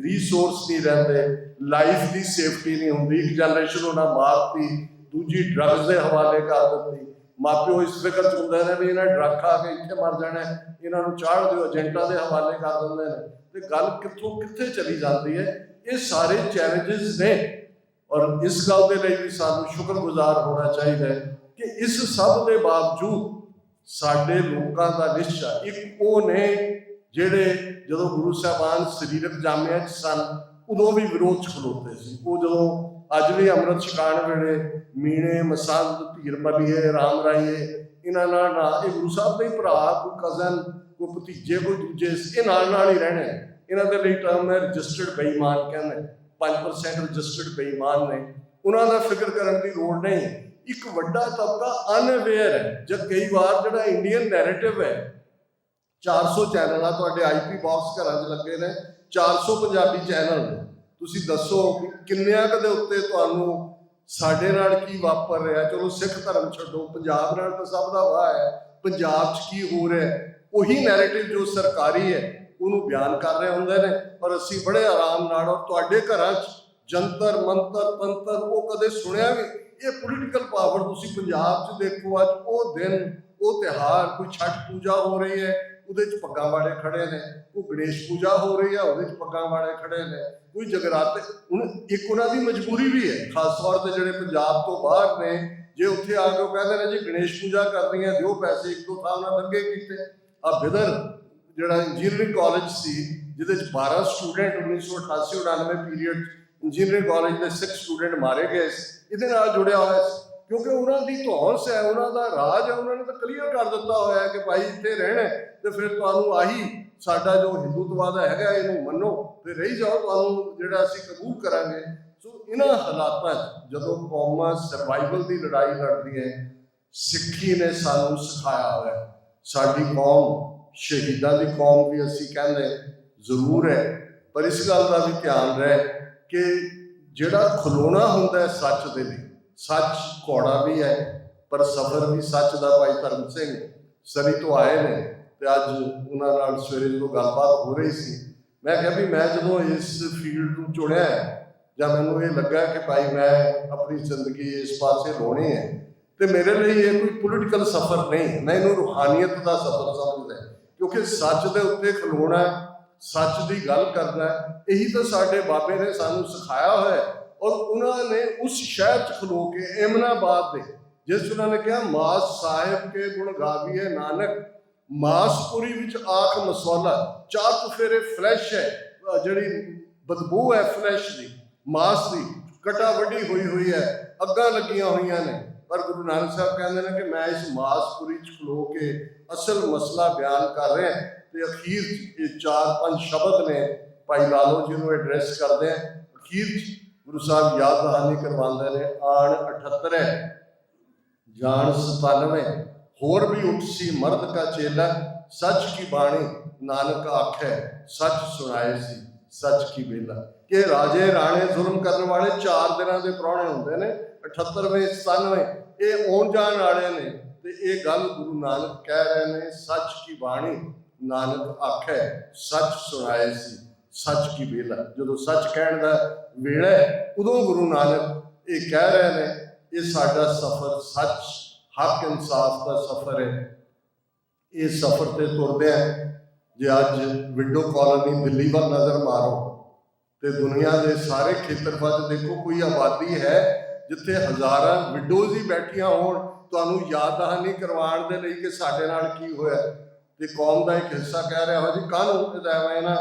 ਰੀਸੋਰਸ ਨਹੀਂ ਰਹਿੰਦੇ, ਲਾਈਫ ਦੀ ਸੇਫਟੀ ਨਹੀਂ ਹੁੰਦੀ, ਇੱਕ ਜਨਰੇਸ਼ਨ ਉਹਨਾਂ ਮਾਰਤੀ, ਦੂਜੀ ਡਰੱਗਸ ਦੇ ਹਵਾਲੇ ਕਰ ਦਿੱਤੀ। ਮਾਪਿਓ ਇਸ ਫਿਕਰ 'ਚ ਹੁੰਦੇ ਨੇ ਵੀ ਇਹਨਾਂ ਡਰੱਗ ਖਾ ਕੇ ਇੱਥੇ ਮਰ ਜਾਣਾ, ਇਹਨਾਂ ਨੂੰ ਚਾੜ ਦਿਓ, ਏਜੰਟਾਂ ਦੇ ਹਵਾਲੇ ਕਰ ਦਿੰਦੇ ਨੇ, ਤੇ ਗੱਲ ਕਿੱਥੋਂ ਕਿੱਥੇ ਚਲੀ ਜਾਂਦੀ ਹੈ। ਇਹ ਸਾਰੇ ਚੈਲੰਜਸ ਨੇ, ਔਰ ਇਸ ਗੱਲ ਦੇ ਲਈ ਵੀ ਸਾਨੂੰ ਸ਼ੁਕਰਗੁਜ਼ਾਰ ਹੋਣਾ ਚਾਹੀਦਾ ਹੈ ਕਿ ਇਸ ਸਭ ਦੇ ਬਾਵਜੂਦ ਸਾਡੇ ਲੋਕਾਂ ਦਾ ਨਿਸ਼ਚਾ ਇੱਕ ਉਹ ਨੇ ਜਿਹੜੇ ਜਦੋਂ ਗੁਰੂ ਸਾਹਿਬਾਨ ਸਰੀਰਕ ਜਾਮਿਆਂ 'ਚ ਸਨ, ਉਦੋਂ ਵੀ ਵਿਰੋਧ 'ਚ ਖਲੋਤੇ ਸੀ। ਉਹ ਜਦੋਂ ਅੱਜ ਵੀ ਅੰਮ੍ਰਿਤ ਛਕਾਉਣ ਵੇਲੇ ਮੀਣੇ, ਮਸੰਦ, ਧੀਰ ਮਲੀਏ, ਰਾਮ ਰਾਈਏ, ਇਹਨਾਂ ਨਾਲ ਨਾ, ਇਹ ਗੁਰੂ ਸਾਹਿਬ ਦੇ ਭਰਾ, ਕੋਈ ਕਜ਼ਨ, ਕੋਈ ਭਤੀਜੇ, ਕੋਈ ਦੂਜੇ, ਇਹ ਨਾਲ ਹੀ ਰਹਿਣੇ। ਇਹਨਾਂ ਦੇ ਲਈ ਟਰਮ ਹੈ ਰਜਿਸਟਰਡ ਬੇਈਮਾਨ, ਕਹਿੰਦੇ 5% ਰਜਿਸਟਰਡ ਬੇਈਮਾਨ ਨੇ, ਉਹਨਾਂ ਦਾ ਫਿਕਰ ਕਰਨ ਦੀ ਲੋੜ ਨਹੀਂ। ਇੱਕ ਵੱਡਾ ਤਬਕਾ ਅਨਅਵੇਅਰ ਹੈ। ਜਦ ਕਈ ਵਾਰ ਜਿਹੜਾ ਇੰਡੀਅਨ ਨੈਰੇਟਿਵ ਹੈ, 400 ਚੈਨਲ ਆ ਤੁਹਾਡੇ IP ਬਾਕਸ ਘਰਾਂ 'ਚ ਲੱਗੇ ਨੇ, 400 ਪੰਜਾਬੀ ਚੈਨਲ ਨੇ। ਤੁਸੀਂ ਦੱਸੋ ਕਿੰਨਿਆਂ ਕਦੇ ਉੱਤੇ ਤੁਹਾਨੂੰ ਸਾਡੇ ਨਾਲ ਕੀ ਵਾਪਰ ਰਿਹਾ। ਚਲੋ ਸਿੱਖ ਧਰਮ ਛੱਡੋ, ਪੰਜਾਬ ਨਾਲ ਤਾਂ ਸਭ ਦਾ ਵਾਹ ਹੈ, ਪੰਜਾਬ 'ਚ ਕੀ ਹੋ ਰਿਹਾ, ਉਹੀ ਨੈਰੇਟਿਵ ਜੋ ਸਰਕਾਰੀ ਹੈ ਉਹਨੂੰ ਬਿਆਨ ਕਰ ਰਹੇ ਹੁੰਦੇ ਨੇ। ਪਰ ਅਸੀਂ ਬੜੇ ਆਰਾਮ ਨਾਲ, ਔਰ ਤੁਹਾਡੇ ਘਰਾਂ 'ਚ ਜੰਤਰ ਮੰਤਰ ਤੰਤਰ ਉਹ ਕਦੇ ਸੁਣਿਆ ਵੀ। ਇਹ ਪੋਲੀਟੀਕਲ ਪਾਵਰ ਤੁਸੀਂ ਪੰਜਾਬ 'ਚ ਦੇਖੋ। ਅੱਜ ਉਹ ਦਿਨ, ਉਹ ਤਿਉਹਾਰ, ਕੋਈ ਛਠ ਪੂਜਾ ਹੋ ਰਹੀ ਹੈ, ਉਹਦੇ 'ਚ ਪੱਗਾਂ ਵਾਲੇ ਖੜੇ ਨੇ, ਕੋਈ ਗਣੇਸ਼ ਪੂਜਾ ਹੋ ਰਹੀ ਹੈ, ਉਹਦੇ 'ਚ ਪੱਗਾਂ ਵਾਲੇ ਖੜੇ ਨੇ, ਕੋਈ ਜਗਰਾਤੇ। ਹੁਣ ਇੱਕ ਉਹਨਾਂ ਦੀ ਮਜਬੂਰੀ ਵੀ ਹੈ, ਖਾਸ ਤੌਰ 'ਤੇ ਜਿਹੜੇ ਪੰਜਾਬ ਤੋਂ ਬਾਹਰ ਨੇ, ਜੇ ਉੱਥੇ ਆ ਕੇ ਉਹ ਕਹਿੰਦੇ ਨੇ ਜੀ ਗਣੇਸ਼ ਪੂਜਾ ਕਰਨੀ ਹੈ, ਦਿਓ ਪੈਸੇ। 1-2 ਥਾਂ ਉਹਨਾਂ ਦੰਗੇ ਕੀਤੇ। ਆ ਬਿਦਰ ਜਿਹੜਾ ਇੰਜੀਨੀਅਰਿੰਗ ਕਾਲਜ ਸੀ, ਜਿਹਦੇ 'ਚ 12 ਸਟੂਡੈਂਟ 1988-99 ਪੀਰੀਅਡ ਇੰਜੀਨੀਅਰਿੰਗ ਕਾਲਜ ਦੇ 6 ਸਟੂਡੈਂਟ ਮਾਰੇ ਗਏ ਸੀ, ਇਹਦੇ ਨਾਲ ਜੁੜਿਆ ਹੋਇਆ ਸੀ, ਕਿਉਂਕਿ ਉਹਨਾਂ ਦੀ ਧੌਂਸ ਹੈ, ਉਹਨਾਂ ਦਾ ਰਾਜ ਹੈ, ਉਹਨਾਂ ਨੇ ਤਾਂ ਕਲੀਅਰ ਕਰ ਦਿੱਤਾ ਹੋਇਆ ਕਿ ਭਾਈ ਇੱਥੇ ਰਹਿਣਾ ਤੇ ਫਿਰ ਤੁਹਾਨੂੰ ਆਹੀ ਸਾਡਾ ਜੋ ਹਿੰਦੂਤਵਾਦ ਹੈਗਾ ਇਹਨੂੰ ਮੰਨੋ ਤੇ ਰਹੀ ਜਾਓ, ਤੁਹਾਨੂੰ ਜਿਹੜਾ ਅਸੀਂ ਕਬੂਲ ਕਰਾਂਗੇ। ਸੋ ਇਹਨਾਂ ਹਾਲਾਤਾਂ 'ਚ ਜਦੋਂ ਕੌਮਾਂ ਸਰਵਾਈਵਲ ਦੀ ਲੜਾਈ ਲੜਦੀਆਂ, ਸਿੱਖੀ ਨੇ ਸਾਨੂੰ ਸਿਖਾਇਆ ਹੋਇਆ, ਸਾਡੀ ਕੌਮ ਸ਼ਹੀਦਾਂ ਦੀ ਕੌਮ ਵੀ ਅਸੀਂ ਕਹਿੰਦੇ ਜ਼ਰੂਰ ਹੈ, ਪਰ ਇਸ ਗੱਲ ਦਾ ਵੀ ਧਿਆਨ ਰਹੇ ਕਿ ਜਿਹੜਾ ਖਲੋਣਾ ਹੁੰਦਾ ਸੱਚ ਦੇ ਲਈ, ਸੱਚ ਕੌੜਾ ਵੀ ਹੈ ਪਰ ਸਬਰ ਵੀ ਸੱਚ ਦਾ। ਭਾਈ ਧਰਮ ਸਿੰਘ ਸਰੀ ਤੋਂ ਆਏ ਨੇ ਤੇ ਅੱਜ ਉਹਨਾਂ ਨਾਲ ਸਵੇਰੇ ਜਦੋਂ ਗੱਲਬਾਤ ਹੋ ਰਹੀ ਸੀ, ਮੈਂ ਕਿਹਾ ਵੀ ਮੈਂ ਜਦੋਂ ਇਸ ਫੀਲਡ ਨੂੰ ਚੁਣਿਆ ਜਾਂ ਮੈਨੂੰ ਇਹ ਲੱਗਾ ਕਿ ਭਾਈ ਮੈਂ ਆਪਣੀ ਜ਼ਿੰਦਗੀ ਇਸ ਪਾਸੇ ਲਾਉਣੀ ਹੈ ਤੇ ਮੇਰੇ ਲਈ ਇਹ ਕੋਈ ਪੋਲੀਟੀਕਲ ਸਫ਼ਰ ਨਹੀਂ, ਮੈਂ ਇਹਨੂੰ ਰੂਹਾਨੀਅਤ ਦਾ ਸਫ਼ਰ ਸਮਝਦਾ, ਕਿਉਂਕਿ ਸੱਚ ਦੇ ਉੱਤੇ ਖਲੋਣਾ, ਸੱਚ ਦੀ ਗੱਲ ਕਰਨਾ, ਇਹੀ ਤਾਂ ਸਾਡੇ ਬਾਬੇ ਨੇ ਸਾਨੂੰ ਸਿਖਾਇਆ ਹੋਇਆ। ਔਰ ਉਹਨਾਂ ਨੇ ਉਸ ਸ਼ਹਿਰ 'ਚ ਖਲੋ ਕੇ ਏਮਨਾਬਾਦ ਦੇ, ਜਿਸ ਉਹਨਾਂ ਨੇ ਕਿਹਾ ਮਾਸ ਸਾਹਿਬ ਕੇ ਗੁਣ ਗਾਵੀਏ ਨਾਨਕ, ਮਾਸਪੁਰੀ ਵਿੱਚ ਆਖ ਮਸੌਲਾ, ਚਾਰ ਚੁਫੇਰੇ ਫਲੈਸ਼ ਹੈ, ਜਿਹੜੀ ਬਦਬੂ ਹੈ ਫਲੈਸ਼ ਦੀ, ਮਾਸ ਦੀ, ਕਟਾ ਵੱਡੀ ਹੋਈ ਹੈ, ਅੱਗਾਂ ਲੱਗੀਆਂ ਹੋਈਆਂ ਨੇ, ਪਰ ਗੁਰੂ ਨਾਨਕ ਸਾਹਿਬ ਕਹਿੰਦੇ ਨੇ ਕਿ ਮੈਂ ਇਸ ਮਾਸਪੁਰੀ 'ਚ ਖਲੋ ਕੇ ਅਸਲ ਮਸਲਾ ਬਿਆਨ ਕਰ ਰਿਹਾ। ਤੇ ਅਖੀਰ 'ਚ ਇਹ 4-5 ਸ਼ਬਦ ਨੇ ਭਾਈ ਲਾਲੋ ਜੀ ਨੂੰ ਐਡਰੈਸ ਕਰਦੇ ਆ। ਅਖੀਰ 'ਚ ਗੁਰੂ ਸਾਹਿਬ ਯਾਦ ਦਹਾਨੀ ਕਰਵਾਉਂਦੇ ਨੇ, ਆਣ 78 ਜਾਣ 97, ਹੋਰ ਵੀ ਉੱਠ ਸੀ ਮਰਦ ਕਾ ਚੇਲਾ, ਸੱਚ ਕੀ ਬਾਣੀ ਨਾਨਕ ਆਖੈ, ਸੱਚ ਸੁਣਾਏ ਸੀ ਸੱਚ ਕੀ ਵੇਲਾ। ਕਿ ਰਾਜੇ ਰਾਣੇ ਜ਼ੁਲਮ ਕਰਨ ਵਾਲੇ 4 ਦਿਨਾਂ ਦੇ ਪ੍ਰਾਹੁਣੇ ਹੁੰਦੇ ਨੇ, 78ਵੇਂ 97 ਇਹ ਆਉਣ ਜਾਣ ਵਾਲੇ ਨੇ, ਤੇ ਇਹ ਗੱਲ ਗੁਰੂ ਨਾਨਕ ਕਹਿ ਰਹੇ ਨੇ, ਸੱਚ ਕੀ ਬਾਣੀ ਨਾਨਕ ਆਖੈ, ਸੱਚ ਸੁਣਾਏ ਸੀ ਸੱਚ ਕੀ ਵੇਲਾ। ਜਦੋਂ ਸੱਚ ਕਹਿਣ ਦਾ ਵੇਲਾ ਉਦੋਂ ਗੁਰੂ ਨਾਨਕ ਇਹ ਕਹਿ ਰਹੇ ਨੇ, ਇਹ ਸਾਡਾ ਸਫ਼ਰ ਸੱਚ ਹੱਕ ਇਨਸਾਫ ਦਾ ਸਫ਼ਰ ਹੈ। ਇਹ ਸਫ਼ਰ ਤੇ ਤੁਰਦੇ ਆ। ਜੇ ਅੱਜ ਵਿੰਡੋ ਕਾਲੋਨੀ ਦਿੱਲੀ ਵੱਲ ਨਜ਼ਰ ਮਾਰੋ ਤੇ ਦੁਨੀਆ ਦੇ ਸਾਰੇ ਖੇਤਰਫਲ ਦੇਖੋ, ਕੋਈ ਆਬਾਦੀ ਹੈ ਜਿੱਥੇ ਹਜ਼ਾਰਾਂ ਵਿੰਡੋਜ਼ ਹੀ ਬੈਠੀਆਂ ਹੋਣ ਤੁਹਾਨੂੰ ਯਾਦ ਦਹਾਨੀ ਕਰਵਾਉਣ ਦੇ ਲਈ ਕਿ ਸਾਡੇ ਨਾਲ ਕੀ ਹੋਇਆ। ਤੇ ਕੌਮ ਦਾ ਇੱਕ ਹਿੱਸਾ ਕਹਿ ਰਿਹਾ ਹੋ ਜੀ ਕਾਹਨੂੰ ਐਵੇਂ ਨਾ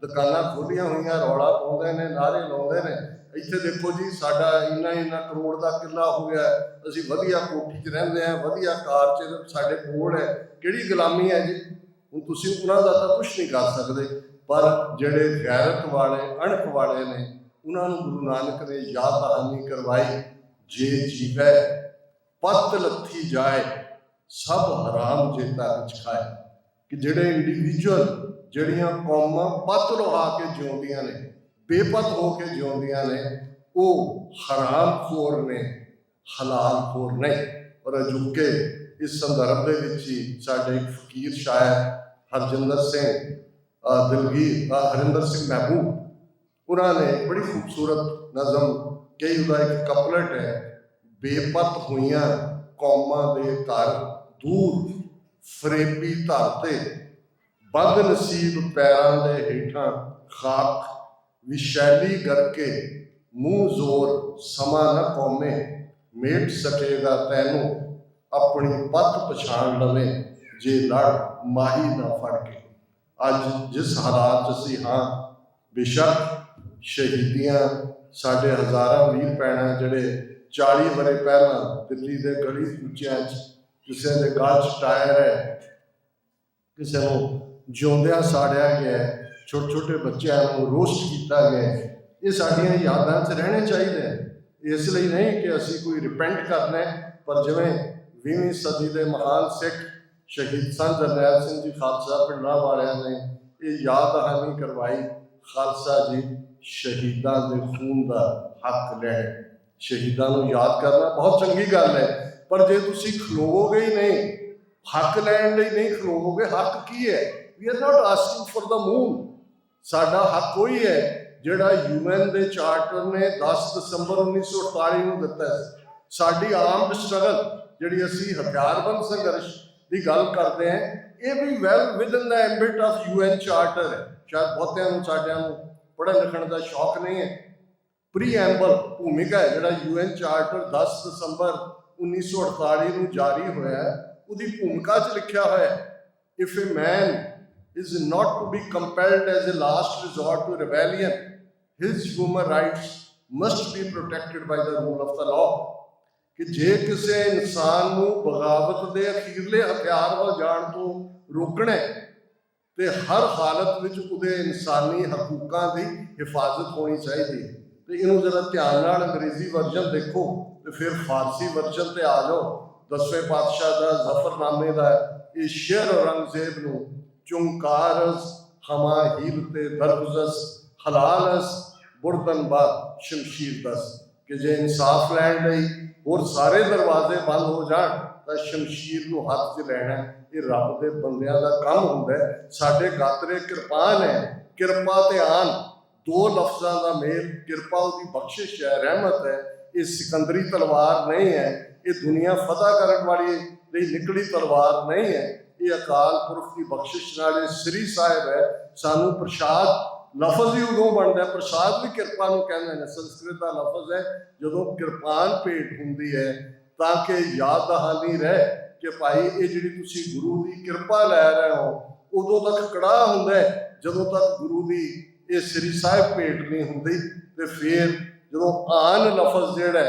ਦੁਕਾਨਾਂ ਖੋਲੀਆਂ ਹੋਈਆਂ, ਰੌਲਾ ਪਾਉਂਦੇ ਨੇ, ਨਾਅਰੇ ਲਾਉਂਦੇ ਨੇ, ਇੱਥੇ ਦੇਖੋ ਜੀ ਸਾਡਾ ਇੰਨਾ ਕਰੋੜ ਦਾ ਕਿੱਲਾ ਹੋ ਗਿਆ, ਅਸੀਂ ਵਧੀਆ ਕੋਠੀ 'ਚ ਰਹਿੰਦੇ ਹਾਂ, ਵਧੀਆ ਕਾਰ 'ਚ ਸਾਡੇ ਕੋਲ ਹੈ, ਕਿਹੜੀ ਗੁਲਾਮੀ ਹੈ ਜੀ। ਹੁਣ ਤੁਸੀਂ ਉਹਨਾਂ ਦਾ ਤਾਂ ਕੁਛ ਨਹੀਂ ਕਰ ਸਕਦੇ, ਪਰ ਜਿਹੜੇ ਗੈਰਤ ਵਾਲੇ ਅਣਖ ਵਾਲੇ ਨੇ ਉਹਨਾਂ ਨੂੰ ਗੁਰੂ ਨਾਨਕ ਨੇ ਯਾਦ ਦਹਾਨੀ ਕਰਵਾਈ, ਜੇ ਜੀਵੈ ਪੱਤ ਲੱਥੀ ਜਾਏ ਸਭ ਹਰਾਮ ਜੇਤਾ ਵਿੱਚ ਖਾਏ। ਕਿ ਜਿਹੜੇ ਇੰਡੀਵਿਜੂਅਲ, ਜਿਹੜੀਆਂ ਕੌਮਾਂ ਪੱਤ ਲੁਹਾ ਕੇ ਜਿਉਂਦੀਆਂ ਨੇ, ਬੇਪੱਤ ਹੋ ਕੇ ਜਿਉਂਦੀਆਂ ਨੇ, ਉਹ ਹਰਾਮ ਖੋਰ ਨੇ, ਹਲਾਲ ਖੋਰ ਨਹੀਂ। ਪਰ ਅਜੁਕੇ ਇਸ ਸੰਦਰਭ ਦੇ ਵਿੱਚ ਹੀ ਸਾਡੇ ਇੱਕ ਫਕੀਰ ਸ਼ਾਇਰ ਹਰਜਿੰਦਰ ਸਿੰਘ ਹਰਿੰਦਰ ਸਿੰਘ ਮਹਿਬੂਬ, ਉਹਨਾਂ ਨੇ ਬੜੀ ਖੂਬਸੂਰਤ ਨਜ਼ਮ ਕਹੀ, ਉਹਦਾ ਇੱਕ ਕਪਲਟ ਹੈ, ਬੇਪੱਤ ਹੋਈਆਂ ਕੌਮਾਂ ਦੇ ਘਰ ਦੂਰ ਫਰੇਬੀ ਧਰਤੇ, ਬਦ ਨਸੀਬ ਪੈਰਾਂ ਦੇ ਹੇਠਾਂ ਖਾਕ, ਵਿਸ਼ੈਲੀ ਕਰਕੇ ਮੂੰਹ ਜ਼ੋਰ ਸਮਾਂ ਨਾ ਕੌਮੇ, ਮੇਟ ਸਕੇਗਾ ਤੈਨੂੰ ਆਪਣੀ ਪੱਤ ਪਛਾਣ ਲਵੇ, ਜੇ ਲੜ ਮਾਹੀ ਨਾ ਫੜ ਕੇ। ਅੱਜ ਜਿਸ ਹਾਲਾਤ 'ਚ ਅਸੀਂ ਹਾਂ, ਬੇਸ਼ੱਕ ਸ਼ਹੀਦੀਆਂ ਸਾਡੇ ਹਜ਼ਾਰਾਂ ਵੀਰ ਭੈਣਾਂ ਜਿਹੜੇ 40 ਵਰ੍ਹੇ ਪਹਿਲਾਂ ਦਿੱਲੀ ਦੇ ਗਲੀ ਕੂਚਿਆਂ 'ਚ ਕਿਸੇ ਦੇ ਗਲ 'ਚ ਟਾਇਰ ਹੈ, ਕਿਸੇ ਨੂੰ ਜਿਉਂਦਿਆਂ ਸਾੜਿਆ ਗਿਆ, ਛੋਟੇ ਛੋਟੇ ਬੱਚਿਆਂ ਨੂੰ ਰੋਸਟ ਕੀਤਾ ਗਿਆ, ਇਹ ਸਾਡੀਆਂ ਯਾਦਾਂ 'ਚ ਰਹਿਣੇ ਚਾਹੀਦੇ। ਇਸ ਲਈ ਨਹੀਂ ਕਿ ਅਸੀਂ ਕੋਈ ਰਿਪੈਂਟ ਕਰਨਾ, ਪਰ ਜਿਵੇਂ 20ਵੀਂ ਸਦੀ ਦੇ ਮਹਾਨ ਸਿੱਖ ਸ਼ਹੀਦ ਸੰਤ ਜਰਨੈਲ ਸਿੰਘ ਜੀ ਖਾਲਸਾ ਪਿੰਡਾਂ ਵਾਲਿਆਂ ਨੇ ਇਹ ਯਾਦ ਦਹਾਨੀ ਕਰਵਾਈ, ਖਾਲਸਾ ਜੀ ਸ਼ਹੀਦਾਂ ਦੇ ਖੂਨ ਦਾ ਹੱਕ ਲੈਣ। ਸ਼ਹੀਦਾਂ ਨੂੰ ਯਾਦ ਕਰਨਾ ਬਹੁਤ ਚੰਗੀ ਗੱਲ ਹੈ, ਪਰ ਜੇ ਤੁਸੀਂ ਖਲੋਵੋਗੇ ਹੀ ਨਹੀਂ, ਹੱਕ ਲੈਣ ਲਈ ਨਹੀਂ ਖਲੋਵੋਗੇ, ਹੱਕ ਕੀ ਹੈ? We are not asking for the moon. ਸਾਡਾ ਹੱਕ ਉਹੀ ਹੈ ਜਿਹੜਾ UN ਦੇ ਚਾਰਟਰ ਨੇ 10 ਦਸੰਬਰ 1948 ਨੂੰ ਦਿੱਤਾ ਸੀ। ਸਾਡੀ ਆਰਮਡ ਸਟਰਗਲ ਜਿਹੜੀ ਅਸੀਂ ਹਥਿਆਰਬੰਦ ਸੰਘਰਸ਼ ਦੀ ਗੱਲ ਕਰਦੇ ਹਾਂ, ਇਹ ਵੀ well within the ambit of UN charter ਹੈ। ਸ਼ਾਇਦ ਬਹੁਤਿਆਂ ਨੂੰ ਸਾਡਿਆਂ ਨੂੰ ਪੜ੍ਹਨ ਲਿਖਣ ਦਾ ਸ਼ੌਕ ਨਹੀਂ ਹੈ। ਪ੍ਰੀਐਂਬਲ ਭੂਮਿਕਾ ਹੈ ਜਿਹੜਾ UN ਚਾਰਟਰ 10 ਦਸੰਬਰ 1948 ਨੂੰ ਜਾਰੀ ਹੋਇਆ, ਉਹਦੀ ਭੂਮਿਕਾ 'ਚ ਲਿਖਿਆ ਹੋਇਆ, if A man is not to be compelled as a last resort to rebellion, his human rights must be protected by the rule of the law। ਕਿ ਜੇ ਕਿਸੇ ਇਨਸਾਨ ਨੂੰ ਬਗਾਵਤ ਦੇ ਅਖੀਰਲੇ ਹਥਿਆਰ ਵੱਲ ਜਾਣ ਤੋਂ ਰੋਕਣਾ ਤੇ ਹਰ ਹਾਲਤ ਵਿੱਚ ਉਹਦੇ ਇਨਸਾਨੀ ਹਕੂਕਾਂ ਦੀ ਹਿਫਾਜ਼ਤ ਹੋਣੀ ਚਾਹੀਦੀ ਹੈ। ਤੇ ਇਹਨੂੰ ਜ਼ਰਾ ਧਿਆਨ ਨਾਲ ਅੰਗਰੇਜ਼ੀ ਵਰਜਨ ਦੇਖੋ ਤੇ ਫਿਰ ਫਾਰਸੀ ਵਰਜਨ ਤੇ ਆ ਜਾਓ। 10ਵੇਂ ਪਾਤਸ਼ਾਹ ਦਾ ਜ਼ਫਰਨਾਮੇ ਦਾ ਇਹ ਸ਼ੇਰ ਔਰੰਗਜ਼ੇਬ ਨੂੰ ਚੁੰਕਾਰਸ ਹਮਾ ਹੀਲ ਤੇ ਦਰਗੁਜ਼ਸ ਹਲਾਲਸ ਬੁਰਦਨ ਬਾ ਸ਼ਮਸ਼ੀਰ ਦਸ ਕਿ ਜੇ ਇਨਸਾਫ ਲੈਣ ਲਈ ਹੋਰ ਸਾਰੇ ਦਰਵਾਜ਼ੇ ਬੰਦ ਹੋ ਜਾਣ ਤਾਂ ਸ਼ਮਸ਼ੀਰ ਨੂੰ ਹੱਥ 'ਚ ਲੈਣਾ ਇਹ ਰੱਬ ਦੇ ਬੰਦਿਆਂ ਦਾ ਕੰਮ ਹੁੰਦਾ। ਸਾਡੇ ਗਾਤਰੇ ਕਿਰਪਾਨ ਹੈ, ਕਿਰਪਾ ਤੇ ਆਨ ਦੋ ਲਫ਼ਜ਼ਾਂ ਦਾ ਮੇਲ। ਕਿਰਪਾ ਉਹਦੀ ਬਖਸ਼ਿਸ਼ ਹੈ, ਰਹਿਮਤ ਹੈ। ਇਹ ਸਿਕੰਦਰੀ ਤਲਵਾਰ ਨਹੀਂ ਹੈ, ਇਹ ਦੁਨੀਆ ਫਤਹ ਕਰਨ ਵਾਲੀ ਲਈ ਨਿਕਲੀ ਤਲਵਾਰ ਨਹੀਂ ਹੈ। ਇਹ ਅਕਾਲ ਪੁਰਖ ਦੀ ਬਖਸ਼ਿਸ਼ ਨਾਲ ਇਹ ਸ੍ਰੀ ਸਾਹਿਬ ਹੈ। ਸਾਨੂੰ ਪ੍ਰਸ਼ਾਦ ਲਫ਼ਜ਼ ਹੀ ਉਦੋਂ ਬਣਦਾ, ਪ੍ਰਸ਼ਾਦ ਵੀ ਕਿਰਪਾ ਨੂੰ ਕਹਿੰਦੇ ਨੇ। ਸੰਸਕ੍ਰਿਤ ਦਾ ਲਫ਼ਜ਼ ਹੈ। ਜਦੋਂ ਕਿਰਪਾਨ ਭੇਟ ਹੁੰਦੀ ਹੈ ਤਾਂ ਕਿ ਯਾਦ ਦਹਾਨੀ ਰਹੇ ਕਿ ਭਾਈ ਇਹ ਜਿਹੜੀ ਤੁਸੀਂ ਗੁਰੂ ਦੀ ਕਿਰਪਾ ਲੈ ਰਹੇ ਹੋ, ਉਦੋਂ ਤੱਕ ਕੜਾਹ ਹੁੰਦਾ ਜਦੋਂ ਤੱਕ ਗੁਰੂ ਦੀ ਇਹ ਸ੍ਰੀ ਸਾਹਿਬ ਭੇਟ ਨਹੀਂ ਹੁੰਦੀ। ਤੇ ਫਿਰ ਜਦੋਂ ਆਨ ਲਫ਼ਜ਼ ਜਿਹੜਾ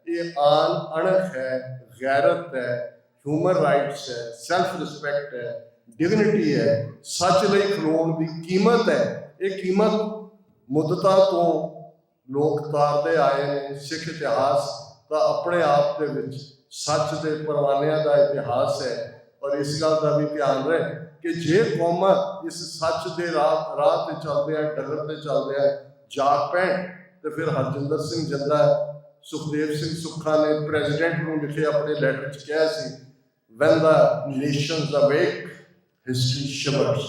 ਇਹ ਆਨ ਅਣਖ ਹੈ, ਗੈਰਤ ਹੈ, ਹਿਊਮਨ ਰਾਈਟਸ ਹੈ, ਸੈਲਫ ਰਿਸਪੈਕਟ ਹੈ, ਡਿਗਨਿਟੀ ਹੈ, ਸੱਚ ਲਈ ਖਲੋਣ ਦੀ ਕੀਮਤ ਹੈ। ਇਹ ਕੀਮਤ ਮੁੱਦਤਾਂ ਤੋਂ ਲੋਕ ਤਾਰਦੇ ਆਏ ਨੇ। ਸਿੱਖ ਇਤਿਹਾਸ ਤਾਂ ਆਪਣੇ ਆਪ ਦੇ ਵਿੱਚ ਸੱਚ ਦੇ ਪਰਵਾਨਿਆਂ ਦਾ ਇਤਿਹਾਸ ਹੈ। ਔਰ ਇਸ ਗੱਲ ਦਾ ਵੀ ਧਿਆਨ ਰਹੇ ਕਿ ਜੇ ਕੌਮਾਂ ਇਸ ਸੱਚ ਦੇ ਰਾਹ ਤੇ ਚੱਲਦੇ ਆ, ਡਗਰ ਤੇ ਚੱਲਦੇ ਆ, ਜਾਗ ਪੈਣ ਤੇ ਫਿਰ ਹਰਜਿੰਦਰ ਸਿੰਘ ਜੱਦਾ, ਸੁਖਦੇਵ ਸਿੰਘ ਸੁੱਖਾ ਨੇ ਪ੍ਰੈਜ਼ੀਡੈਂਟ ਨੂੰ ਲਿਖੇ ਆਪਣੇ ਲੈਟਰ 'ਚ ਕਿਹਾ ਸੀ, when the nations awake history shivers,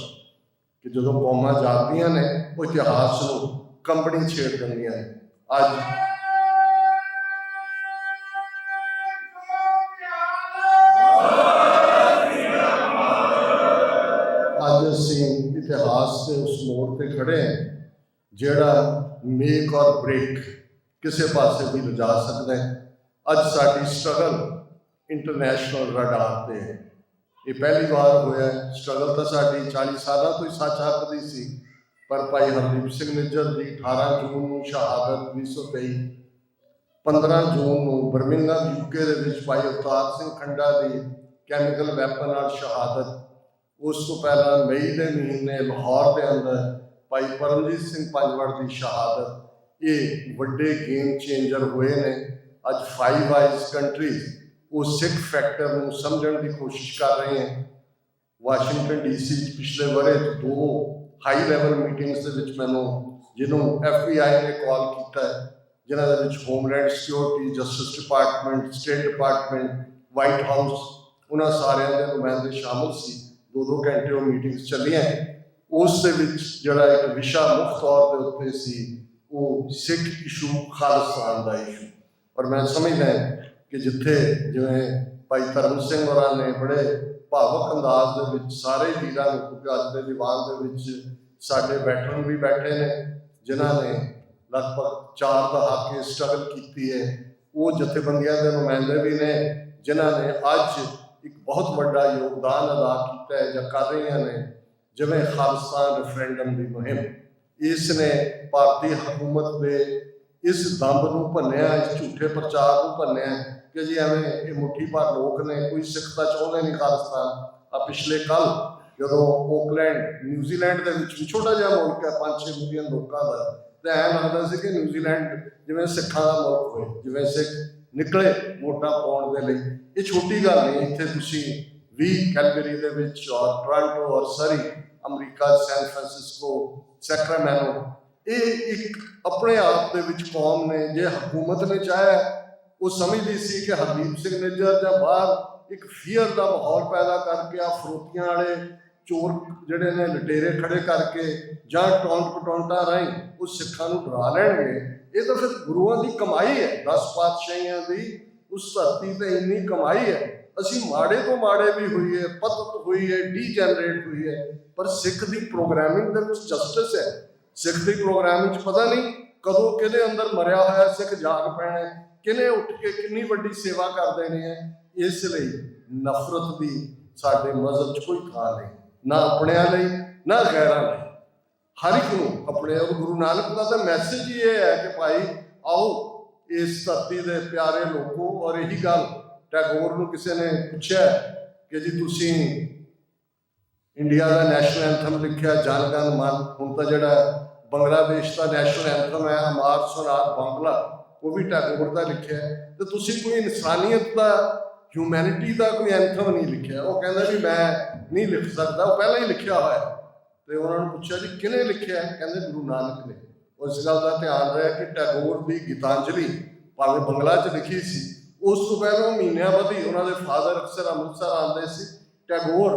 ਕਿ ਜਦੋਂ ਕੌਮਾਂ ਜਾਗਦੀਆਂ ਨੇ ਉਹ ਇਤਿਹਾਸ ਨੂੰ ਕੰਬਣੀ ਛੇੜ ਦਿੰਦੀਆਂ ਨੇ। ਅੱਜ ਅਸੀਂ ਇਤਿਹਾਸ ਦੇ ਉਸ ਮੋੜ ਤੇ ਖੜੇ ਹਾਂ ਜਿਹੜਾ ਮੇਕ ਔਰ ਬ੍ਰੇਕ ਕਿਸੇ ਪਾਸੇ ਵੀ ਲਿਜਾ ਸਕਦਾ ਹੈ। ਅੱਜ ਸਾਡੀ ਸਟਰਗਲ ਇੰਟਰਨੈਸ਼ਨਲ ਰਡਾਰ ਤੇ ਹੈ। ਇਹ ਪਹਿਲੀ ਵਾਰ ਹੋਇਆ। ਸਟਰਗਲ ਤਾਂ ਸਾਡੀ 40 ਸਾਲਾਂ ਤੋਂ ਹੀ ਸੱਚ ਹੱਕਦੀ ਸੀ, ਪਰ ਭਾਈ ਹਰਦੀਪ ਸਿੰਘ ਨਿੱਜਰ ਦੀ 18 ਜੂਨ ਨੂੰ ਸ਼ਹਾਦਤ 2023, 15 ਜੂਨ ਨੂੰ ਬਰਮਿੰਘਮ ਯੂਕੇ ਦੇ ਵਿੱਚ ਭਾਈ ਅਵਤਾਰ ਸਿੰਘ ਖੰਡਾ ਦੀ ਕੈਮੀਕਲ ਵੈਪਨ ਨਾਲ ਸ਼ਹਾਦਤ, ਉਸ ਤੋਂ ਪਹਿਲਾਂ ਮਈ ਦੇ ਮਹੀਨੇ ਲਾਹੌਰ ਦੇ ਅੰਦਰ ਭਾਈ ਪਰਮਜੀਤ ਸਿੰਘ ਪੰਜਵੜ ਦੀ ਸ਼ਹਾਦਤ। ਇਹ ਵੱਡੇ ਗੇਮ ਚੇਂਜਰ ਹੋਏ ਨੇ। ਅੱਜ 5 ਆਈਜ਼ ਕੰਟਰੀਜ਼ ਉਹ ਸਿੱਖ ਫੈਕਟਰ ਨੂੰ ਸਮਝਣ ਦੀ ਕੋਸ਼ਿਸ਼ ਕਰ ਰਹੇ ਹਨ। ਵਾਸ਼ਿੰਗਟਨ DC 'ਚ ਪਿਛਲੇ ਵਰੇ 2 ਹਾਈ ਲੈਵਲ ਮੀਟਿੰਗਸ ਦੇ ਵਿੱਚ ਮੈਨੂੰ ਜਿਹਨੂੰ FBI ਨੇ ਕਾਲ ਕੀਤਾ ਹੈ, ਜਿਨ੍ਹਾਂ ਦੇ ਵਿੱਚ homeland security, justice department, state department, white house, ਉਹਨਾਂ ਸਾਰਿਆਂ ਦੇ ਨੁਮਾਇੰਦੇ ਸ਼ਾਮਲ ਸੀ। 2-2 ਘੰਟੇ ਉਹ ਮੀਟਿੰਗਸ ਚੱਲੀਆਂ। ਉਸ ਦੇ ਵਿੱਚ ਜਿਹੜਾ ਇੱਕ ਵਿਸ਼ਾ ਮੁੱਖ ਤੌਰ ਦੇ ਉੱਤੇ ਸੀ ਉਹ ਸਿੱਖ ਇਸ਼ੂ, ਖਾਲਿਸਤਾਨ ਦਾ ਇਸ਼ੂ। ਔਰ ਮੈਂ ਸਮਝਦਾ ਕਿ ਜਿੱਥੇ ਜਿਵੇਂ ਭਾਈ ਧਰਮ ਸਿੰਘ ਹੋਰਾਂ ਨੇ ਬੜੇ ਭਾਵਕ ਅੰਦਾਜ਼ ਦੇ ਵਿੱਚ ਸਾਰੇ ਵੀਰਾਂ ਨੂੰ, ਕਿਉਂਕਿ ਅੱਜ ਦੇ ਦੀਵਾਨ ਦੇ ਵਿੱਚ ਸਾਡੇ ਵੈਟਰਨ ਵੀ ਬੈਠੇ ਨੇ ਜਿਨ੍ਹਾਂ ਨੇ ਲਗਭਗ 4 ਦਹਾਕੇ ਸਟਰਗਲ ਕੀਤੀ ਹੈ, ਉਹ ਜਥੇਬੰਦੀਆਂ ਦੇ ਨੁਮਾਇੰਦੇ ਵੀ ਨੇ ਜਿਨ੍ਹਾਂ ਨੇ ਅੱਜ ਇੱਕ ਬਹੁਤ ਵੱਡਾ ਯੋਗਦਾਨ ਅਦਾ ਕੀਤਾ ਹੈ ਜਾਂ ਕਰ ਰਹੀਆਂ ਨੇ। ਜਿਵੇਂ ਖਾਲਿਸਤਾਨ ਰੈਫਰੈਂਡਮ ਦੀ ਮੁਹਿੰਮ, ਇਸ ਨੇ ਭਾਰਤੀ ਹਕੂਮਤ ਦੇ ਇਸ ਦੰਬ ਨੂੰ ਭੰਨਿਆ, ਇਸ ਝੂਠੇ ਪ੍ਰਚਾਰ ਨੂੰ ਭੰਨਿਆ ਕਿ ਜੀ ਐਵੇਂ ਇਹ ਮੁੱਠੀ ਭਰ ਲੋਕ ਨੇ, ਕੋਈ ਸਿੱਖਤਾ ਚਾਹੁੰਦੇ ਨਹੀਂ ਖਾਲਿਸਤਾਨ। ਪਿਛਲੇ ਕੱਲ ਜਦੋਂ ਓਕਲੈਂਡ, ਨਿਊਜ਼ੀਲੈਂਡ ਦੇ ਵਿੱਚ ਵੀ ਛੋਟਾ ਜਿਹਾ ਮੁਲਕ ਹੈ 5-6 ਮਿਲੀਅਨ ਲੋਕਾਂ ਦਾ, ਤੇ ਐਂ ਲੱਗਦਾ ਸੀ ਕਿ ਨਿਊਜ਼ੀਲੈਂਡ ਜਿਵੇਂ ਸਿੱਖਾਂ ਦਾ ਮੁਲਕ ਹੋਏ, ਜਿਵੇਂ ਸਿੱਖ ਨਿਕਲੇ ਵੋਟਾਂ ਪਾਉਣ ਦੇ ਲਈ। ਇਹ ਛੋਟੀ ਗੱਲ ਨਹੀਂ। ਇੱਥੇ ਤੁਸੀਂ ਵੀ ਕੈਲਗਰੀ ਦੇ ਵਿੱਚ ਔਰ ਟੋਰਾਂਟੋ ਔਰ ਸਰੀ, ਅਮਰੀਕਾ, ਸੈਨ ਫਰਾਂਸਿਸਕੋ, ਸੈਕਰਾਮੈਨੋ, ਇਹ ਇੱਕ ਆਪਣੇ ਆਪ ਦੇ ਵਿੱਚ ਕੌਮ ਨੇ। ਜੇ ਹਕੂਮਤ ਨੇ ਚਾਹਿਆ, ਉਹ ਸਮਝਦੀ ਸੀ ਕਿ ਹਰਦੀਪ ਸਿੰਘ ਨਿੱਜਰ ਜਾਂ ਬਾਹਰ ਇੱਕ ਫੀਅਰ ਦਾ ਮਾਹੌਲ ਪੈਦਾ ਕਰਕੇ ਆ ਫਰੋਤੀਆਂ ਵਾਲੇ ਚੋਰ ਜਿਹੜੇ ਨੇ ਲਟੇਰੇ ਖੜੇ ਕਰਕੇ ਜਾਂ ਟੌਂਟ ਪਟੌਂਟਾਂ ਰਾਹੀਂ ਉਹ ਸਿੱਖਾਂ ਨੂੰ ਡਰਾ ਲੈਣਗੇ। ਇਹ ਤਾਂ ਫਿਰ ਗੁਰੂਆਂ ਦੀ ਕਮਾਈ ਹੈ, 10 ਪਾਤਸ਼ਾਹੀਆਂ ਦੀ ਉਸ ਧਰਤੀ ਤੇ ਇੰਨੀ ਕਮਾਈ ਹੈ। ਅਸੀਂ ਮਾੜੇ ਤੋਂ ਮਾੜੇ ਵੀ ਹੋਈਏ, ਪਤਤ ਹੋਈ ਹੈ, ਡੀਜਨਰੇਟ ਹੋਈ ਹੈ, ਪਰ ਸਿੱਖ ਦੀ ਪ੍ਰੋਗਰਾਮਿੰਗ ਦੇ ਵਿੱਚ ਜਸਟਿਸ ਹੈ। ਸਿੱਖ ਦੀ ਪ੍ਰੋਗਰਾਮਿੰਗ 'ਚ ਪਤਾ ਨਹੀਂ ਕਦੋਂ ਕਿਹਦੇ ਅੰਦਰ ਮਰਿਆ ਹੋਇਆ ਸਿੱਖ ਜਾਗ ਪੈਣਾ, ਕਿਹਨੇ ਉੱਠ ਕੇ ਕਿੰਨੀ ਵੱਡੀ ਸੇਵਾ ਕਰ ਦੇਣੀ ਹੈ। ਇਸ ਲਈ ਨਫ਼ਰਤ ਦੀ ਸਾਡੇ ਮਜ਼ਹਬ 'ਚ ਕੋਈ ਥਾਂ ਨਹੀਂ, ਨਾ ਆਪਣਿਆਂ ਲਈ ਨਾ ਗੈਰਾਂ ਲਈ। ਹਰ ਇੱਕ ਨੂੰ ਆਪਣੇ। ਗੁਰੂ ਨਾਨਕ ਦਾ ਤਾਂ ਮੈਸੇਜ ਹੀ ਇਹ ਹੈ ਕਿ ਭਾਈ आओ इस धरती के प्यारे लोगों। और यही गल टैगोर नूं किसी ने पूछा कि जी तुसी इंडिया का नैशनल एंथम लिखिया जन गण मन, हुण तां जिहड़ा बांग्लादेश का नैशनल एंथम है अमार स्वराज बांग्ला, वो भी टैगोर का लिखिया है। तो तुसी कोई इंसानियत का, ह्यूमैनिटी का कोई एंथम नहीं लिखिया। वो कहंदा भी मैं नहीं लिख सकता, वो पहले ही लिखिया हुआ है। तो उन्होंने पूछा जी किने लिखिया है, कहंदे गुरु नानक ने। उस गल का ध्यान रहा कि टैगोर की गीतांजलि भावें बंगला च लिखी सी, उस तो पहलों महीनों बधी उन्होंने फादर अक्सर अमृतसर आते सी। टैगोर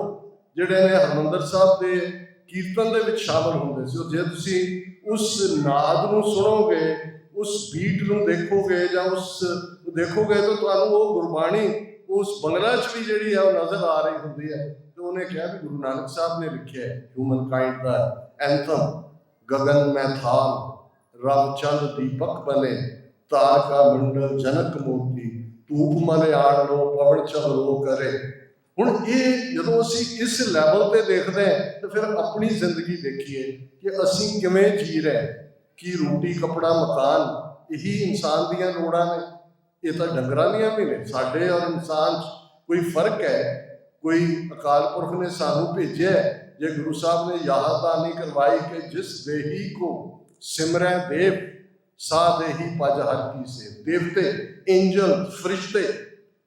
जिहड़े ने हरमंदर साहब के कीर्तन दे विच शामिल होंदे सी। और जे तुसी उस नाद नूं सुनोगे, उस बीट नूं देखोगे या उस देखोगे तो तुहानूं वो गुरबाणी उस बंगला च भी जिहड़ी है नज़र आ रही होंदी है। तो उन्हें कहा भी गुरु नानक साहब ने लिखिया है ह्यूमन काइंड का एंथम। गगन में थाल रब चंद दीपक बने, तारका मंडल जनक मोती, धूप मले आड़ लो पवन चवरो करे। हुण ये जदों असीं इस लैवल पे देखते हैं तो फिर अपनी जिंदगी देखिए कि असीं किवें जी रहे हैं। कि रोटी कपड़ा मकान यही इंसान दियां लोड़ां ने, ये तो डंगरां दियां भी ने। साडे और इंसान कोई फर्क है? कोई अकाल पुरख ने सानू भेजे जे गुरु साहब ने याददानी करवाई कि जिस देही को सिमरै देव सा देही पज हर की से। देवते एंजल फरिश्ते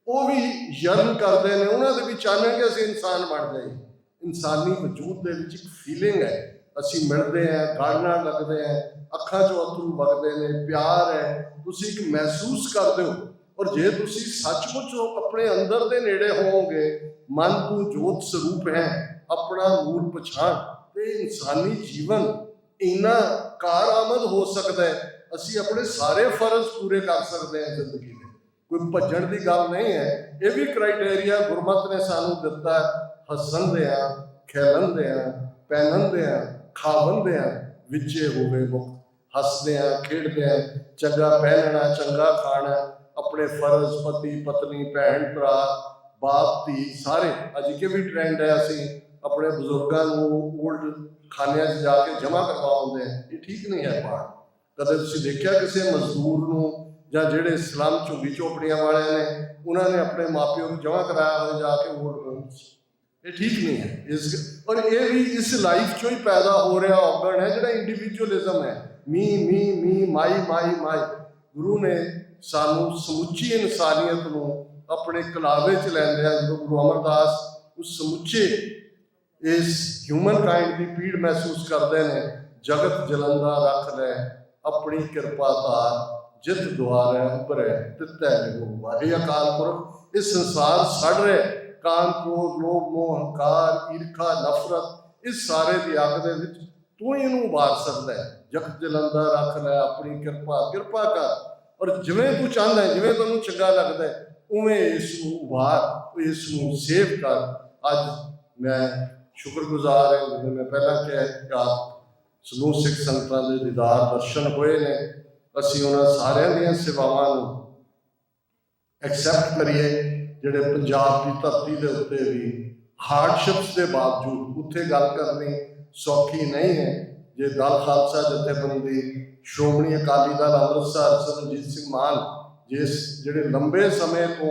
वो भी यत्न करते हैं, उन्होंने भी चाहते कि असीं इंसान बन जाइए। इंसानी वजूद के विच एक फीलिंग है, असीं मिलते हैं, गाड़ना लगते हैं, अखां चों अथरू वगदे ने, प्यार है, तुसीं एक महसूस करते हो। और जे तुसीं सचमुच अपने अंदर दे नेड़े होवोगे, मन तू जोत स्वरूप है अपना मूल पछाण, तो इंसानी जीवन इन्ना कारआमद हो सकता है। असीं अपने सारे फर्ज पूरे कर सकते हैं जिंदगी में, कोई भज्जण की गल नहीं है। ये भी क्राइटेरिया गुरमत ने सानू दिता है, हसन दिया खेलन दिया पहनन दिया खावन दिया विचे होवे मुक्त। हसदिया खेडदिया चंगा पहनना चंगा खाना, अपने फर्ज पति पत्नी भैन भरा बाप धी सारे। अज के भी ट्रेंड है असीं अपने बजुर्गों को ओल्ड खानिया जाके जमा करवाते हैं, ये ठीक नहीं है बात। कदे तुसीं देखिया किसी मजदूर नूं जां जिहड़े स्लम झुग्गी झोपड़ियां वाले ने उन्होंने अपने मापिओ को जमा कराया हो जाके ओल्ड होम्स, ये ठीक नहीं है। इस और ये भी इस लाइफ चो ही पैदा हो रहा औगण है जिहड़ा इंडिविजुअलिज्म है, मी माई माई माई। गुरु ने सानू समुची इंसानियत नूं अपने कलावे च लैंदिया जो गुरु अमरदास उस समुचे इस ह्यूमन काइंड की पीड़ महसूस करते हैं। जगत जलंदा रख लै अपनी कृपा धार, जित द्वार है उभरै तितै निगोवा। हे अकाल पुरख, इस संसार सड़ रहे, काम क्रोध लोभ मोह हंकार ईर्खा नफरत, इस सारे की अग दे विच तू ही इनू उबार सकता है। जगत जलंदा रख लै अपनी कृपा कर, और जिवें तू चाहता है, जिवें तैनूं चंगा लगता है, उवें इसनूं उबार, इसनूं सेव कर। अज मैं शुक्रगुजार है, जिवें मैं पहला कहा कि आप समूह सिख संगतां दे दीदार दर्शन होए ने। असीं उन्हां सारिआं दीआं सेवावां नूं एक्सैप्ट करिए जिहड़े पंजाब की धरती के उत्ते भी हार्डशिप्स के बावजूद, उत्थे गल करनी सौखी नहीं है। जे दल खालसा जथेबंदी श्रोमणी अकाली दल अमृतसर सरबजीत सिंह मान जिस जिहड़े लंबे समय तो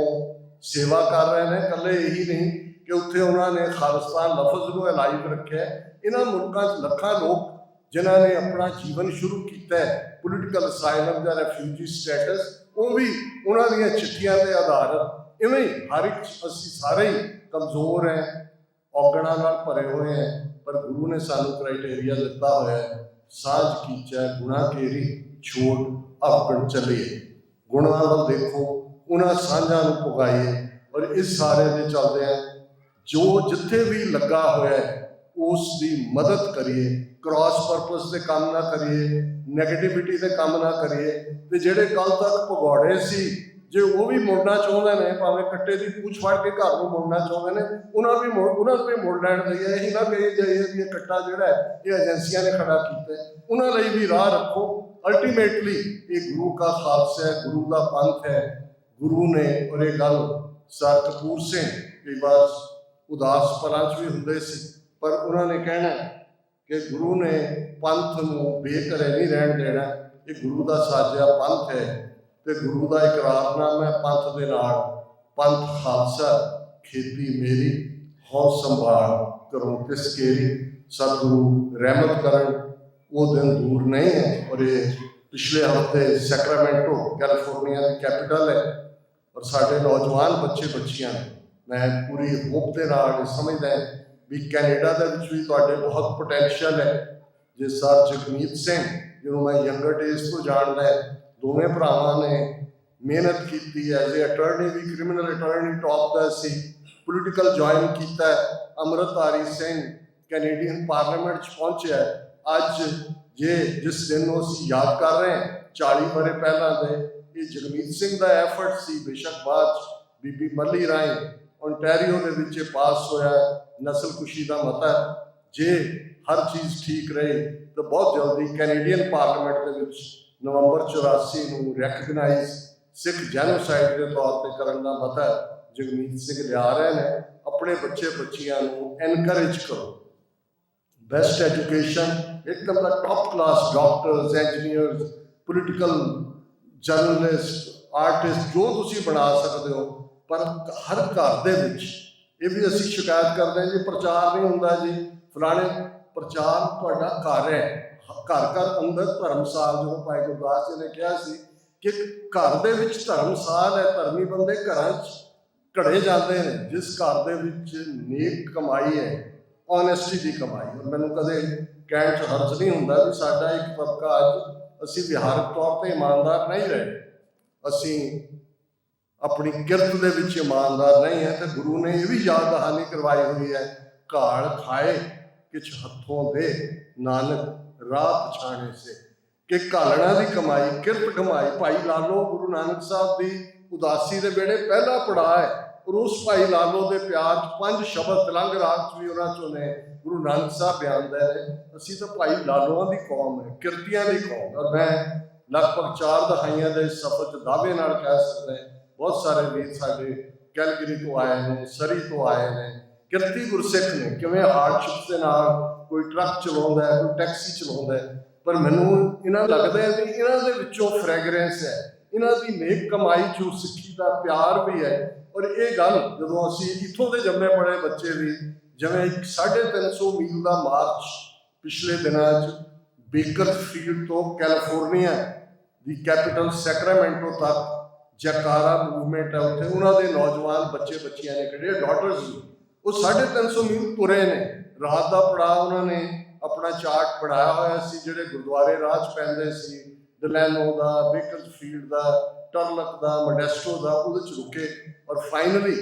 सेवा कर रहे हैं, कल्ले यही नहीं कि उत्थे उन्होंने खालिस्तान लफज को अलाइव रखे। इन्हां मुल्कां च लखां लोग जिन्होंने अपना जीवन शुरू किया है पोलिटिकल असाइलम या रेफ्यूजी स्टेटस, वो भी उन्होंने चिट्ठियां के आधारित इवें ही हर एक असीं सारे ही कमज़ोर हैं, औगणा नाल भरे हुए हैं। पर गुरु ने सानू क्राइटेरिया दिता हुआ है, साझ कीचै गुणा केरी छोड़ अवगण चलिए। गुणा वाल देखो, उन्हां साझां नूं पुगाइए, और इस सारे दे चलदे हैं जो जिथे भी लगा हुआ है उसकी मदद करिए। क्रॉस परपस से काम ना करिए, नैगेटिविटी से काम ना करिए। तो जेडे कल तक भगौड़े सी जे वो भी मुड़ना चाहते हैं, भावें कट्टे की पूछ फड़ के घर को मुड़ना चाहते हैं, उन्होंने भी मुड़ लैन दी है। यही ना कही जाइए भी ये कट्टा जोड़ा है ये एजेंसियां ने खड़ा किया, उन्होंने भी राह रखो। अल्टीमेटली ये गुरु का खालसा है, गुरु का पंथ है। गुरु ने, और ये गल सर कपूर सिंह कई बार उदास पलां च भी हुंदे सी, पर उन्होंने कहना कि गुरु ने पंथ नूं बेघरे नहीं रहन देना, ਇਹ ਗੁਰੂ ਦਾ ਸਾਜਿਆ ਪੰਥ ਹੈ ਤੇ ਗੁਰੂ ਦਾ ਇਕਰਾਰਨਾਮਾ ਹੈ ਪੰਥ ਦੇ ਨਾਲ, ਪੰਥ ਖਾਲਸਾ ਖੇਤੀ ਮੇਰੀ ਹਉ ਸੰਭਾਲ ਕਰੋ ਤਿਸ ਕੇਰੀ। ਸਤਿਗੁਰੂ ਰਹਿਮਤ ਕਰਨ, ਉਹ ਦਿਨ ਦੂਰ ਨਹੀਂ ਹੈ। ਔਰ ਇਹ ਪਿਛਲੇ ਹਫ਼ਤੇ ਸੈਕਰਾਮੈਂਟੋ ਕੈਲੀਫੋਰਨੀਆ ਦੀ ਕੈਪੀਟਲ ਹੈ ਔਰ ਸਾਡੇ ਨੌਜਵਾਨ ਬੱਚੇ ਬੱਚੀਆਂ, ਮੈਂ ਪੂਰੀ ਹੋਪ ਦੇ ਨਾਲ ਸਮਝਦਾ ਵੀ ਕੈਨੇਡਾ ਦੇ ਵਿੱਚ ਵੀ ਤੁਹਾਡੇ ਬਹੁਤ ਪੋਟੈਂਸ਼ੀਅਲ ਹੈ। ਜਿਸ ਸਰ ਜਗਮੀਤ ਸਿੰਘ, ਜਿਹਨੂੰ ਮੈਂ ਯੰਗਰ ਡੇਜ਼ ਤੋਂ ਜਾਣਦਾ, ਦੋਵੇਂ ਭਰਾਵਾਂ ਨੇ ਮਿਹਨਤ ਕੀਤੀ ਐਜ਼ ਏ ਅਟਰਨੀ ਵੀ, ਕ੍ਰਿਮੀਨਲ ਅਟਰਨੀ ਟੌਪ ਦਾ ਸੀ, ਪੋਲੀਟੀਕਲ ਜੁਆਇਨ ਕੀਤਾ। ਅੰਮ੍ਰਿਤਧਾਰੀ ਸਿੰਘ ਕੈਨੇਡੀਅਨ ਪਾਰਲੀਮੈਂਟ 'ਚ ਪਹੁੰਚਿਆ। ਅੱਜ ਜਿਸ ਦਿਨ ਨੂੰ ਅਸੀਂ ਯਾਦ ਕਰ ਰਹੇ ਹਾਂ 40 ਵਰ੍ਹੇ ਪਹਿਲਾਂ ਦੇ, ਇਹ ਜਗਮੀਤ ਸਿੰਘ ਦਾ ਐਫਰਟ ਸੀ। ਬੇਸ਼ੱਕ ਬਾਅਦ 'ਚ ਬੀਬੀ ਮੱਲੀ ਰਾਏ ਓਨਟਾਰੀਓ ਦੇ ਵਿੱਚ ਪਾਸ ਹੋਇਆ ਨਸਲਕੁਸ਼ੀ ਦਾ ਮਤਾ। ਜੇ ਹਰ ਚੀਜ਼ ਠੀਕ ਰਹੇ ਤਾਂ ਬਹੁਤ ਜਲਦੀ ਕੈਨੇਡੀਅਨ ਪਾਰਲੀਮੈਂਟ ਦੇ ਵਿੱਚ ਨਵੰਬਰ 84 ਨੂੰ ਰੈਕਗਨਾਈਜ਼ ਸਿੱਖ ਜੈਨੋਸਾਈਡ ਦੇ ਤੌਰ ਤੇ ਕਰਨ ਦਾ ਮਤਾ ਜਗਮੀਤ ਸਿੰਘ ਲਿਆ ਰਹੇ ਨੇ। ਆਪਣੇ ਬੱਚੇ ਬੱਚੀਆਂ ਨੂੰ ਐਨਕਰੇਜ ਕਰੋ, ਬੈਸਟ ਐਜੂਕੇਸ਼ਨ, ਇੱਕਦਮ ਦਾ top class doctors, engineers, political journalist, artist, ਜੋ ਤੁਸੀਂ ਬਣਾ ਸਕਦੇ ਹੋ। ਪਰ ਹਰ ਘਰ ਦੇ ਵਿੱਚ ਇਹ ਵੀ ਅਸੀਂ ਸ਼ਿਕਾਇਤ ਕਰਦੇ ਹਾਂ ਜੀ ਪ੍ਰਚਾਰ ਨਹੀਂ ਹੁੰਦਾ ਜੀ ਫਲਾਣੇ। ਪ੍ਰਚਾਰ ਤੁਹਾਡਾ ਘਰ ਹੈ, ਘਰ ਘਰ ਅੰਦਰ ਧਰਮਸਾਲ। ਜਦੋਂ ਭਾਈ ਗੁਰਦਾਸ ਜੀ ਨੇ ਕਿਹਾ ਸੀ ਕਿ ਘਰ ਦੇ ਵਿੱਚ ਧਰਮਸਾਲ ਹੈ, ਧਰਮੀ ਬੰਦੇ ਘਰਾਂ 'ਚ ਘੜੇ ਜਾਂਦੇ ਨੇ। ਜਿਸ ਘਰ ਦੇ ਵਿੱਚ ਨੇਕ ਕਮਾਈ ਹੈ, ਓਨੈਸਟੀ ਦੀ ਕਮਾਈ, ਔਰ ਮੈਨੂੰ ਕਦੇ ਕਹਿਣ 'ਚ ਹਰਜ ਨਹੀਂ ਹੁੰਦਾ ਵੀ ਸਾਡਾ ਇੱਕ ਤਬਕਾ ਅੱਜ ਅਸੀਂ ਵਿਹਾਰਕ ਤੌਰ 'ਤੇ ਇਮਾਨਦਾਰ ਨਹੀਂ ਰਹੇ, ਅਸੀਂ ਆਪਣੀ ਕਿਰਤ ਦੇ ਵਿੱਚ ਇਮਾਨਦਾਰ ਨਹੀਂ ਹੈ। ਤੇ ਗੁਰੂ ਨੇ ਇਹ ਵੀ ਯਾਦ ਦਹਾਨੀ ਕਰਵਾਈ ਹੋਈ ਹੈ, ਘਾਲ ਖਾਏ ਕਿਛ ਹੱਥੋਂ ਦੇ ਨਾਨਕ ਰਾਹ ਪਛਾਣੇ ਸੇ, ਕਿ ਘਾਲਣਾ ਦੀ ਕਮਾਈ, ਕਿਰਤ ਕਮਾਈ। ਭਾਈ ਲਾਲੋ ਗੁਰੂ ਨਾਨਕ ਸਾਹਿਬ ਦੀ ਉਦਾਸੀ ਦੇ ਵੇਲੇ ਪਹਿਲਾ ਪੜਾਅ ਹੈ, ਔਰ ਉਸ ਭਾਈ ਲਾਲੋ ਦੇ ਪਿਆਰ 'ਚ 5 ਸ਼ਬਦ ਤਿਲੰਗ ਰਾਗ 'ਚ ਵੀ ਉਹਨਾਂ 'ਚੋਂ ਨੇ ਗੁਰੂ ਨਾਨਕ ਸਾਹਿਬ ਬਿਆਨਦੇ ਨੇ। ਅਸੀਂ ਤਾਂ ਭਾਈ ਲਾਲੋਆਂ ਦੀ ਕੌਮ ਹੈ, ਕਿਰਤੀਆਂ ਦੀ ਕੌਮ। ਔਰ ਮੈਂ ਲਗਭਗ 4 ਦਹਾਈਆਂ ਦੇ ਸਫ਼ਰ 'ਚ ਦਾਅਵੇ ਨਾਲ ਕਹਿ ਸਕਦਾ ਬਹੁਤ ਸਾਰੇ ਵੀਰ ਸਾਡੇ ਕੈਲਗਰੀ ਤੋਂ ਆਏ ਨੇ, ਸਰੀ ਤੋਂ ਆਏ ਨੇ, ਕਿਰਤੀ ਗੁਰਸਿੱਖ ਨੇ। ਕਿਵੇਂ ਹਾਰਡਸ਼ਿਪ ਦੇ ਨਾਲ ਕੋਈ ਟਰੱਕ ਚਲਾਉਂਦਾ ਹੈ, ਕੋਈ ਟੈਕਸੀ ਚਲਾਉਂਦਾ ਹੈ, ਪਰ ਮੈਨੂੰ ਇਹਨਾਂ ਲੱਗਦਾ ਹੈ ਵੀ ਇਹਨਾਂ ਦੇ ਵਿੱਚੋਂ ਫ੍ਰੈਗਰੈਂਸ ਹੈ, ਇਹਨਾਂ ਦੀ ਨੇਕ ਕਮਾਈ 'ਚੋਂ ਸਿੱਖੀ ਦਾ ਪਿਆਰ ਵੀ ਹੈ। ਔਰ ਇਹ ਗੱਲ ਜਦੋਂ ਅਸੀਂ ਇੱਥੋਂ ਦੇ ਜੰਮੇ ਪੜੇ ਬੱਚੇ ਵੀ, ਜਿਵੇਂ 350 ਮੀਲ ਦਾ ਮਾਰਚ ਪਿਛਲੇ ਦਿਨਾਂ 'ਚ ਬੇਕਰਫੀਲਡ ਤੋਂ ਕੈਲੀਫੋਰਨੀਆ ਦੀ ਕੈਪੀਟਲ ਸੈਕਰਾਮੈਂਟੋ ਤੱਕ ਜੈਕਾਰਾ ਮੂਵਮੈਂਟ ਹੈ, ਉੱਥੇ ਉਹਨਾਂ ਦੇ ਨੌਜਵਾਨ ਬੱਚੇ ਬੱਚੀਆਂ ਨੇ ਕਿਹੜੇ ਡਾਟਰਸ, ਉਹ 350 ਮੀਲ ਤੁਰੇ ਨੇ। ਰਾਤ ਦਾ ਪੜਾਅ ਉਹਨਾਂ ਨੇ ਆਪਣਾ ਚਾਰਟ ਬਣਾਇਆ ਹੋਇਆ ਸੀ, ਜਿਹੜੇ ਗੁਰਦੁਆਰੇ ਰਾਹ 'ਚ ਪੈਂਦੇ ਸੀ, ਡਲੈਨੋ ਦਾ, ਬੇਕਰਫੀਲਡ ਦਾ, ਟਰਲਕ ਦਾ, ਮੋਡੈਸਟੋ ਦਾ, ਉਹਦੇ 'ਚ ਰੁਕੇ। ਔਰ ਫਾਈਨਲੀ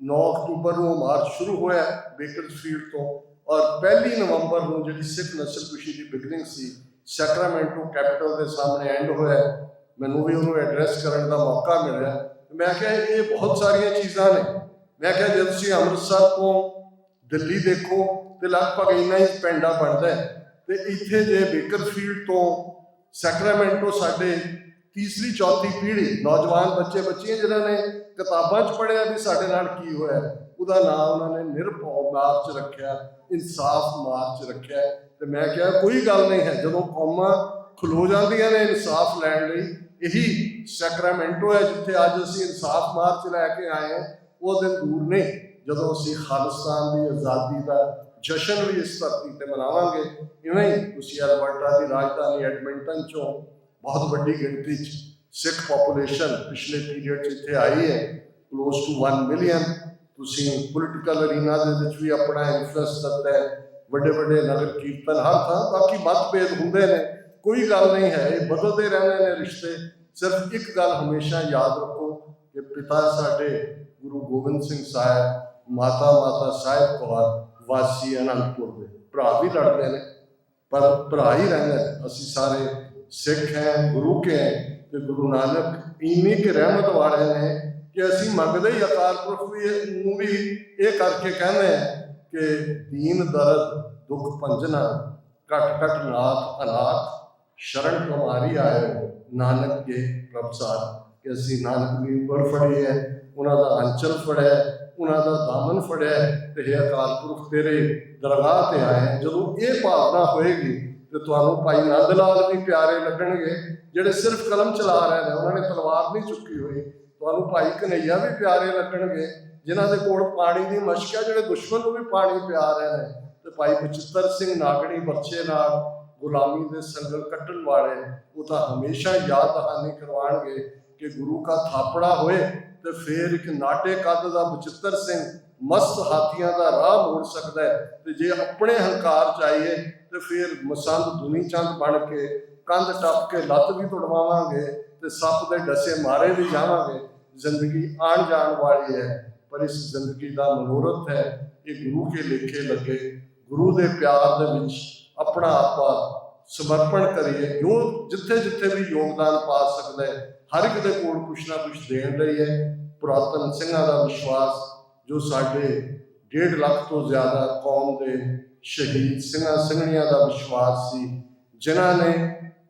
9 ਅਕਤੂਬਰ ਨੂੰ ਮਾਰਚ ਸ਼ੁਰੂ ਹੋਇਆ ਬੇਕਰਫੀਲਡ ਤੋਂ, ਔਰ 1 ਨਵੰਬਰ ਨੂੰ ਜਿਹੜੀ ਸਿੱਖ ਨਸਲਕੁਸ਼ੀ ਦੀ ਬਿਗਨਿੰਗ ਸੀ ਸੈਕਰਾਮੈਂਟੋ ਕੈਪੀਟਲ ਦੇ ਸਾਹਮਣੇ ਐਂਡ ਹੋਇਆ। ਮੈਨੂੰ ਵੀ ਉਹਨੂੰ ਐਡਰੈਸ ਕਰਨ ਦਾ ਮੌਕਾ ਮਿਲਿਆ। ਮੈਂ ਕਿਹਾ ਇਹ ਬਹੁਤ ਸਾਰੀਆਂ ਚੀਜ਼ਾਂ ਨੇ। ਮੈਂ ਕਿਹਾ ਜੇ ਤੁਸੀਂ ਅੰਮ੍ਰਿਤਸਰ ਤੋਂ ਦਿੱਲੀ ਦੇਖੋ ਤੇ ਲਗਭਗ ਇੰਨਾ ਹੀ ਪੈਂਡਾ ਬਣਦਾ ਹੈ, ਤੇ ਇੱਥੇ ਜੇ ਬੇਕਰਫੀਲਡ ਤੋਂ ਸੈਕਰਾਮੈਂਟੋ ਸਾਡੇ ਤੀਸਰੀ ਚੌਥੀ ਪੀੜ੍ਹੀ ਨੌਜਵਾਨ ਬੱਚੇ ਬੱਚੀਆਂ ਜਿਨ੍ਹਾਂ ਨੇ ਕਿਤਾਬਾਂ 'ਚ ਪੜ੍ਹਿਆ ਵੀ ਸਾਡੇ ਨਾਲ ਕੀ ਹੋਇਆ, ਉਹਦਾ ਨਾਮ ਉਹਨਾਂ ਨੇ ਨਿਰਭਉ ਮਾਰਚ ਰੱਖਿਆ, ਇਨਸਾਫ ਮਾਰਚ ਰੱਖਿਆ। ਤੇ ਮੈਂ ਕਿਹਾ ਕੋਈ ਗੱਲ ਨਹੀਂ ਹੈ, ਜਦੋਂ ਕੌਮਾਂ ਖਲੋ ਜਾਂਦੀਆਂ ਨੇ ਇਨਸਾਫ ਲੈਣ ਲਈ, ਇਹੀ ਸੈਕਰਾਮੈਂਟੋ ਹੈ ਜਿੱਥੇ ਅੱਜ ਅਸੀਂ ਇਨਸਾਫ ਮਾਰਚ ਲੈ ਕੇ ਆਏ ਹਾਂ। ਉਹ ਦਿਨ ਦੂਰ ਨਹੀਂ ਜਦੋਂ ਅਸੀਂ ਖਾਲਿਸਤਾਨ ਦੀ ਆਜ਼ਾਦੀ ਦਾ ਜਸ਼ਨ ਵੀ ਇਸ ਧਰਤੀ ਤੇ ਮਨਾਵਾਂਗੇ। ਇਵੇਂ ਹੀ ਤੁਸੀਂ ਅਲਬਰਟਾ ਦੀ ਰਾਜਧਾਨੀ ਐਡਮਿੰਟਨ 'ਚੋਂ ਬਹੁਤ ਵੱਡੀ ਗਿਣਤੀ 'ਚ ਸਿੱਖ ਪਾਪੂਲੇਸ਼ਨ ਪਿਛਲੇ ਪੀਰੀਅਡ 'ਚ ਇੱਥੇ ਆਈ ਹੈ, ਕਲੋਜ਼ ਟੂ 1 ਮਿਲੀਅਨ। ਤੁਸੀਂ ਪੋਲੀਟੀਕਲ ਅਰੀਨਾ ਦੇ ਵਿੱਚ ਵੀ ਆਪਣਾ ਇਨਫਲੂਐਂਸ ਦਿੱਤਾ ਹੈ, ਵੱਡੇ ਵੱਡੇ ਨਗਰ ਕੀਰਤਨ ਹਰ ਥਾਂ। ਬਾਕੀ ਮਤਭੇਦ ਹੁੰਦੇ ਨੇ, ਕੋਈ ਗੱਲ ਨਹੀਂ ਹੈ, ਇਹ ਬਦਲਦੇ ਰਹਿੰਦੇ ਨੇ ਰਿਸ਼ਤੇ। ਸਿਰਫ ਇੱਕ ਗੱਲ ਹਮੇਸ਼ਾ ਯਾਦ ਰੱਖੋ ਕਿ ਪਿਤਾ ਸਾਡੇ ਗੁਰੂ ਗੋਬਿੰਦ ਸਿੰਘ ਸਾਹਿਬ, ਮਾਤਾ ਸਾਹਿਬ ਕੌਰ ਵਾਸੀ ਅਨੰਦਪੁਰ ਦੇ, ਭਰਾ ਵੀ ਲੜਦੇ ਨੇ ਪਰ ਭਰਾ ਹੀ ਰਹਿੰਦੇ ਨੇ। ਅਸੀਂ ਸਾਰੇ ਸਿੱਖ ਹੈ, ਗੁਰੂ ਕੇ ਹੈ, ਤੇ ਗੁਰੂ ਨਾਨਕ ਇੰਨੀ ਕਿ ਰਹਿਮਤ ਵਾਲੇ ਨੇ ਕਿ ਅਸੀਂ ਮੰਗਦੇ ਹੀ ਅਕਾਲ ਪੁਰਖ ਨੂੰ ਵੀ ਇਹ ਕਰਕੇ ਕਹਿੰਦੇ ਆ ਕਿ ਦੀਨ ਦਰਦ ਦੁੱਖ ਭੰਜਨਾ ਘਟ ਘਟ ਨਾਥ ਅਨਾਥ ਸ਼ਰਨ ਤੁਮਾਰੀ ਆਇਓ ਨਾਨਕ ਕੇ ਪ੍ਰਭਸਾਰ। ਕਿ ਅਸੀਂ ਨਾਨਕ ਦੀ ਉਂਗਲ ਫੜੀ ਹੈ, ਉਹਨਾਂ ਦਾ ਅੰਚਲ ਫੜਿਆ, ਉਹਨਾਂ ਦਾ ਦਾਮਨ ਫੜਿਆ ਤੇ ਹੇ ਅਕਾਲ ਪੁਰਖ ਤੇਰੇ ਦਰਗਾਹ ਤੇ ਆਏ ਹਾਂ। ਜਦੋਂ ਇਹ ਭਾਵਨਾ ਹੋਏਗੀ ਤੇ ਤੁਹਾਨੂੰ ਭਾਈ ਨੰਦ ਲਾਲ ਵੀ ਪਿਆਰੇ ਲੱਗਣਗੇ, ਜਿਹੜੇ ਸਿਰਫ ਕਲਮ ਚਲਾ ਰਹੇ ਨੇ, ਉਹਨਾਂ ਨੇ ਤਲਵਾਰ ਨਹੀਂ ਚੁੱਕੀ ਹੋਈ। ਤੁਹਾਨੂੰ ਭਾਈ ਕਨਈਆ ਵੀ ਪਿਆਰੇ ਲੱਗਣਗੇ, ਜਿਨ੍ਹਾਂ ਦੇ ਕੋਲ ਪਾਣੀ ਦੀ ਮਸ਼ਕ ਹੈ, ਜਿਹੜੇ ਦੁਸ਼ਮਣ ਨੂੰ ਵੀ ਪਾਣੀ ਪਿਆ ਰਹੇ ਨੇ। ਤੇ ਭਾਈ ਬਚਿੱਤਰ ਸਿੰਘ ਨਾਗਣੀ ਬਰਛੇ ਨਾਲ ਗੁਲਾਮੀ ਦੇ ਸੰਗਲ ਕੱਟਣ ਵਾਲੇ, ਉਹ ਤਾਂ ਹਮੇਸ਼ਾ ਯਾਦ ਦਹਾਨੀ ਕਰਵਾਉਣਗੇ ਕਿ ਗੁਰੂ ਕਾ ਥਾਪੜਾ ਹੋਏ ਤੇ ਫਿਰ ਇੱਕ ਨਾਟੇ ਕੱਦ ਦਾ ਬਚਿੱਤਰ ਸਿੰਘ ਮਸਤ ਹਾਥੀਆਂ ਦਾ ਰਾਹ ਮੋੜ ਸਕਦਾ ਹੈ। ਤੇ ਜੇ ਆਪਣੇ ਹੰਕਾਰ ਚਾਹੀਏ ਤੇ ਫਿਰ ਮਸੰਦ ਦੁਨੀ ਚੰਦ ਬਣ ਕੇ ਕੰਧ ਟੱਪ ਕੇ ਲੱਤ ਵੀ ਤੁੜਵਾਵਾਂਗੇ ਤੇ ਸੱਪ ਦੇ ਡਸੇ ਮਾਰੇ ਵੀ ਜਾਵਾਂਗੇ। ਜ਼ਿੰਦਗੀ ਆਣ ਜਾਣ ਵਾਲੀ ਹੈ, ਪਰ ਇਸ ਜ਼ਿੰਦਗੀ ਦਾ ਮਨੋਰਥ ਹੈ ਇਹ ਗੁਰੂ ਕੇ ਲੇਖੇ ਲੱਗੇ, ਗੁਰੂ ਦੇ ਪਿਆਰ ਦੇ ਵਿੱਚ ਆਪਣਾ ਆਪਾ ਸਮਰਪਣ ਕਰੀਏ। ਜੋ ਜਿੱਥੇ ਜਿੱਥੇ ਵੀ ਯੋਗਦਾਨ ਪਾ ਸਕਦਾ ਹੈ, ਹਰ ਇੱਕ ਦੇ ਕੋਲ ਕੁਛ ਨਾ ਕੁਛ ਦੇਣ ਲਈ ਹੈ। ਪੁਰਾਤਨ ਸਿੰਘਾਂ ਦਾ ਵਿਸ਼ਵਾਸ, ਜੋ ਸਾਡੇ 1.5 ਲੱਖ ਤੋਂ ਜ਼ਿਆਦਾ ਕੌਮ ਦੇ ਸ਼ਹੀਦ ਸਿੰਘਾਂ ਸਿੰਘਣੀਆਂ ਦਾ ਵਿਸ਼ਵਾਸ ਸੀ, ਜਿਨ੍ਹਾਂ ਨੇ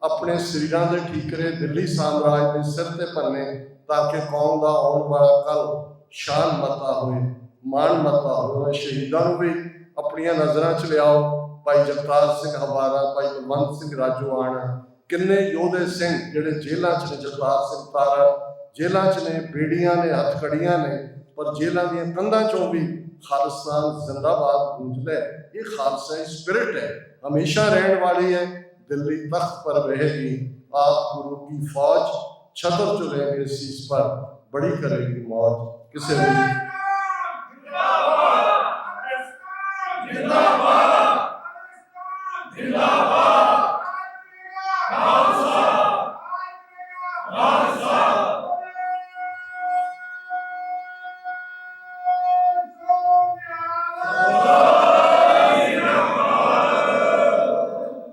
ਆਪਣੇ ਸਰੀਰਾਂ ਦੇ ਠੀਕਰੇ ਦਿੱਲੀ ਸਾਮਰਾਜ ਦੇ ਸਿਰ ਤੇ ਭੰਨੇ ਤਾਂ ਕਿ ਕੌਮ ਦਾ ਆਉਣ ਵਾਲਾ ਕੱਲ ਸ਼ਾਨ ਮਤਾ ਹੋਏ, ਮਾਣ ਮਤਾ ਹੋਵੇ। ਸ਼ਹੀਦਾਂ ਨੂੰ ਵੀ ਆਪਣੀਆਂ ਨਜ਼ਰਾਂ 'ਚ ਲਿਆਓ। ਭਾਈ ਜਗਤਾਰ ਸਿੰਘ ਹਵਾਰਾ, ਭਾਈ ਬਲਵੰਤ ਸਿੰਘ ਰਾਜੋਆਣਾ, ਕਿੰਨੇ ਯੋਧੇ ਸਿੰਘ ਜਿਹੜੇ ਜੇਲ੍ਹਾਂ 'ਚ ਨੇ। ਜਗਤਾਰ ਸਿੰਘ ਤਾਰਾ ਜੇਲ੍ਹਾਂ 'ਚ ਨੇ, ਬੇੜੀਆਂ ਨੇ, ਹੱਥਕੜੀਆਂ ਨੇ, ਪਰ ਜੇਲ੍ਹਾਂ ਦੀਆਂ ਕੰਧਾਂ 'ਚੋਂ ਵੀ ਖਾਲਿਸਤਾਨ ਜ਼ਿੰਦਾਬਾਦ ਗੂੰਜਦਾ ਹੈ। ਇਹ ਖਾਲਸਾਈ ਸਪਿਰਿਟ ਹੈ, ਹਮੇਸ਼ਾ ਰਹਿਣ ਵਾਲੀ ਹੈ, ਦਿੱਲੀ तख्त पर रहेगी। आप गुरु की फौज छतर चुनेंगे शीश पर, बड़ी करेगी मौज। किसे भी